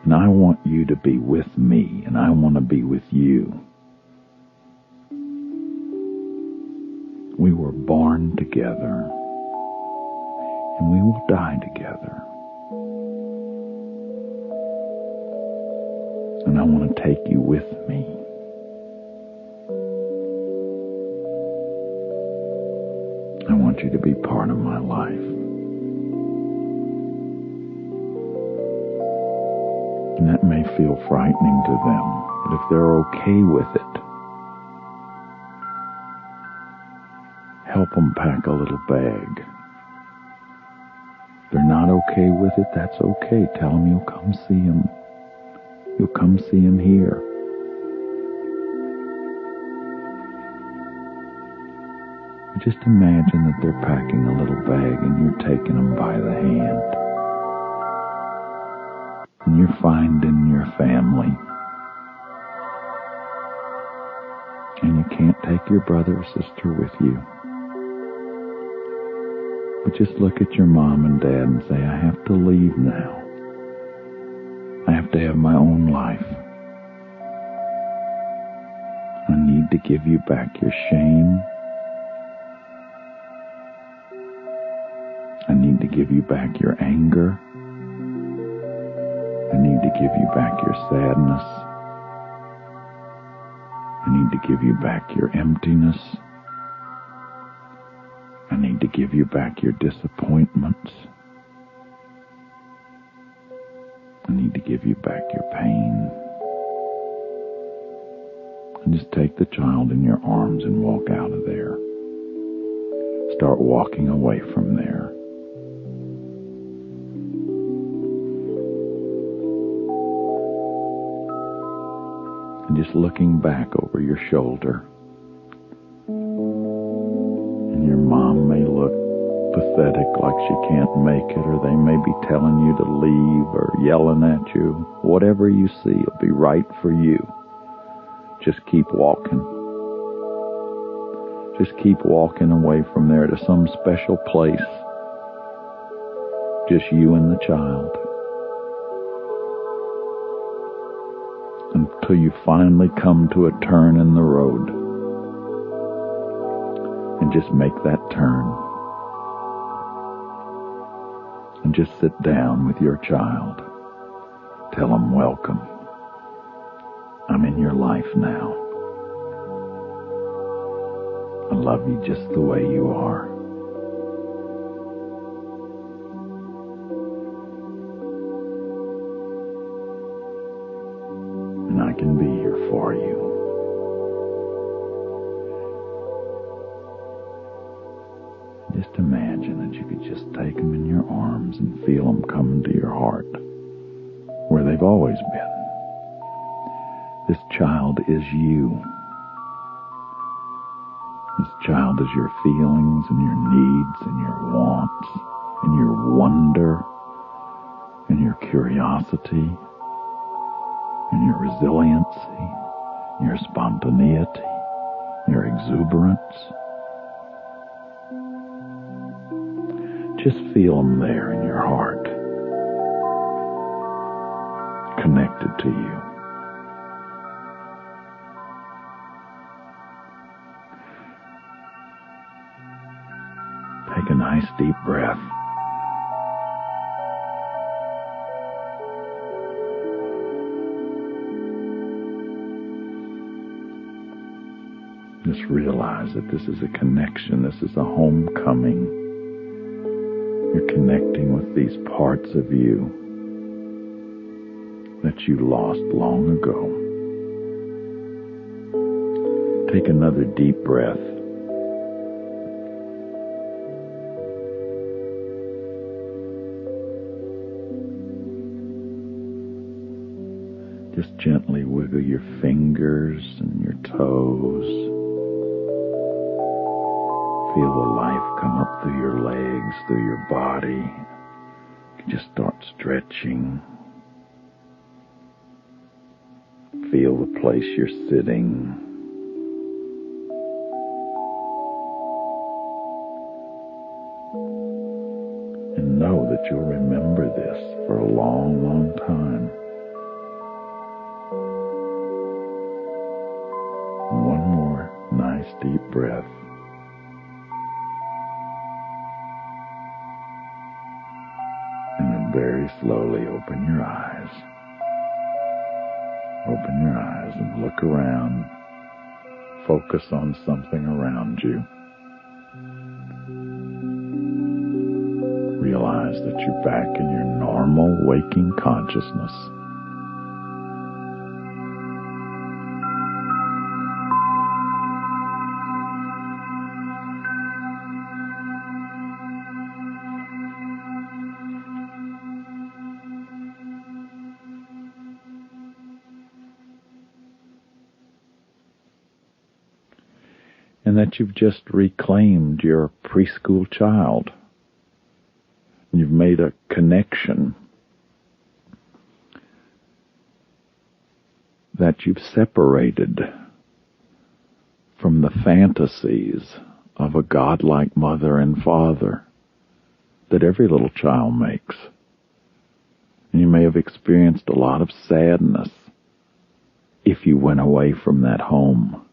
And I want you to be with me, and I want to be with you. We were born together. and we will die together. And I want to take you with me. I want you to be part of my life. And that may feel frightening to them, but if they're okay with it, help them pack a little bag. If they're not okay with it, that's okay. Tell them you'll come see them. You'll come see them here. But just imagine that they're packing a little bag and you're taking them by the hand. And you're finding your family. And you can't take your brother or sister with you. But just look at your mom and dad and say, I have to leave now. I have to have my own life. I need to give you back your shame. I need to give you back your anger. I need to give you back your sadness. I need to give you back your emptiness. I need to give you back your disappointments. I need to give you back your pain. And just take the child in your arms and walk out of there. Start walking away from there. And just looking back over your shoulder. And your mom may look pathetic, like she can't make it, or they may be telling you to leave or yelling at you. Whatever you see will be right for you. Just keep walking. Just keep walking away from there to some special place. Just you and the child. Until you finally come to a turn in the road. And just make that turn. And just sit down with your child. Tell them, welcome. I'm in your life now. I love you just the way you are. And I can be here for you. Just imagine that you could just take them in your arms and feel them coming to your heart, where they've always been. This child is you. This child is your feelings and your needs and your wants and your wonder and your curiosity and your resiliency, your spontaneity, your exuberance. Just feel them there in your heart, connected to you. Take a nice deep breath. Just realize that this is a connection. This is a homecoming. You're connecting with these parts of you that you lost long ago. Take another deep breath. Just gently wiggle your fingers and your toes. Feel the life come up through your legs, through your body. You just start stretching. Feel the place you're sitting. And know that you'll remember this for a long, long time. One more nice deep breath. very slowly open your eyes. Open your eyes and look around. Focus on something around you. Realize that you're back in your normal waking consciousness. And that you've just reclaimed your preschool child. You've made a connection. That you've separated from the fantasies of a godlike mother and father that every little child makes. And you may have experienced a lot of sadness if you went away from that home.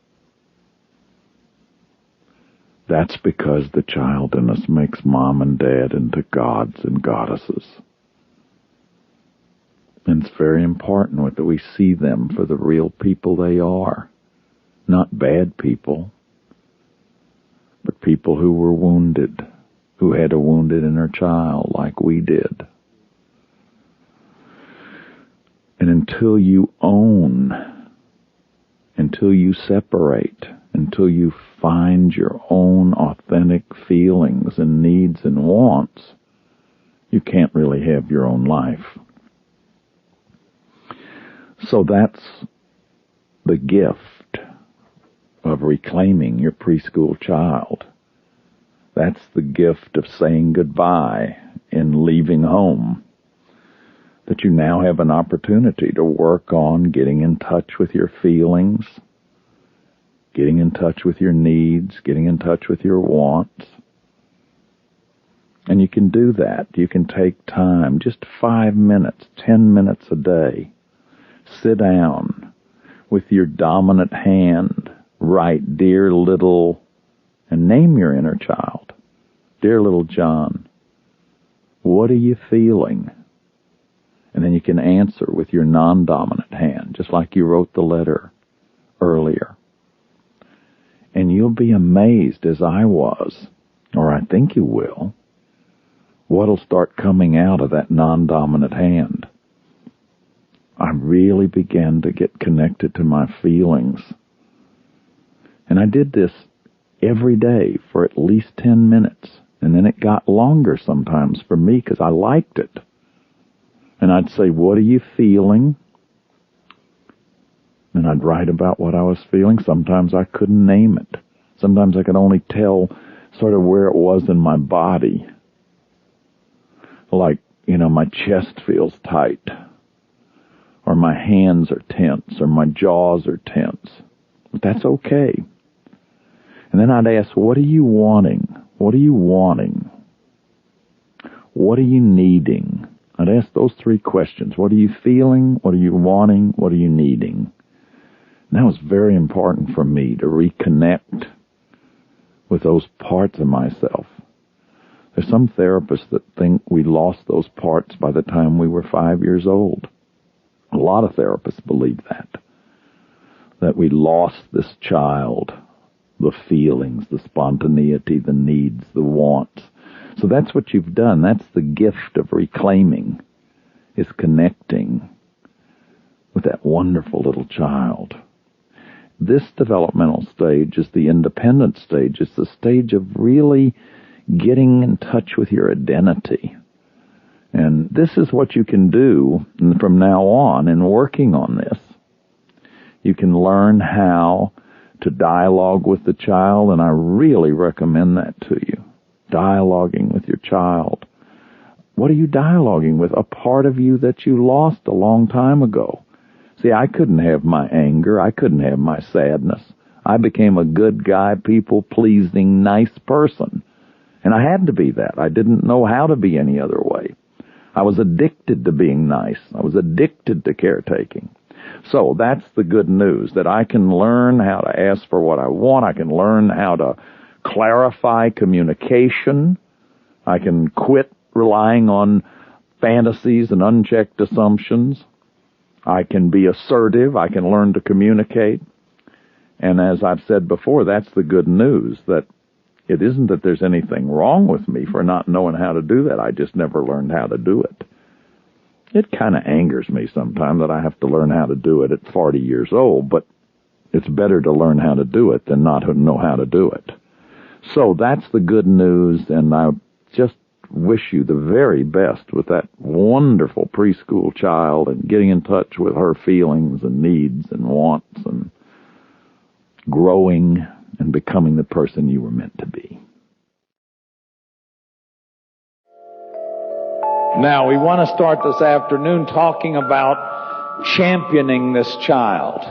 That's because the child in us makes mom and dad into gods and goddesses. And it's very important that we see them for the real people they are. Not bad people, but people who were wounded, who had a wounded inner child like we did. And until you own, until you separate, until you find your own authentic feelings and needs and wants, you can't really have your own life. So that's the gift of reclaiming your preschool child. That's the gift of saying goodbye and leaving home. That you now have an opportunity to work on getting in touch with your feelings, getting in touch with your needs, getting in touch with your wants. And you can do that. You can take time, just 5 minutes, 10 minutes a day. Sit down with your dominant hand, write, "Dear little," and name your inner child. "Dear little John, what are you feeling?" And then you can answer with your non-dominant hand, just like you wrote the letter earlier. And you'll be amazed, as I was, or I think you will, what'll start coming out of that non-dominant hand. I really began to get connected to my feelings. And I did this every day for at least 10 minutes. And then it got longer sometimes for me because I liked it. And I'd say, "What are you feeling?" And I'd write about what I was feeling. Sometimes I couldn't name it. Sometimes I could only tell sort of where it was in my body. Like, my chest feels tight. Or my hands are tense. Or my jaws are tense. But that's okay. And then I'd ask, what are you wanting? What are you wanting? What are you needing? I'd ask those 3 questions. What are you feeling? What are you wanting? What are you needing? And that was very important for me to reconnect with those parts of myself. There's some therapists that think we lost those parts by the time we were 5 years old. A lot of therapists believe that we lost this child, the feelings, the spontaneity, the needs, the wants. So that's what you've done. That's the gift of reclaiming, is connecting with that wonderful little child. This developmental stage is the independent stage. It's the stage of really getting in touch with your identity. And this is what you can do from now on in working on this. You can learn how to dialogue with the child, and I really recommend that to you. Dialoguing with your child. What are you dialoguing with? A part of you that you lost a long time ago. See, I couldn't have my anger. I couldn't have my sadness. I became a good guy, people-pleasing, nice person. And I had to be that. I didn't know how to be any other way. I was addicted to being nice. I was addicted to caretaking. So that's the good news, that I can learn how to ask for what I want. I can learn how to clarify communication. I can quit relying on fantasies and unchecked assumptions. I can be assertive. I can learn to communicate. And as I've said before, that's the good news, that it isn't that there's anything wrong with me for not knowing how to do that. I just never learned how to do it. It kind of angers me sometimes that I have to learn how to do it at 40 years old, but it's better to learn how to do it than not know how to do it. So that's the good news, and I just wish you the very best with that wonderful preschool child and getting in touch with her feelings and needs and wants and growing and becoming the person you were meant to be. Now, we want to start this afternoon talking about championing this child.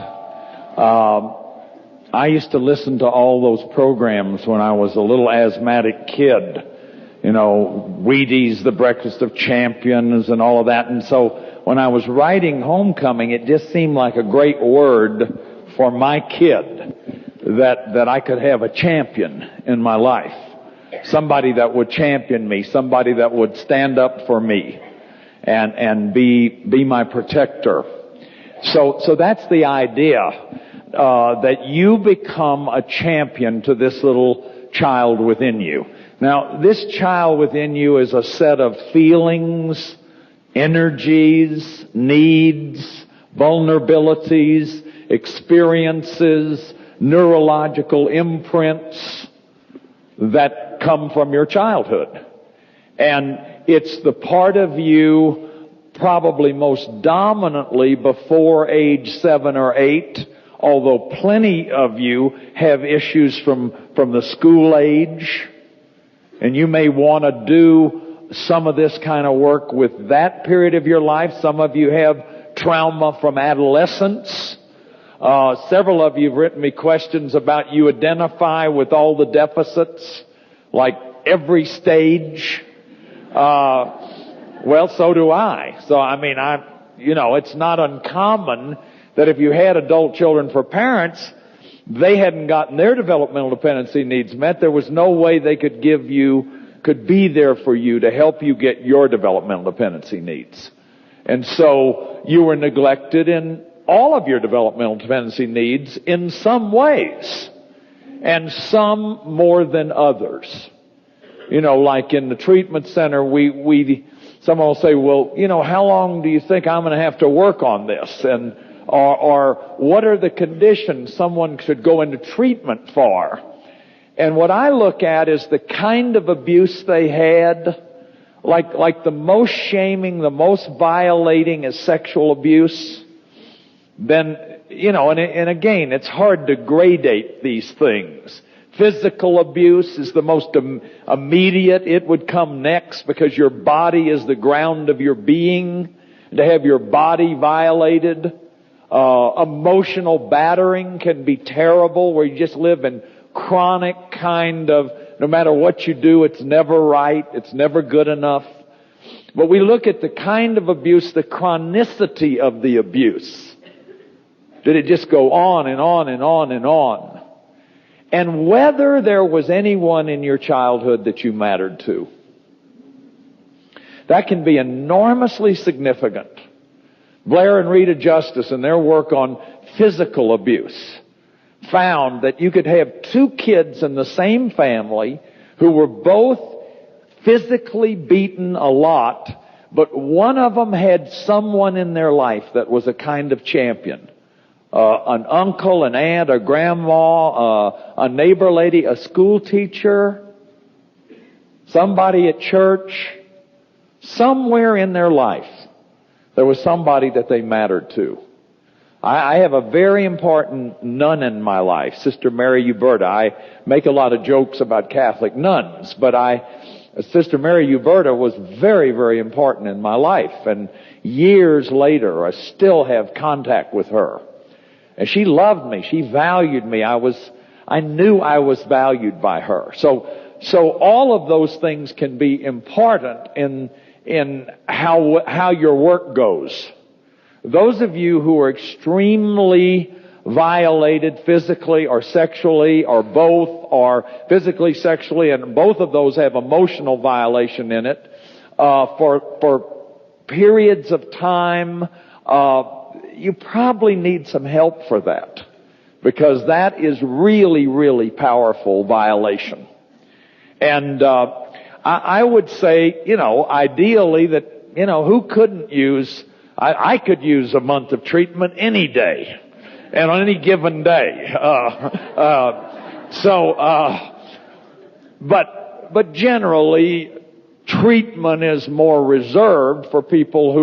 I used to listen to all those programs when I was a little asthmatic kid. You know, Wheaties, The Breakfast of Champions, and all of that. And so when I was writing Homecoming, it just seemed like a great word for my kid, that I could have a champion in my life. Somebody that would champion me, somebody that would stand up for me and be my protector. So that's the idea, that you become a champion to this little child within you. Now, this child within you is a set of feelings, energies, needs, vulnerabilities, experiences, neurological imprints that come from your childhood. And it's the part of you probably most dominantly before age 7 or 8, although plenty of you have issues from the school age. And you may want to do some of this kind of work with that period of your life. Some of you have trauma from adolescence. Several of you have written me questions about you identify with all the deficits, like every stage. Well, so do I. So, I mean, it's not uncommon that if you had adult children for parents, they hadn't gotten their developmental dependency needs met. There was no way they could be there for you to help you get your developmental dependency needs. And so you were neglected in all of your developmental dependency needs in some ways, and some more than others. You know, like in the treatment center, someone will say, well, how long do you think I'm going to have to work on this? Or what are the conditions someone should go into treatment for? And what I look at is the kind of abuse they had, like the most shaming, the most violating is sexual abuse. Then, and again, it's hard to gradate these things. Physical abuse is the most immediate. It would come next because your body is the ground of your being. To have your body violated. Emotional battering can be terrible, where you just live in chronic kind of, no matter what you do, it's never right, it's never good enough. But we look at the kind of abuse, the chronicity of the abuse. Did it just go on and on and on and on? And whether there was anyone in your childhood that you mattered to. That can be enormously significant. Blair and Rita Justice, in their work on physical abuse, found that you could have two kids in the same family who were both physically beaten a lot, but one of them had someone in their life that was a kind of champion. An uncle, an aunt, a grandma, a neighbor lady, a school teacher, somebody at church. Somewhere in their life, there was somebody that they mattered to. I have a very important nun in my life, Sister Mary Uberta. I make a lot of jokes about Catholic nuns, but Sister Mary Uberta was very, very important in my life. And years later, I still have contact with her. And she loved me. She valued me. I knew I was valued by her. So all of those things can be important in how your work goes. Those of you who are extremely violated physically or sexually or both, or physically, sexually, and both of those have emotional violation in it, for periods of time, you probably need some help for that, because that is really, really powerful violation. And I would say, ideally that, who couldn't use, I could use a month of treatment any day and on any given day. But generally, treatment is more reserved for people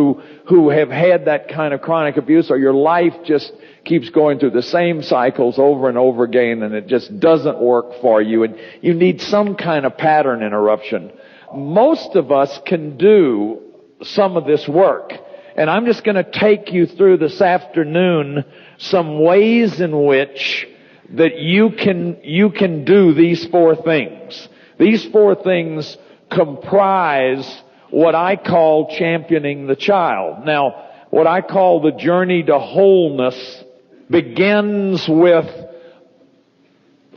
who have had that kind of chronic abuse, or your life just keeps going through the same cycles over and over again, and it just doesn't work for you, and you need some kind of pattern interruption. Most of us can do some of this work, and I'm just going to take you through this afternoon some ways in which that you can do these four things. These four things comprise what I call championing the child. Now, what I call the journey to wholeness begins with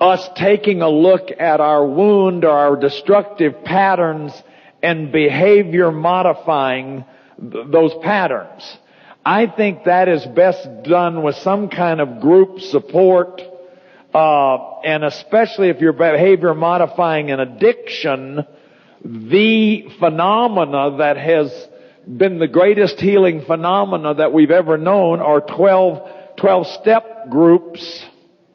us taking a look at our wound or our destructive patterns and behavior modifying those patterns. I think that is best done with some kind of group support, and especially if you're behavior modifying an addiction. The phenomena that has been the greatest healing phenomena that we've ever known are 12-step groups.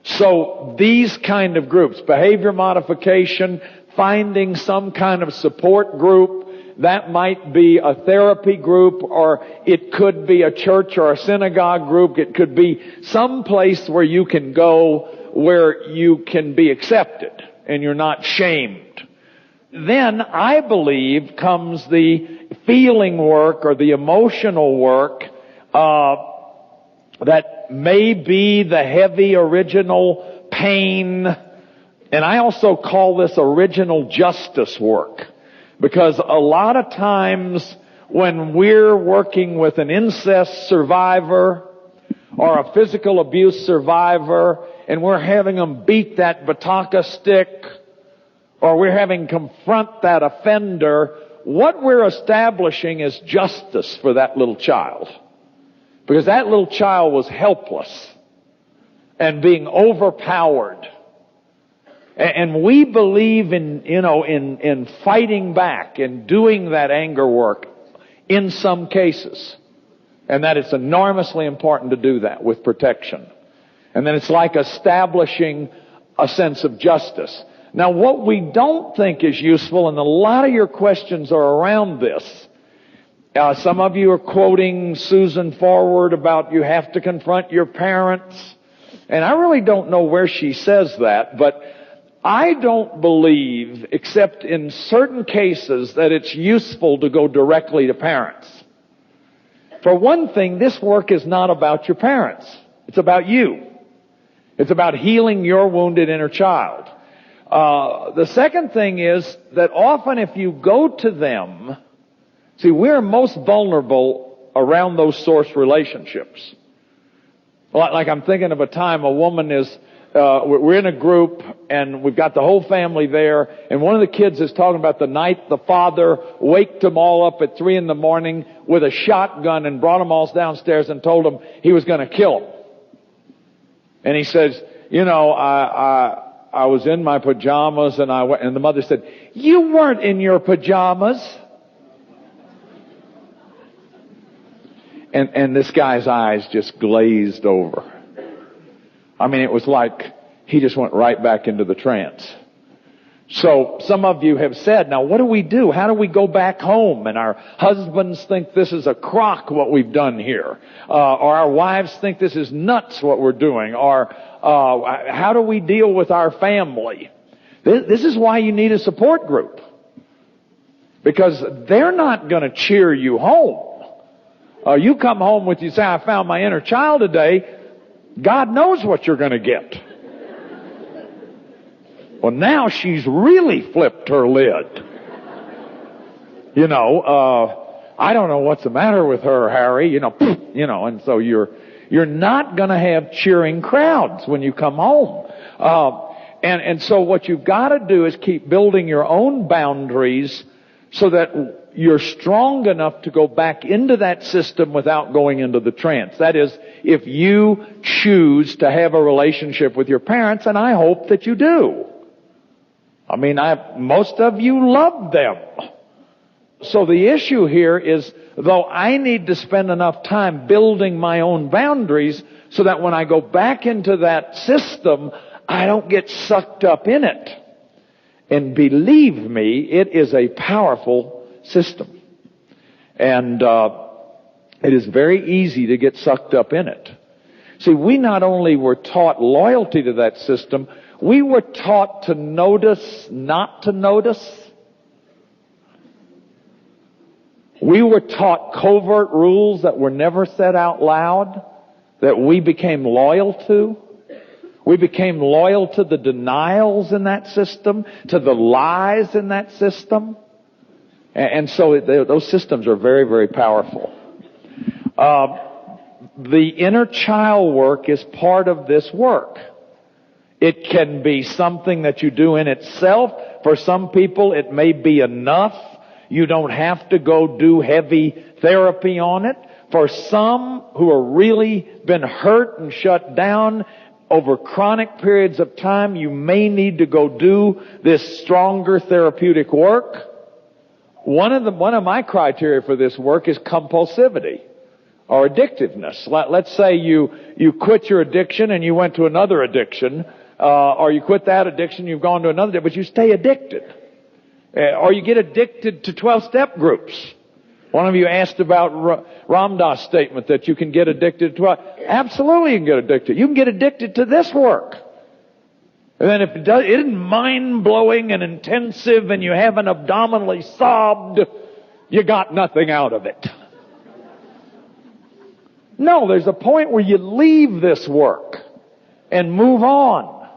So these kind of groups, behavior modification, finding some kind of support group, that might be a therapy group, or it could be a church or a synagogue group. It could be some place where you can go where you can be accepted and you're not shamed. Then, I believe, comes the feeling work or the emotional work that may be the heavy original pain. And I also call this original justice work, because a lot of times when we're working with an incest survivor or a physical abuse survivor and we're having them beat that bataka stick, or we're having confront that offender, what we're establishing is justice for that little child. Because that little child was helpless and being overpowered. And we believe in fighting back and doing that anger work in some cases. And that it's enormously important to do that with protection. And then it's like establishing a sense of justice. Now, what we don't think is useful, and a lot of your questions are around this. Some of you are quoting Susan Forward about you have to confront your parents. And I really don't know where she says that, but I don't believe, except in certain cases, that it's useful to go directly to parents. For one thing, this work is not about your parents. It's about you. It's about healing your wounded inner child. The second thing is that often if you go to them, see, we're most vulnerable around those source relationships. Like I'm thinking of a time a woman is, we're in a group and we've got the whole family there, and one of the kids is talking about the night the father waked them all up at 3 a.m. with a shotgun and brought them all downstairs and told them he was going to kill them. And he says, I was in my pajamas and and the mother said, "You weren't in your pajamas." And this guy's eyes just glazed over. I mean, it was like he just went right back into the trance. So some of you have said, now what do we do? How do we go back home? And our husbands think this is a crock what we've done here. Or our wives think this is nuts what we're doing. Or how do we deal with our family? This is why you need a support group. Because they're not going to cheer you home. You come home with, you say, I found my inner child today. God knows what you're going to get. Well, now she's really flipped her lid. I don't know what's the matter with her, Harry. And so you're not going to have cheering crowds when you come home. And so what you've got to do is keep building your own boundaries so that you're strong enough to go back into that system without going into the trance. That is, if you choose to have a relationship with your parents, and I hope that you do. I mean, most of you love them. So the issue here is, though I need to spend enough time building my own boundaries so that when I go back into that system, I don't get sucked up in it. And believe me, it is a powerful system. And it is very easy to get sucked up in it. See, we not only were taught loyalty to that system, we were taught to notice, not to notice. We were taught covert rules that were never said out loud, that we became loyal to. We became loyal to the denials in that system, to the lies in that system. And so those systems are very, very powerful. The inner child work is part of this work. It can be something that you do in itself. For some people, it may be enough. You don't have to go do heavy therapy on it. For some who are really been hurt and shut down over chronic periods of time, you may need to go do this stronger therapeutic work. One of my criteria for this work is compulsivity or addictiveness. Let's say you quit your addiction and you went to another addiction, or you quit that addiction, you've gone to another, but you stay addicted. Or you get addicted to 12-step groups. One of you asked about Ram Dass' statement that you can get addicted to. Absolutely you can get addicted. You can get addicted to this work. And then if it isn't mind-blowing and intensive and you haven't abdominally sobbed, you got nothing out of it. No, there's a point where you leave this work and move on.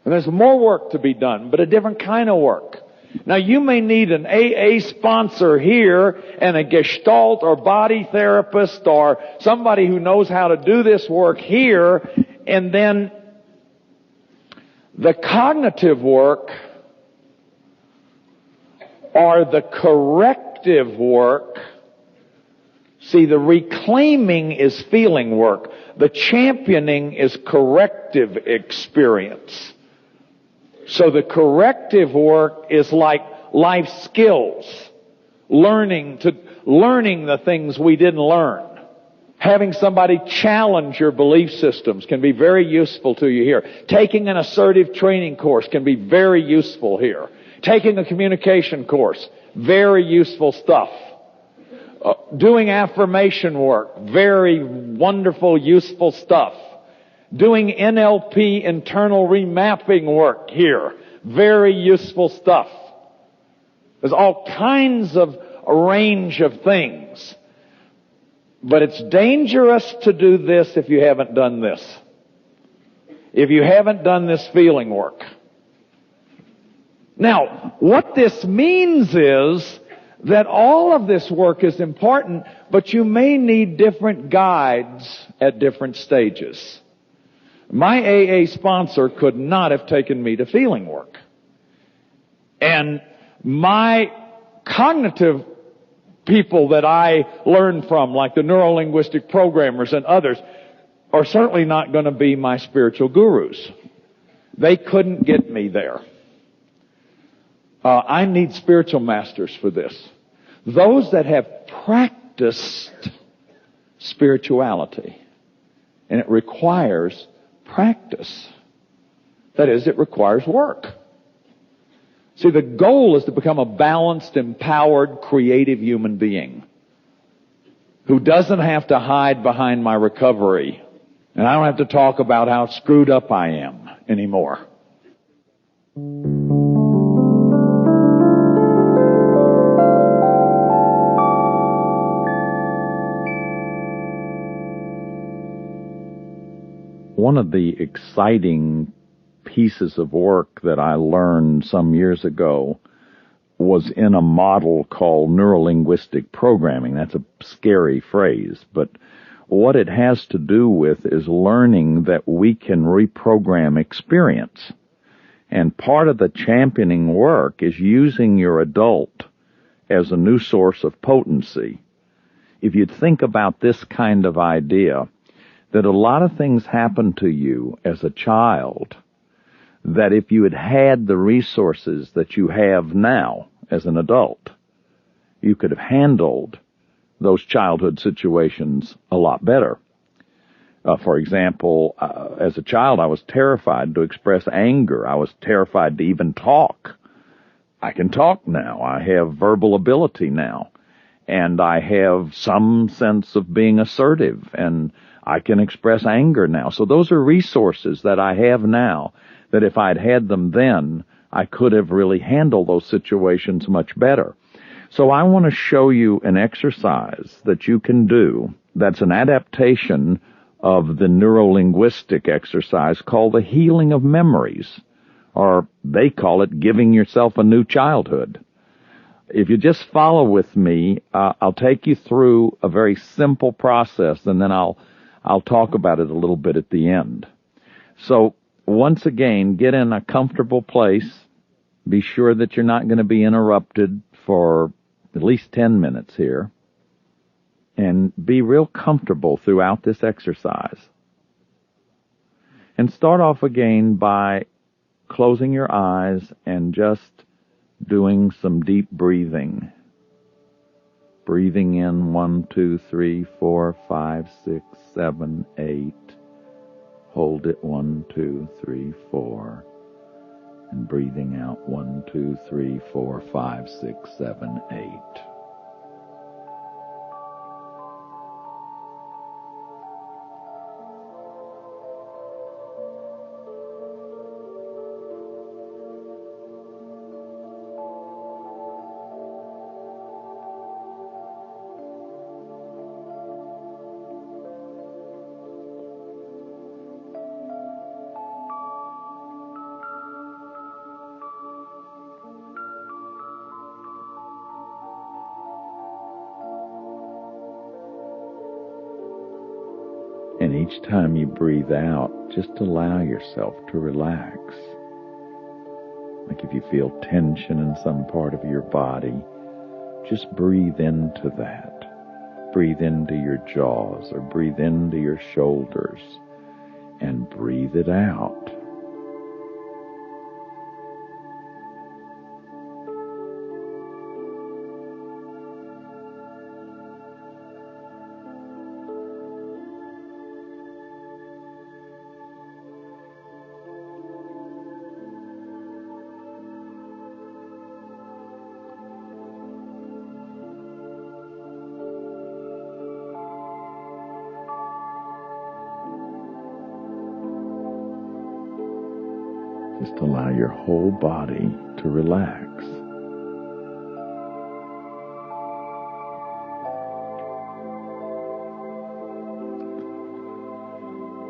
And there's more work to be done, but a different kind of work. Now, you may need an AA sponsor here and a Gestalt or body therapist or somebody who knows how to do this work here, and then the cognitive work or the corrective work. See, the reclaiming is feeling work. The championing is corrective experience. So the corrective work is like life skills. Learning the things we didn't learn. Having somebody challenge your belief systems can be very useful to you here. Taking an assertive training course can be very useful here. Taking a communication course, very useful stuff. Doing affirmation work, very wonderful, useful stuff. Doing NLP, internal remapping work here, very useful stuff. There's all kinds of a range of things. But it's dangerous to do this if you haven't done this. If you haven't done this feeling work. Now, what this means is that all of this work is important, but you may need different guides at different stages. My AA sponsor could not have taken me to feeling work. And my cognitive people that I learned from, like the neuro-linguistic programmers and others, are certainly not going to be my spiritual gurus. They couldn't get me there. I need spiritual masters for this. Those that have practiced spirituality. And it requires practice. That is, it requires work. See, the goal is to become a balanced, empowered, creative human being who doesn't have to hide behind my recovery. And I don't have to talk about how screwed up I am anymore. One of the exciting pieces of work that I learned some years ago was in a model called neuro-linguistic programming. That's a scary phrase, but what it has to do with is learning that we can reprogram experience. And part of the championing work is using your adult as a new source of potency. If you'd think about this kind of idea, that a lot of things happen to you as a child that if you had had the resources that you have now as an adult, you could have handled those childhood situations a lot better. For example, as a child, I was terrified to express anger. I was terrified to even talk. I can talk now. I have verbal ability now. And I have some sense of being assertive, and I can express anger now. So those are resources that I have now that if I'd had them then, I could have really handled those situations much better. So I want to show you an exercise that you can do that's an adaptation of the neuro-linguistic exercise called the healing of memories, or they call it giving yourself a new childhood. If you just follow with me, I'll take you through a very simple process, and then I'll talk about it a little bit at the end. So once again, get in a comfortable place. Be sure that you're not going to be interrupted for at least 10 minutes here. And be real comfortable throughout this exercise. And start off again by closing your eyes and just doing some deep breathing. Breathing in 1, 2, 3, 4, 5, 6, 7, 8. Hold it 1, 2, 3, 4. And breathing out 1, 2, 3, 4, 5, 6, 7, 8. And each time you breathe out, just allow yourself to relax. Like if you feel tension in some part of your body, just breathe into that. Breathe into your jaws or breathe into your shoulders and breathe it out. Just allow your whole body to relax.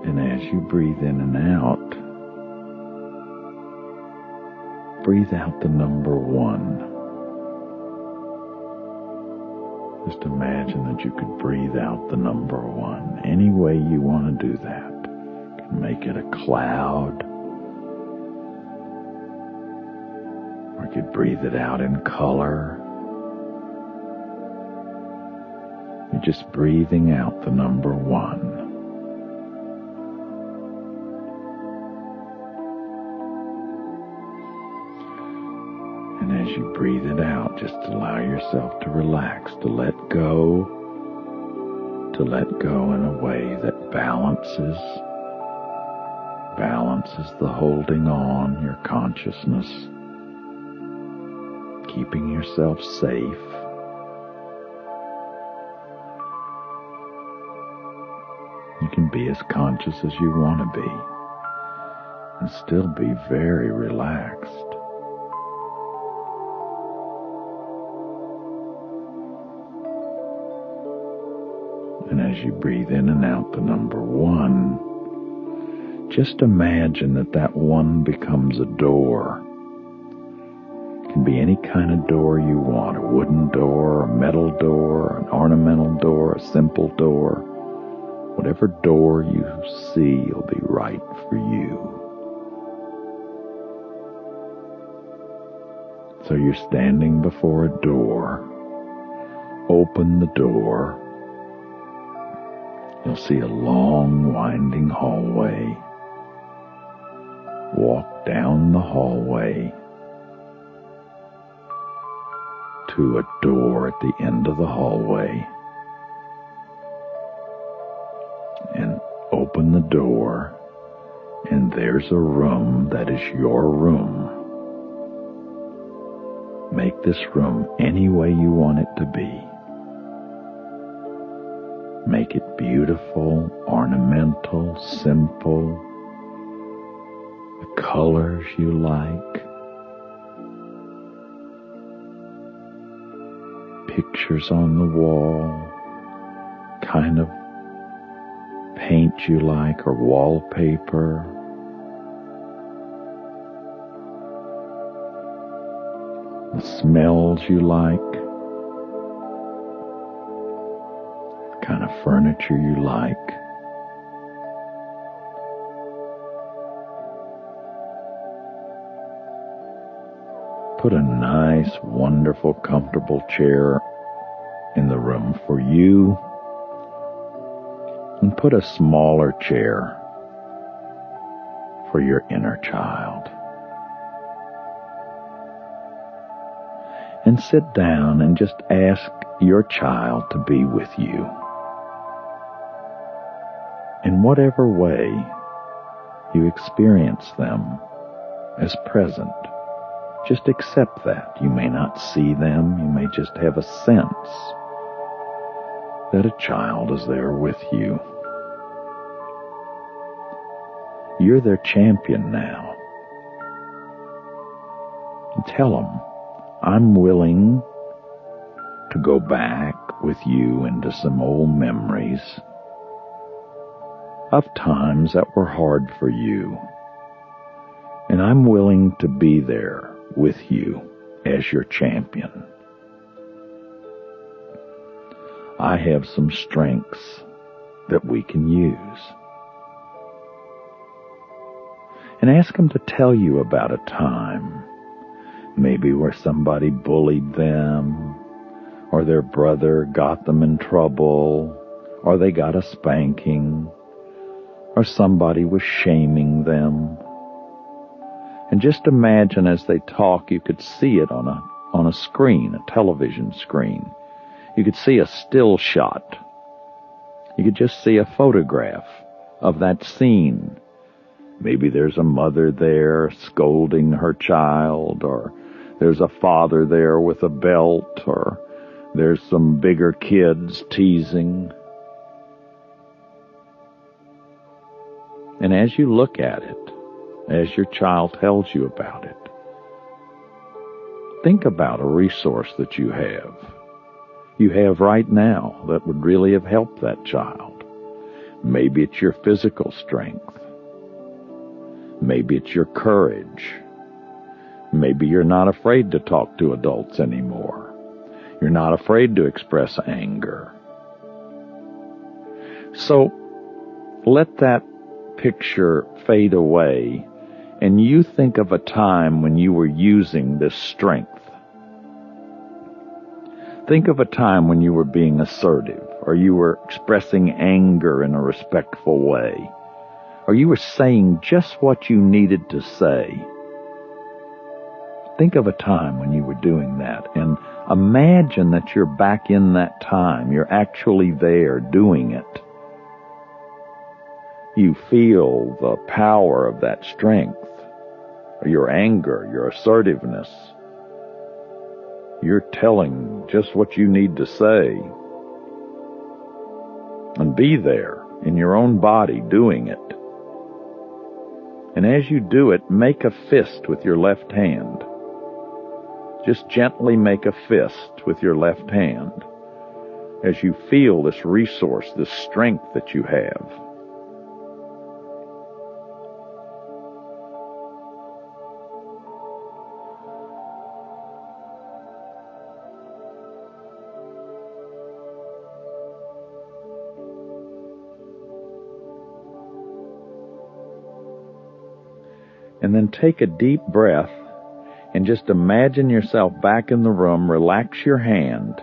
And as you breathe in and out, breathe out the number 1. Just imagine that you could breathe out the number 1. Any way you want to do that. You can make it a cloud. Or you could breathe it out in color. You're just breathing out the number 1. And as you breathe it out, just allow yourself to relax, to let go in a way that balances the holding on, your consciousness, keeping yourself safe. You can be as conscious as you want to be and still be very relaxed. And as you breathe in and out the number 1, just imagine that 1 becomes a door. It can be any kind of door you want, a wooden door, a metal door, an ornamental door, a simple door. Whatever door you see will be right for you. So you're standing before a door. Open the door. You'll see a long, winding hallway. Walk down the hallway to a door at the end of the hallway. And open the door, and there's a room that is your room. Make this room any way you want it to be. Make it beautiful, ornamental, simple, the colors you like, pictures on the wall, kind of paint you like, or wallpaper. The smells you like, the kind of furniture you like. Put a nice, wonderful, comfortable chair in the room for you, and put a smaller chair for your inner child. And sit down and just ask your child to be with you. In whatever way you experience them as present, just accept that. You may not see them, you may just have a sense that a child is there with you. You're their champion now. And tell them, I'm willing to go back with you into some old memories of times that were hard for you. And I'm willing to be there with you as your champion. I have some strengths that we can use. And ask them to tell you about a time, maybe where somebody bullied them, or their brother got them in trouble, or they got a spanking, or somebody was shaming them. And just imagine as they talk, you could see it on a screen, a television screen. You could see a still shot. You could just see a photograph of that scene. Maybe there's a mother there scolding her child, or there's a father there with a belt, or there's some bigger kids teasing. And as you look at it, as your child tells you about it, think about a resource that you have right now that would really have helped that child. Maybe it's your physical strength. Maybe it's your courage. Maybe you're not afraid to talk to adults anymore. You're not afraid to express anger. So let that picture fade away, and you think of a time when you were using this strength. Think of a time when you were being assertive, or you were expressing anger in a respectful way, or you were saying just what you needed to say. Think of a time when you were doing that, and imagine that you're back in that time. You're actually there doing it. You feel the power of that strength, your anger, your assertiveness. You're telling just what you need to say. And be there in your own body doing it. And as you do it, make a fist with your left hand. Just gently make a fist with your left hand as you feel this resource, this strength that you have. And then take a deep breath And just imagine yourself back in the room. Relax your hand,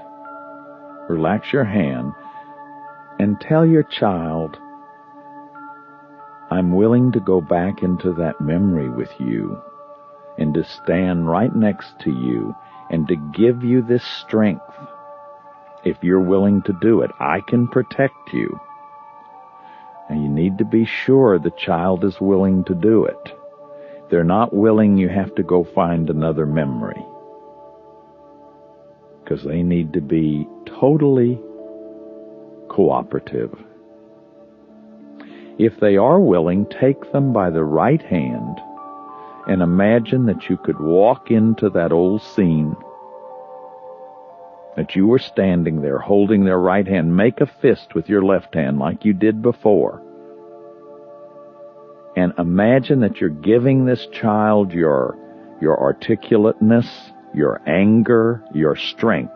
and tell your child, I'm willing to go back into that memory with you and to stand right next to you and to give you this strength. If you're willing to do it, I can protect you. And you need to be sure the child is willing to do it. If they're not willing, you have to go find another memory, because they need to be totally cooperative. If they are willing, take them by the right hand and imagine that you could walk into that old scene, that you were standing there holding their right hand. Make a fist with your left hand like you did before. And imagine that you're giving this child your articulateness, your anger, your strength.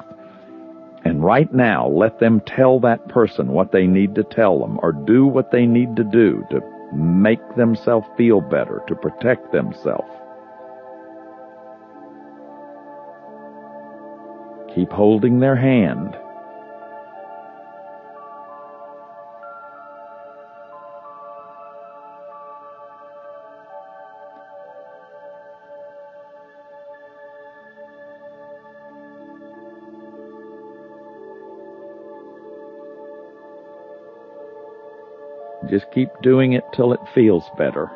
And right now, let them tell that person what they need to tell them, or do what they need to do to make themselves feel better, to protect themselves. Keep holding their hand. Just keep doing it till it feels better.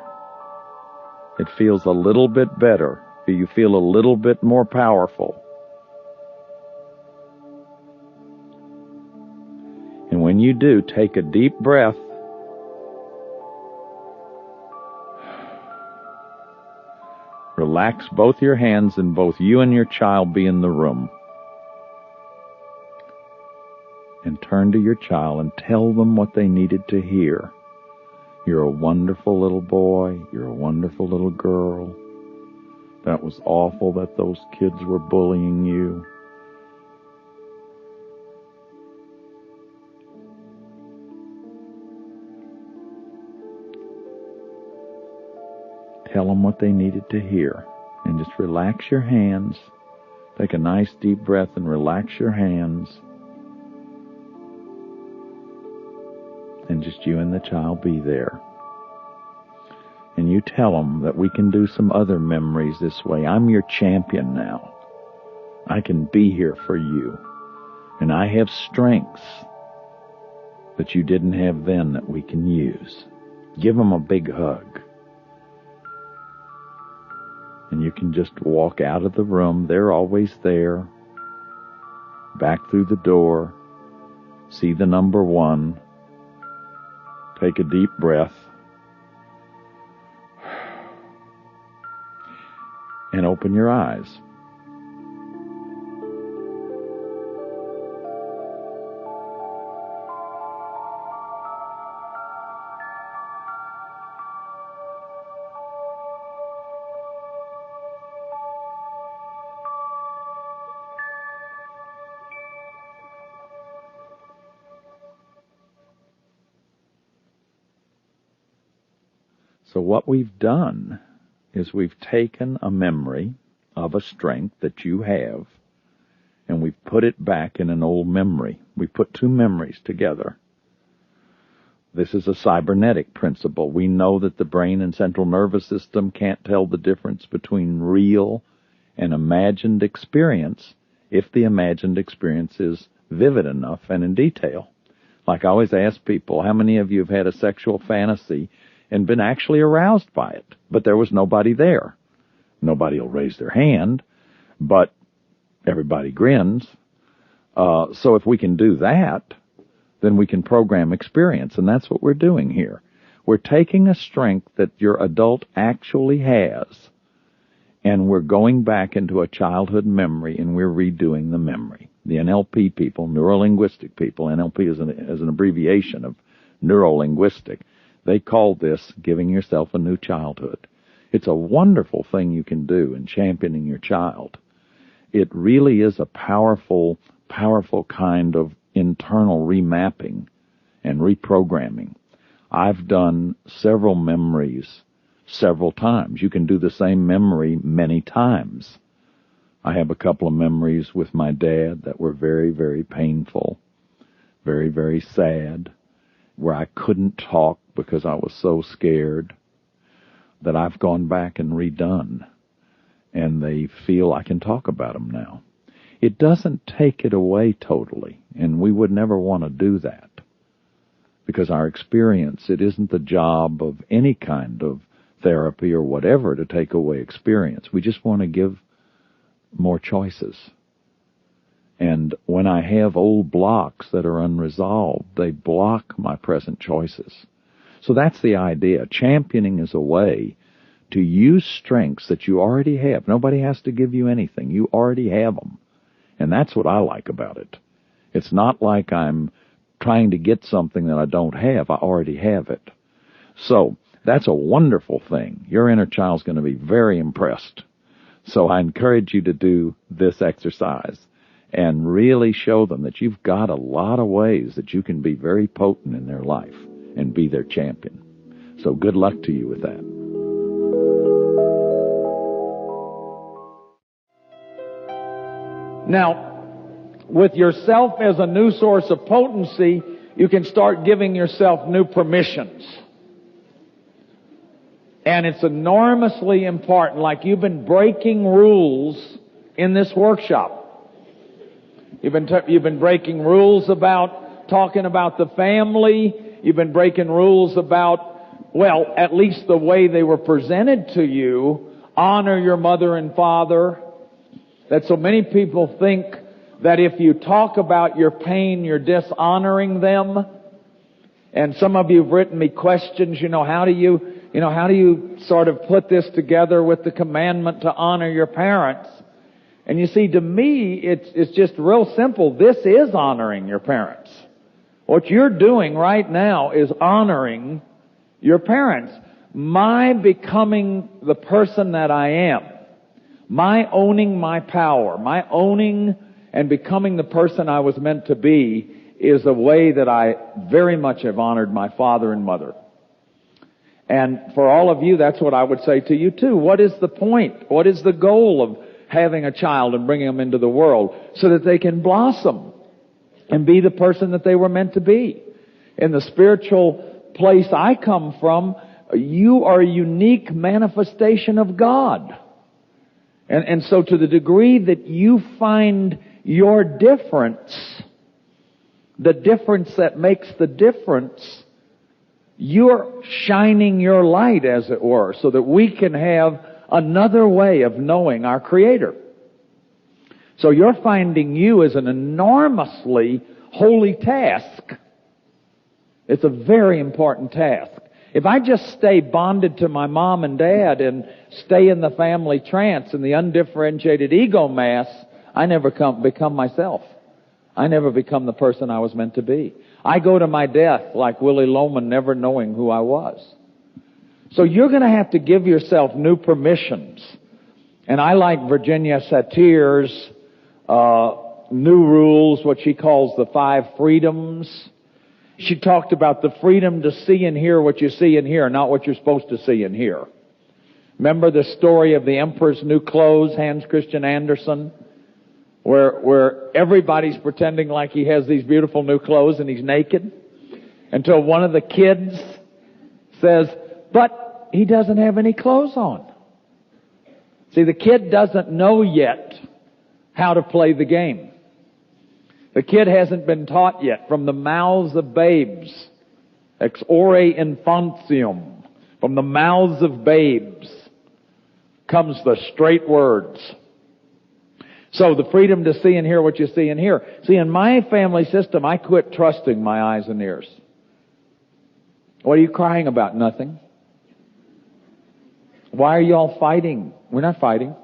It feels a little bit better. You feel a little bit more powerful. And when you do, take a deep breath. Relax both your hands, and both you and your child be in the room. And turn to your child and tell them what they needed to hear. You're a wonderful little boy. You're a wonderful little girl. That was awful that those kids were bullying you. Tell them what they needed to hear. And just relax your hands. Take a nice deep breath and relax your hands. And just you and the child be there. And you tell them that we can do some other memories this way. I'm your champion now. I can be here for you. And I have strengths that you didn't have then that we can use. Give them a big hug. And you can just walk out of the room. They're always there. Back through the door. See the number 1. Take a deep breath. And open your eyes. So what we've done is we've taken a memory of a strength that you have, and we've put it back in an old memory. We put 2 memories together. This is a cybernetic principle. We know that the brain and central nervous system can't tell the difference between real and imagined experience if the imagined experience is vivid enough and in detail. Like I always ask people, how many of you have had a sexual fantasy and been actually aroused by it, but there was nobody there? Nobody will raise their hand, but everybody grins. So if we can do that, then we can program experience, and that's what we're doing here. We're taking a strength that your adult actually has, and we're going back into a childhood memory, and we're redoing the memory. The NLP people, neuro-linguistic people, NLP is an abbreviation of neuro-linguistic, they call this giving yourself a new childhood. It's a wonderful thing you can do in championing your child. It really is a powerful, powerful kind of internal remapping and reprogramming. I've done several memories several times. You can do the same memory many times. I have a couple of memories with my dad that were very, very painful, very, very sad, where I couldn't talk because I was so scared, that I've gone back and redone, and they feel I can talk about them now. It doesn't take it away totally, and we would never want to do that, because our experience, it isn't the job of any kind of therapy or whatever to take away experience. We just want to give more choices. And when I have old blocks that are unresolved, they block my present choices. So that's the idea. Championing is a way to use strengths that you already have. Nobody has to give you anything. You already have them. And that's what I like about it. It's not like I'm trying to get something that I don't have. I already have it. So that's a wonderful thing. Your inner child's going to be very impressed. So I encourage you to do this exercise and really show them that you've got a lot of ways that you can be very potent in their life and be their champion. So good luck to you with that. Now, with yourself as a new source of potency, you can start giving yourself new permissions. And it's enormously important, like you've been breaking rules in this workshop. You've been breaking rules about talking about the family. You've been breaking rules about, well, at least the way they were presented to you. Honor your mother and father. That so many people think that if you talk about your pain, you're dishonoring them. And some of you have written me questions, how do you sort of put this together with the commandment to honor your parents? And you see, to me, it's just real simple. This is honoring your parents. What you're doing right now is honoring your parents. My becoming the person that I am, my owning my power, my owning and becoming the person I was meant to be is a way that I very much have honored my father and mother. And for all of you, that's what I would say to you too. What is the point? What is the goal of having a child and bringing them into the world? So that they can blossom and be the person that they were meant to be. In the spiritual place I come from, you are a unique manifestation of God. And so to the degree that you find your difference, the difference that makes the difference, you're shining your light, as it were, so that we can have another way of knowing our Creator. So you're finding you is an enormously holy task. It's a very important task. If I just stay bonded to my mom and dad and stay in the family trance and the undifferentiated ego mass, I never become myself. I never become the person I was meant to be. I go to my death like Willie Loman, never knowing who I was. So you're going to have to give yourself new permissions. And I like Virginia Satir's new rules, what she calls the 5 freedoms. She talked about the freedom to see and hear what you see and hear, not what you're supposed to see and hear. Remember the story of the Emperor's New Clothes, Hans Christian Andersen, where everybody's pretending like he has these beautiful new clothes and he's naked, until one of the kids says, but he doesn't have any clothes on. See, the kid doesn't know yet how to play the game. The kid hasn't been taught yet from the mouths of babes. Ex ore infantium. From the mouths of babes comes the straight words. So the freedom to see and hear what you see and hear. See, in my family system, I quit trusting my eyes and ears. What are you crying about? Nothing. Why are you all fighting? We're not fighting.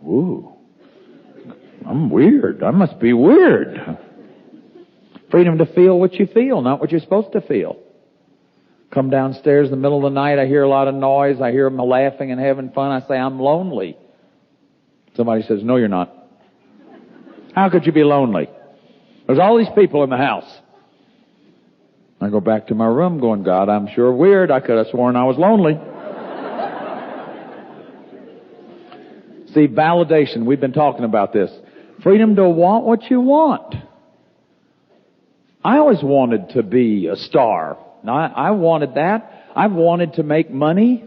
Ooh, I'm weird. I must be weird. Freedom to feel what you feel, not what you're supposed to feel. Come downstairs in the middle of the night, I hear a lot of noise, I hear them laughing and having fun, I say, I'm lonely. Somebody says, no, you're not. How could you be lonely? There's all these people in the house. I go back to my room going, God, I'm sure weird. I could have sworn I was lonely. See, validation, we've been talking about this. Freedom to want what you want. I always wanted to be a star. I wanted that. I've wanted to make money.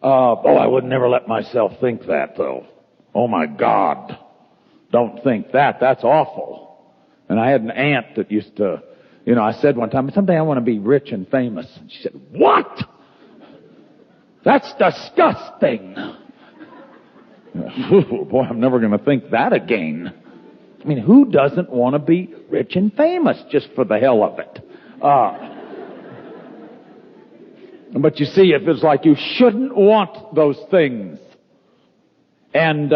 I would never let myself think that, though. Oh, my God. Don't think that. That's awful. And I had an aunt that used to, I said one time, someday I want to be rich and famous. And she said, what? That's disgusting. Boy, I'm never going to think that again. I mean, who doesn't want to be rich and famous just for the hell of it? But you see, if it's like you shouldn't want those things. And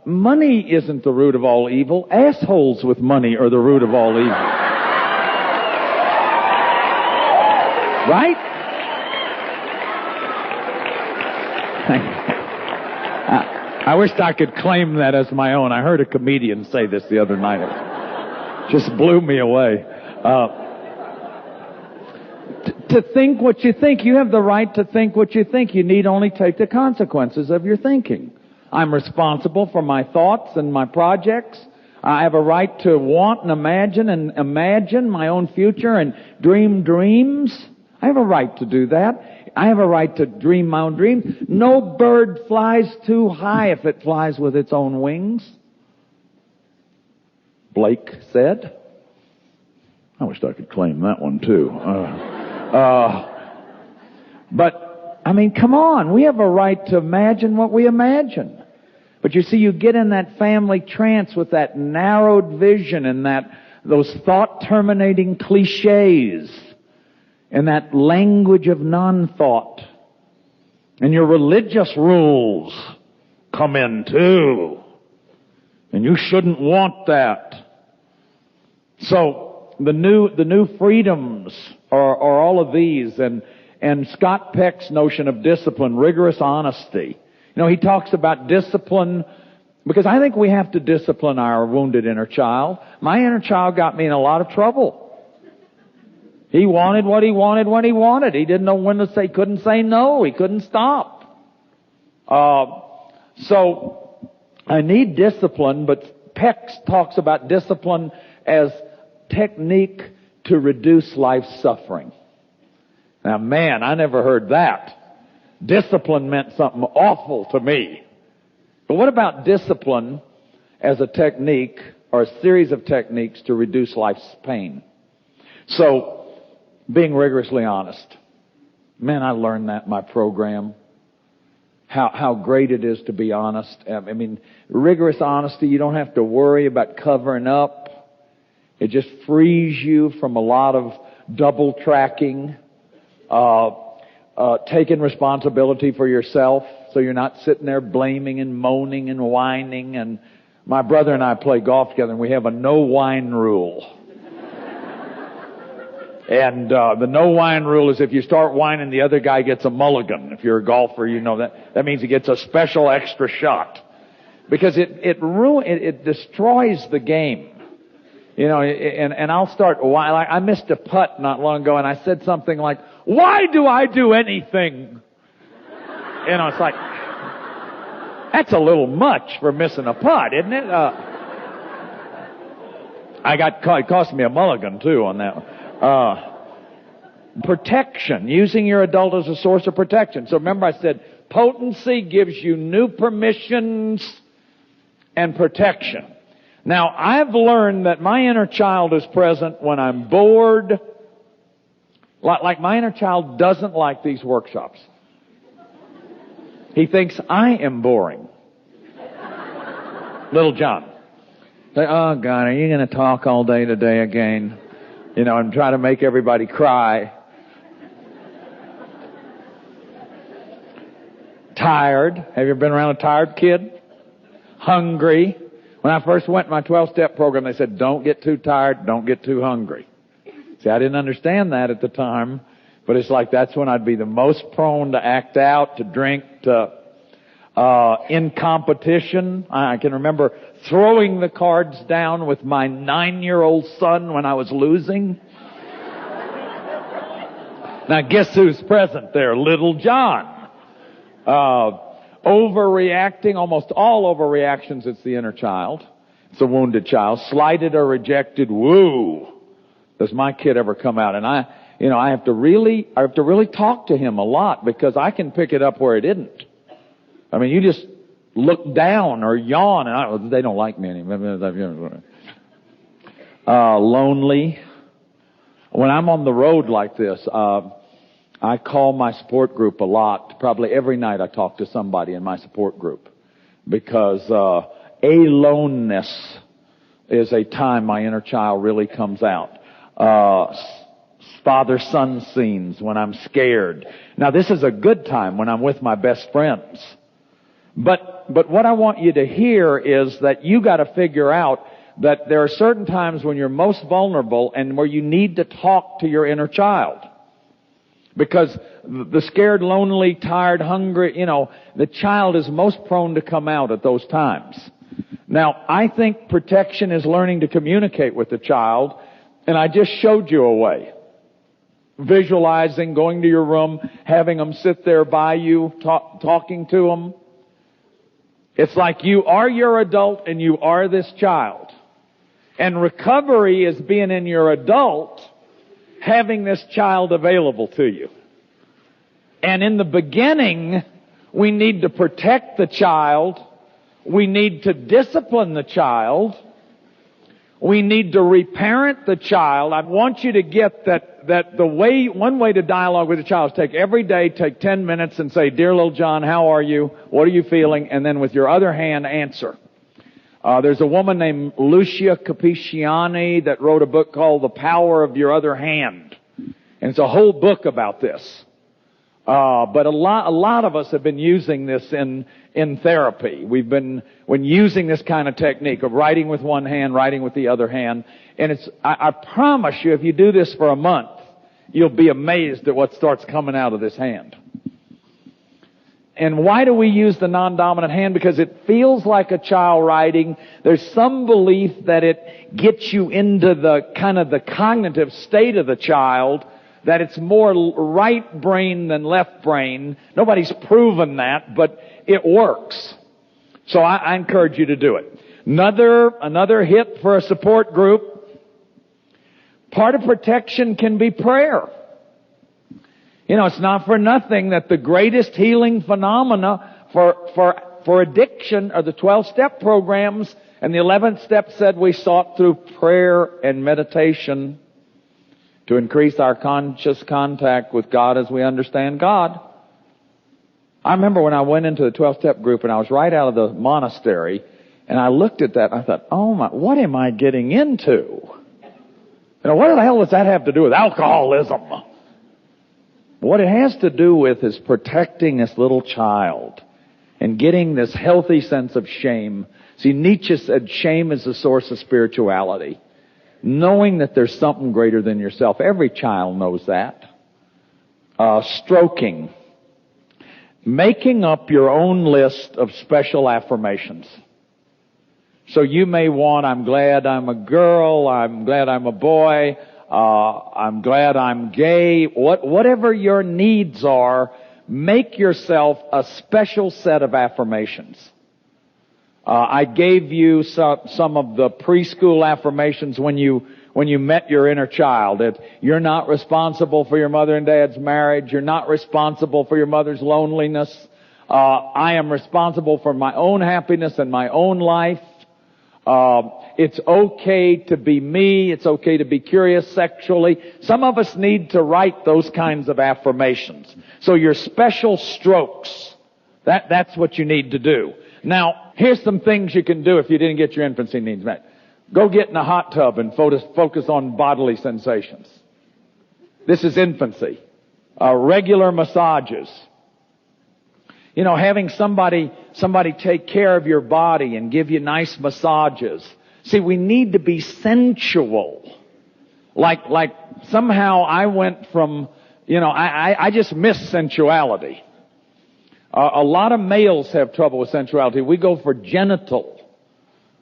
money isn't the root of all evil. Assholes with money are the root of all evil. Right? I wished I could claim that as my own. I heard a comedian say this the other night. It just blew me away. To think what you think. You have the right to think what you think. You need only take the consequences of your thinking. I'm responsible for my thoughts and my projects. I have a right to want and imagine my own future and dream dreams. I have a right to do that. I have a right to dream my own dreams. No bird flies too high if it flies with its own wings, Blake said. I wish I could claim that one too. But, I mean, come on. We have a right to imagine what we imagine. But you see, you get in that family trance with that narrowed vision and those thought-terminating cliches and that language of non-thought. And your religious rules come in too. And you shouldn't want that. So, the new freedoms are all of these, and Scott Peck's notion of discipline, rigorous honesty. He talks about discipline, because I think we have to discipline our wounded inner child. My inner child got me in a lot of trouble. He wanted what he wanted when he wanted. He didn't know when to say, couldn't say no. He couldn't stop. So I need discipline, but Peck talks about discipline as technique to reduce life's suffering. Now, man, I never heard that. Discipline meant something awful to me. But what about discipline as a technique or a series of techniques to reduce life's pain? So, being rigorously honest. Man, I learned that in my program. How great it is to be honest. I mean, rigorous honesty, you don't have to worry about covering up. It just frees you from a lot of double tracking, taking responsibility for yourself, so you're not sitting there blaming and moaning and whining. And my brother and I play golf together, and we have a no whine rule. And the no whine rule is if you start whining, the other guy gets a mulligan. If you're a golfer, you know that. That means he gets a special extra shot. Because it destroys the game. And I'll start whining. Like, I missed a putt not long ago, and I said something like, why do I do anything? It's like, that's a little much for missing a putt, isn't it? I got caught. It cost me a mulligan, too, on that one. Protection, using your adult as a source of protection. So remember I said potency gives you new permissions and protection. Now I've learned that my inner child is present when I'm bored. Like my inner child doesn't like these workshops. He thinks I am boring. Little John. Say, oh God, are you going to talk all day today again? And try to make everybody cry. Tired. Have you ever been around a tired kid? Hungry. When I first went to my 12-step program, they said, don't get too tired, don't get too hungry. See, I didn't understand that at the time, but it's like that's when I'd be the most prone to act out, to drink, in competition. I can remember throwing the cards down with my 9-year-old son when I was losing. Now guess who's present there? Little John. Overreacting, almost all overreactions, it's the inner child. It's a wounded child. Slighted or rejected, woo. Does my kid ever come out? And I have to really talk to him a lot, because I can pick it up where it didn't. I mean, you just look down or yawn, and they don't like me anymore. Lonely. When I'm on the road like this, I call my support group a lot. Probably every night I talk to somebody in my support group, because aloneness is a time my inner child really comes out. Father-son scenes when I'm scared. Now, this is a good time when I'm with my best friends. But what I want you to hear is that you got to figure out that there are certain times when you're most vulnerable and where you need to talk to your inner child. Because the scared, lonely, tired, hungry, the child is most prone to come out at those times. Now, I think protection is learning to communicate with the child, and I just showed you a way. Visualizing, going to your room, having them sit there by you, talking to them. It's like you are your adult and you are this child. And recovery is being in your adult, having this child available to you. And in the beginning, we need to protect the child. We need to discipline the child. We need to reparent the child. I want you to get that one way to dialogue with the child is take 10 minutes and say, "Dear little John, how are you? What are you feeling?" And then with your other hand, answer. There's a woman named Lucia Capiciani that wrote a book called The Power of Your Other Hand. And it's a whole book about this. But a lot of us have been using this in therapy. When using this kind of technique of writing with one hand, writing with the other hand. And I promise you, if you do this for a month, you'll be amazed at what starts coming out of this hand. And why do we use the non-dominant hand? Because it feels like a child writing. There's some belief that it gets you into the cognitive state of the child, that it's more right brain than left brain. Nobody's proven that, but it works. So I encourage you to do it. Another hit for a support group. Part of protection can be prayer. It's not for nothing that the greatest healing phenomena for addiction are the 12-step programs, and the 11th step said we sought through prayer and meditation to increase our conscious contact with God as we understand God. I remember when I went into the 12-step group and I was right out of the monastery, and I looked at that and I thought, oh my, what am I getting into? What the hell does that have to do with alcoholism? What it has to do with is protecting this little child and getting this healthy sense of shame. See, Nietzsche said shame is the source of spirituality. Knowing that there's something greater than yourself. Every child knows that. Stroking. Making up your own list of special affirmations. So you may want, I'm glad I'm a girl, I'm glad I'm a boy, I'm glad I'm gay. Whatever your needs are, make yourself a special set of affirmations. I gave you some of the preschool affirmations when you met your inner child. You're not responsible for your mother and dad's marriage. You're not responsible for your mother's loneliness. I am responsible for my own happiness and my own life. It's okay to be me. It's okay to be curious sexually. Some of us need to write those kinds of affirmations. So your special strokes, that's what you need to do. Now, here's some things you can do if you didn't get your infancy needs met. Go get in a hot tub and focus on bodily sensations. This is infancy. Regular massages. Having somebody take care of your body and give you nice massages. See, we need to be sensual. Like somehow I went from, I just miss sensuality. A lot of males have trouble with sensuality. We go for genital.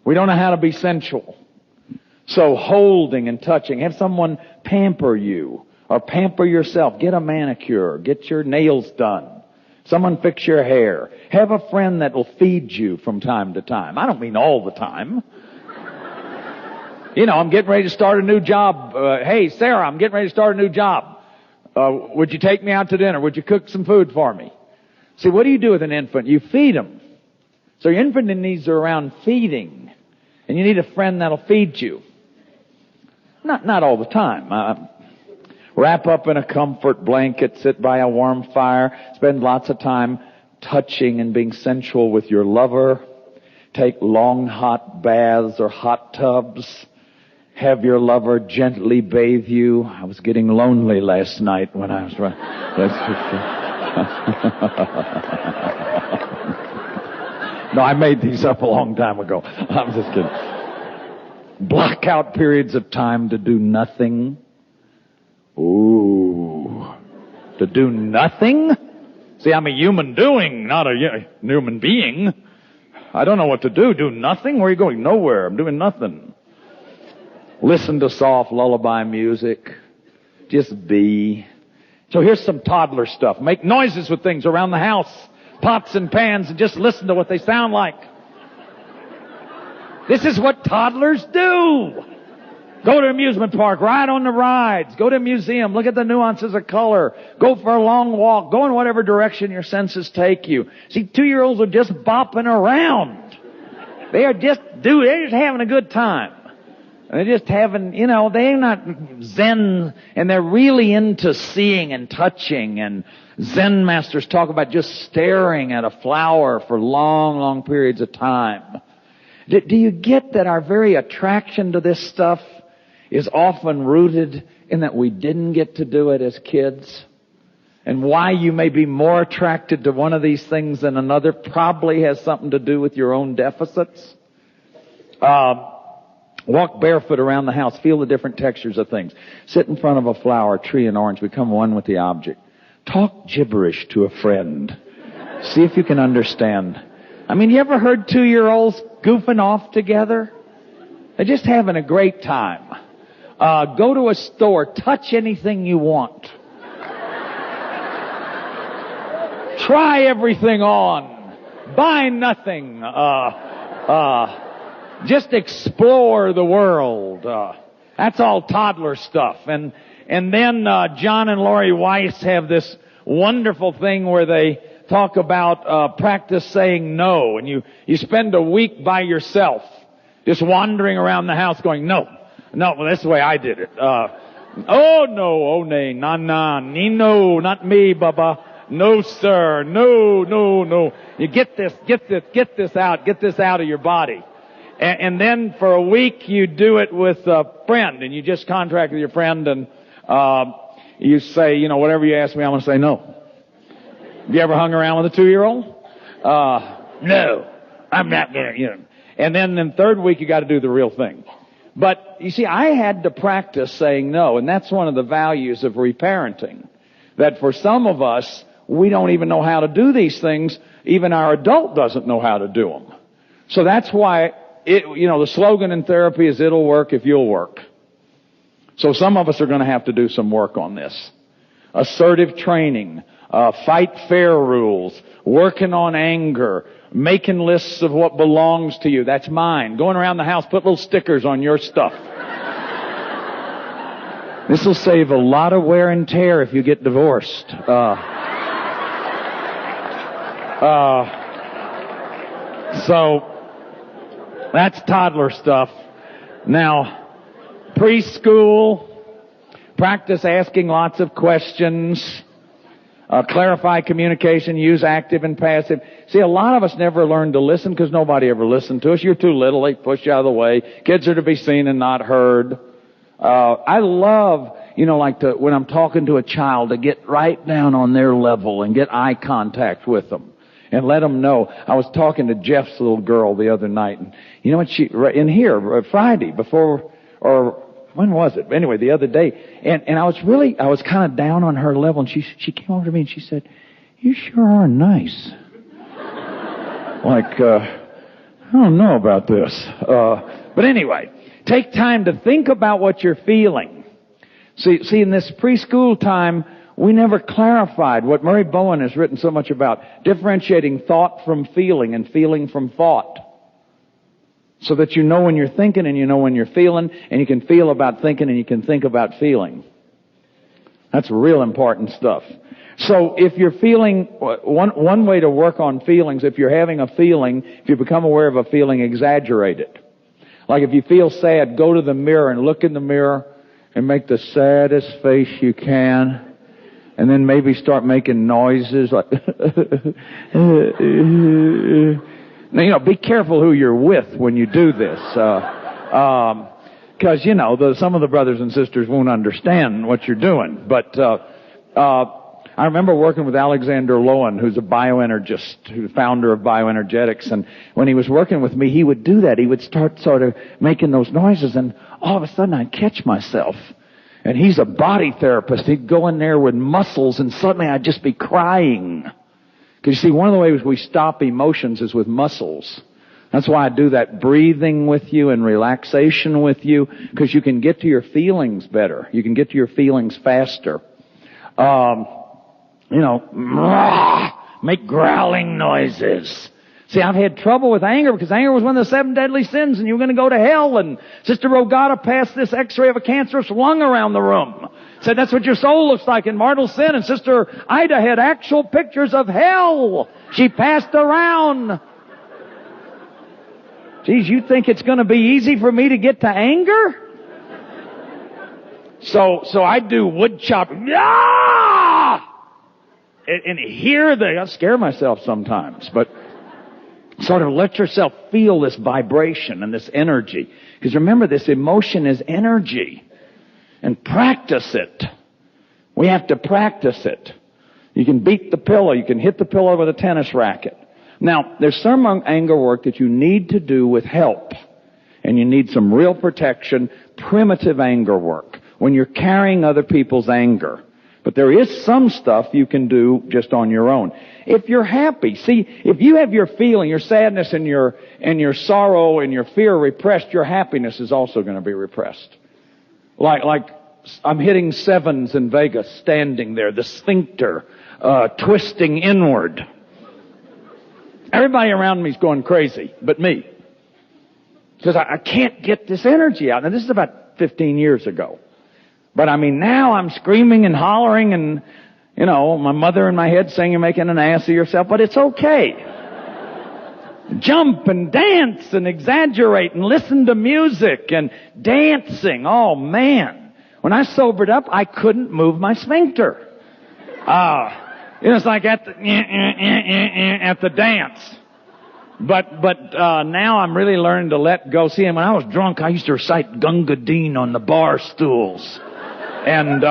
We don't know how to be sensual. So holding and touching. Have someone pamper you or pamper yourself. Get a manicure. Get your nails done. Someone fix your hair. Have a friend that will feed you from time to time. I don't mean all the time. I'm getting ready to start a new job. Hey, Sarah, I'm getting ready to start a new job. Would you take me out to dinner? Would you cook some food for me? See, what do you do with an infant? You feed them. So your infant needs are around feeding. And you need a friend that'll feed you. Not all the time. Wrap up in a comfort blanket, sit by a warm fire, spend lots of time touching and being sensual with your lover. Take long hot baths or hot tubs. Have your lover gently bathe you. I was getting lonely last night when I was... No, I made these up a long time ago. I'm just kidding. Block out periods of time to do nothing. Ooh. To do nothing? See, I'm a human doing, not a human being. I don't know what to do. Do nothing? Where are you going? Nowhere. I'm doing nothing. Listen to soft lullaby music. Just be. So here's some toddler stuff. Make noises with things around the house. Pots and pans, and just listen to what they sound like. This is what toddlers do. Go to an amusement park, ride on the rides, go to a museum, look at the nuances of color, go for a long walk, go in whatever direction your senses take you. See, 2-year-olds are just bopping around. They're just having a good time. And they're just having, they're not Zen, and they're really into seeing and touching, and Zen masters talk about just staring at a flower for long, long periods of time. Do you get that our very attraction to this stuff is often rooted in that we didn't get to do it as kids? And why you may be more attracted to one of these things than another probably has something to do with your own deficits. Walk barefoot around the house. Feel the different textures of things. Sit in front of a flower, tree, and orange. Become one with the object. Talk gibberish to a friend. See if you can understand. You ever heard 2-year-olds goofing off together? They're just having a great time. Go to a store. Touch anything you want. Try everything on. Buy nothing. Just explore the world. That's all toddler stuff. And then John and Lori Weiss have this wonderful thing where they talk about practice saying no. And you spend a week by yourself just wandering around the house going, no. Well, that's the way I did it. Oh, no, oh, nay, na, nee, no, not me, baba. No, sir, no. You get this out of your body. And then for a week you do it with a friend, and you just contract with your friend, and you say, whatever you ask me, I'm going to say no. Have you ever hung around with a 2-year-old? No, I'm not going to, And then in the third week you got to do the real thing. But you see, I had to practice saying no, and that's one of the values of reparenting. That for some of us, we don't even know how to do these things. Even our adult doesn't know how to do them. So that's why the slogan in therapy is it'll work if you'll work. So some of us are going to have to do some work on this. Assertive training, fight fair rules, working on anger, making lists of what belongs to you. That's mine. Going around the house, put little stickers on your stuff. This will save a lot of wear and tear if you get divorced. So that's toddler stuff. Now, preschool, practice asking lots of questions, clarify communication, use active and passive. See, a lot of us never learned to listen because nobody ever listened to us. You're too little, they push you out of the way. Kids are to be seen and not heard. I love, when I'm talking to a child, to get right down on their level and get eye contact with them. And let them know. I was talking to Jeff's little girl the other night, and you know what in here, Friday, or when was it? Anyway, the other day, and I was kind of down on her level, and she came over to me and she said, "You sure are nice." I don't know about this. But anyway, take time to think about what you're feeling. See, in this preschool time, We never clarified what Murray Bowen has written so much about, differentiating thought from feeling and feeling from thought. So that you know when you're thinking and you know when you're feeling, and you can feel about thinking and you can think about feeling. That's real important stuff. So if you're feeling, one way to work on feelings, if you're having a feeling, if you become aware of a feeling, exaggerate it. Like if you feel sad, go to the mirror and look in the mirror and make the saddest face you can. And then maybe start making noises like, now, be careful who you're with when you do this. Because, some of the brothers and sisters won't understand what you're doing. But I remember working with Alexander Lowen, who's a bioenergist, who's the founder of bioenergetics. And when he was working with me, he would do that. He would start sort of making those noises, and all of a sudden I'd catch myself. And he's a body therapist. He'd go in there with muscles, and suddenly I'd just be crying. Because you see, one of the ways we stop emotions is with muscles. That's why I do that breathing with you and relaxation with you, because you can get to your feelings better. You can get to your feelings faster. Make growling noises. See, I've had trouble with anger because anger was one of the 7 deadly sins, and you're going to go to hell. And Sister Rogata passed this x-ray of a cancerous lung around the room. Said that's what your soul looks like in mortal sin. And Sister Ida had actual pictures of hell she passed around. Geez, you think it's going to be easy for me to get to anger? So I do wood chopping. Ah! And I scare myself sometimes, but sort of let yourself feel this vibration and this energy. Because remember, this emotion is energy. And practice it. We have to practice it. You can beat the pillow. You can hit the pillow with a tennis racket. Now, there's some anger work that you need to do with help. And you need some real protection, primitive anger work, when you're carrying other people's anger. But there is some stuff you can do just on your own. If you're happy, see, if you have your feeling, your sadness and your sorrow and your fear repressed, your happiness is also going to be repressed. Like I'm hitting sevens in Vegas, standing there, the sphincter, twisting inward. Everybody around me is going crazy, but me. Because I can't get this energy out. Now, this is about 15 years ago. But now I'm screaming and hollering and, my mother in my head saying you're making an ass of yourself, but it's okay. Jump and dance and exaggerate and listen to music and dancing. Oh, man. When I sobered up, I couldn't move my sphincter. It's like at the dance. But now I'm really learning to let go. See, when I was drunk, I used to recite Gunga Din on the bar stools. And,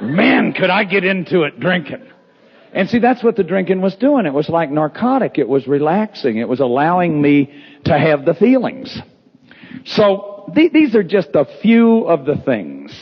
man, could I get into it drinking. And see, that's what the drinking was doing. It was like narcotic. It was relaxing. It was allowing me to have the feelings. So these are just a few of the things.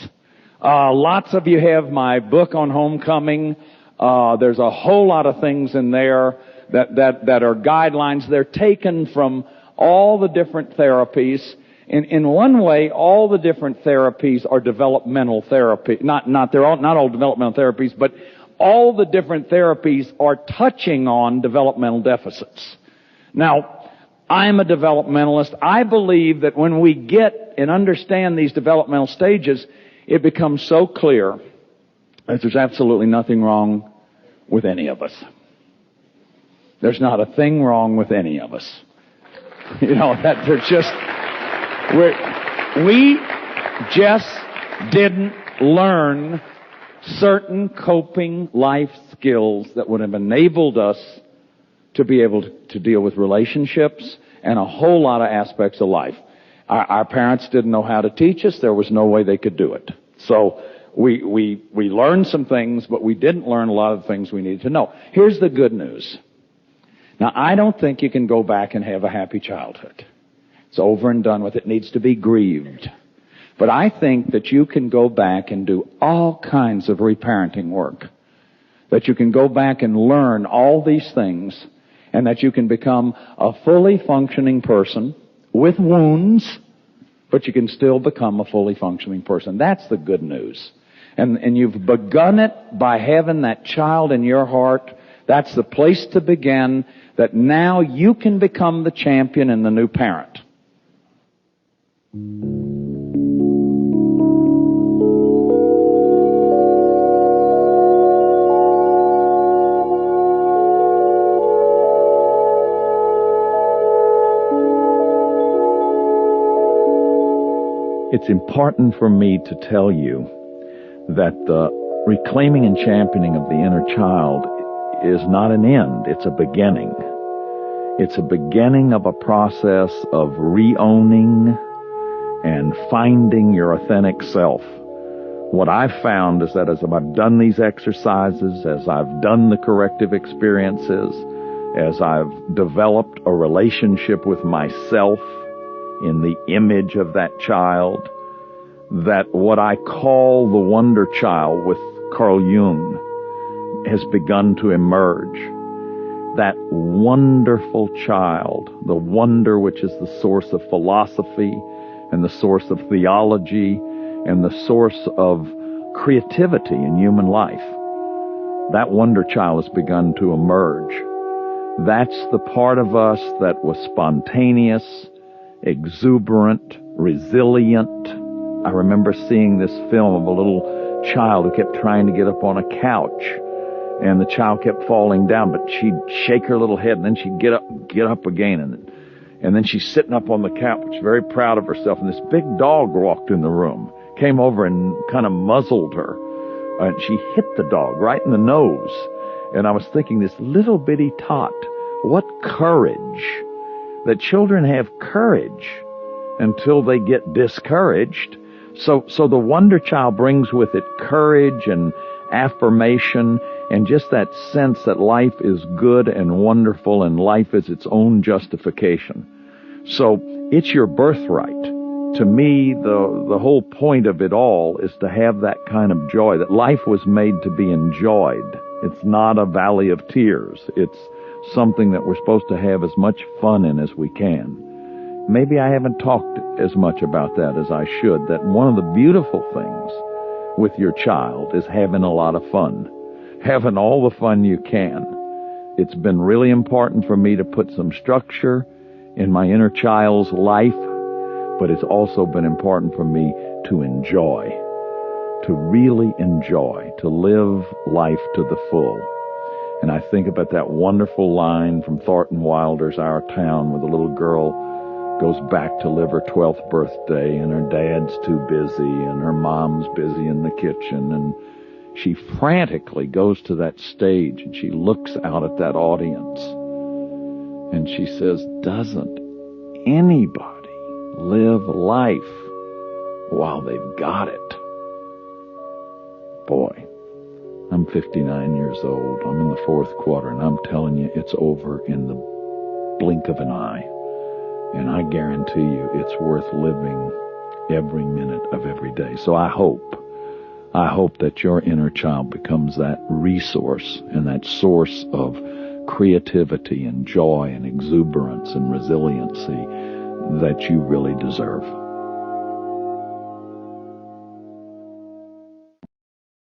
Lots of you have my book on homecoming. There's a whole lot of things in there that are guidelines. They're taken from all the different therapies. In one way, all the different therapies are developmental therapy. Not all developmental therapies, but all the different therapies are touching on developmental deficits. Now, I'm a developmentalist. I believe that when we get and understand these developmental stages, it becomes so clear that there's absolutely nothing wrong with any of us. There's not a thing wrong with any of us. That there's just... We just didn't learn certain coping life skills that would have enabled us to be able to deal with relationships and a whole lot of aspects of life. Our parents didn't know how to teach us. There was no way they could do it. So we learned some things, but we didn't learn a lot of the things we needed to know. Here's the good news. Now, I don't think you can go back and have a happy childhood. It's over and done with. It needs to be grieved. But I think that you can go back and do all kinds of reparenting work. That you can go back and learn all these things, and that you can become a fully functioning person with wounds, but you can still become a fully functioning person. That's the good news. and you've begun it by having that child in your heart, that's the place to begin, that now you can become the champion and the new parent. It's important for me to tell you that the reclaiming and championing of the inner child is not an end, it's a beginning. It's a beginning of a process of re-owning and finding your authentic self. What I've found is that as I've done these exercises, as I've done the corrective experiences, as I've developed a relationship with myself in the image of that child, that what I call the wonder child with Carl Jung has begun to emerge. That wonderful child, the wonder which is the source of philosophy and the source of theology and the source of creativity in human life. That wonder child has begun to emerge. That's the part of us that was spontaneous, exuberant, resilient. I remember seeing this film of a little child who kept trying to get up on a couch, and the child kept falling down, but she'd shake her little head, and then she'd get up again, and then she's sitting up on the couch, very proud of herself, and this big dog walked in the room, came over and kind of muzzled her, and she hit the dog right in the nose. And I was thinking, this little bitty tot, what courage! That children have courage until they get discouraged. So the wonder child brings with it courage and affirmation and just that sense that life is good and wonderful and life is its own justification. So it's your birthright. To me, the whole point of it all is to have that kind of joy, that life was made to be enjoyed. It's not a valley of tears. It's something that we're supposed to have as much fun in as we can. Maybe I haven't talked as much about that as I should, that one of the beautiful things with your child is having a lot of fun, having all the fun you can. It's been really important for me to put some structure in my inner child's life, but it's also been important for me to enjoy, to really enjoy, to live life to the full. And I think about that wonderful line from Thornton Wilder's Our Town, where the little girl goes back to live her 12th birthday, and her dad's too busy, and her mom's busy in the kitchen, and she frantically goes to that stage, and she looks out at that audience, and she says, doesn't anybody live life while they've got it? Boy, I'm 59 years old. I'm in the fourth quarter, and I'm telling you, it's over in the blink of an eye. And I guarantee you, it's worth living every minute of every day. So I hope that your inner child becomes that resource and that source of creativity and joy and exuberance and resiliency that you really deserve.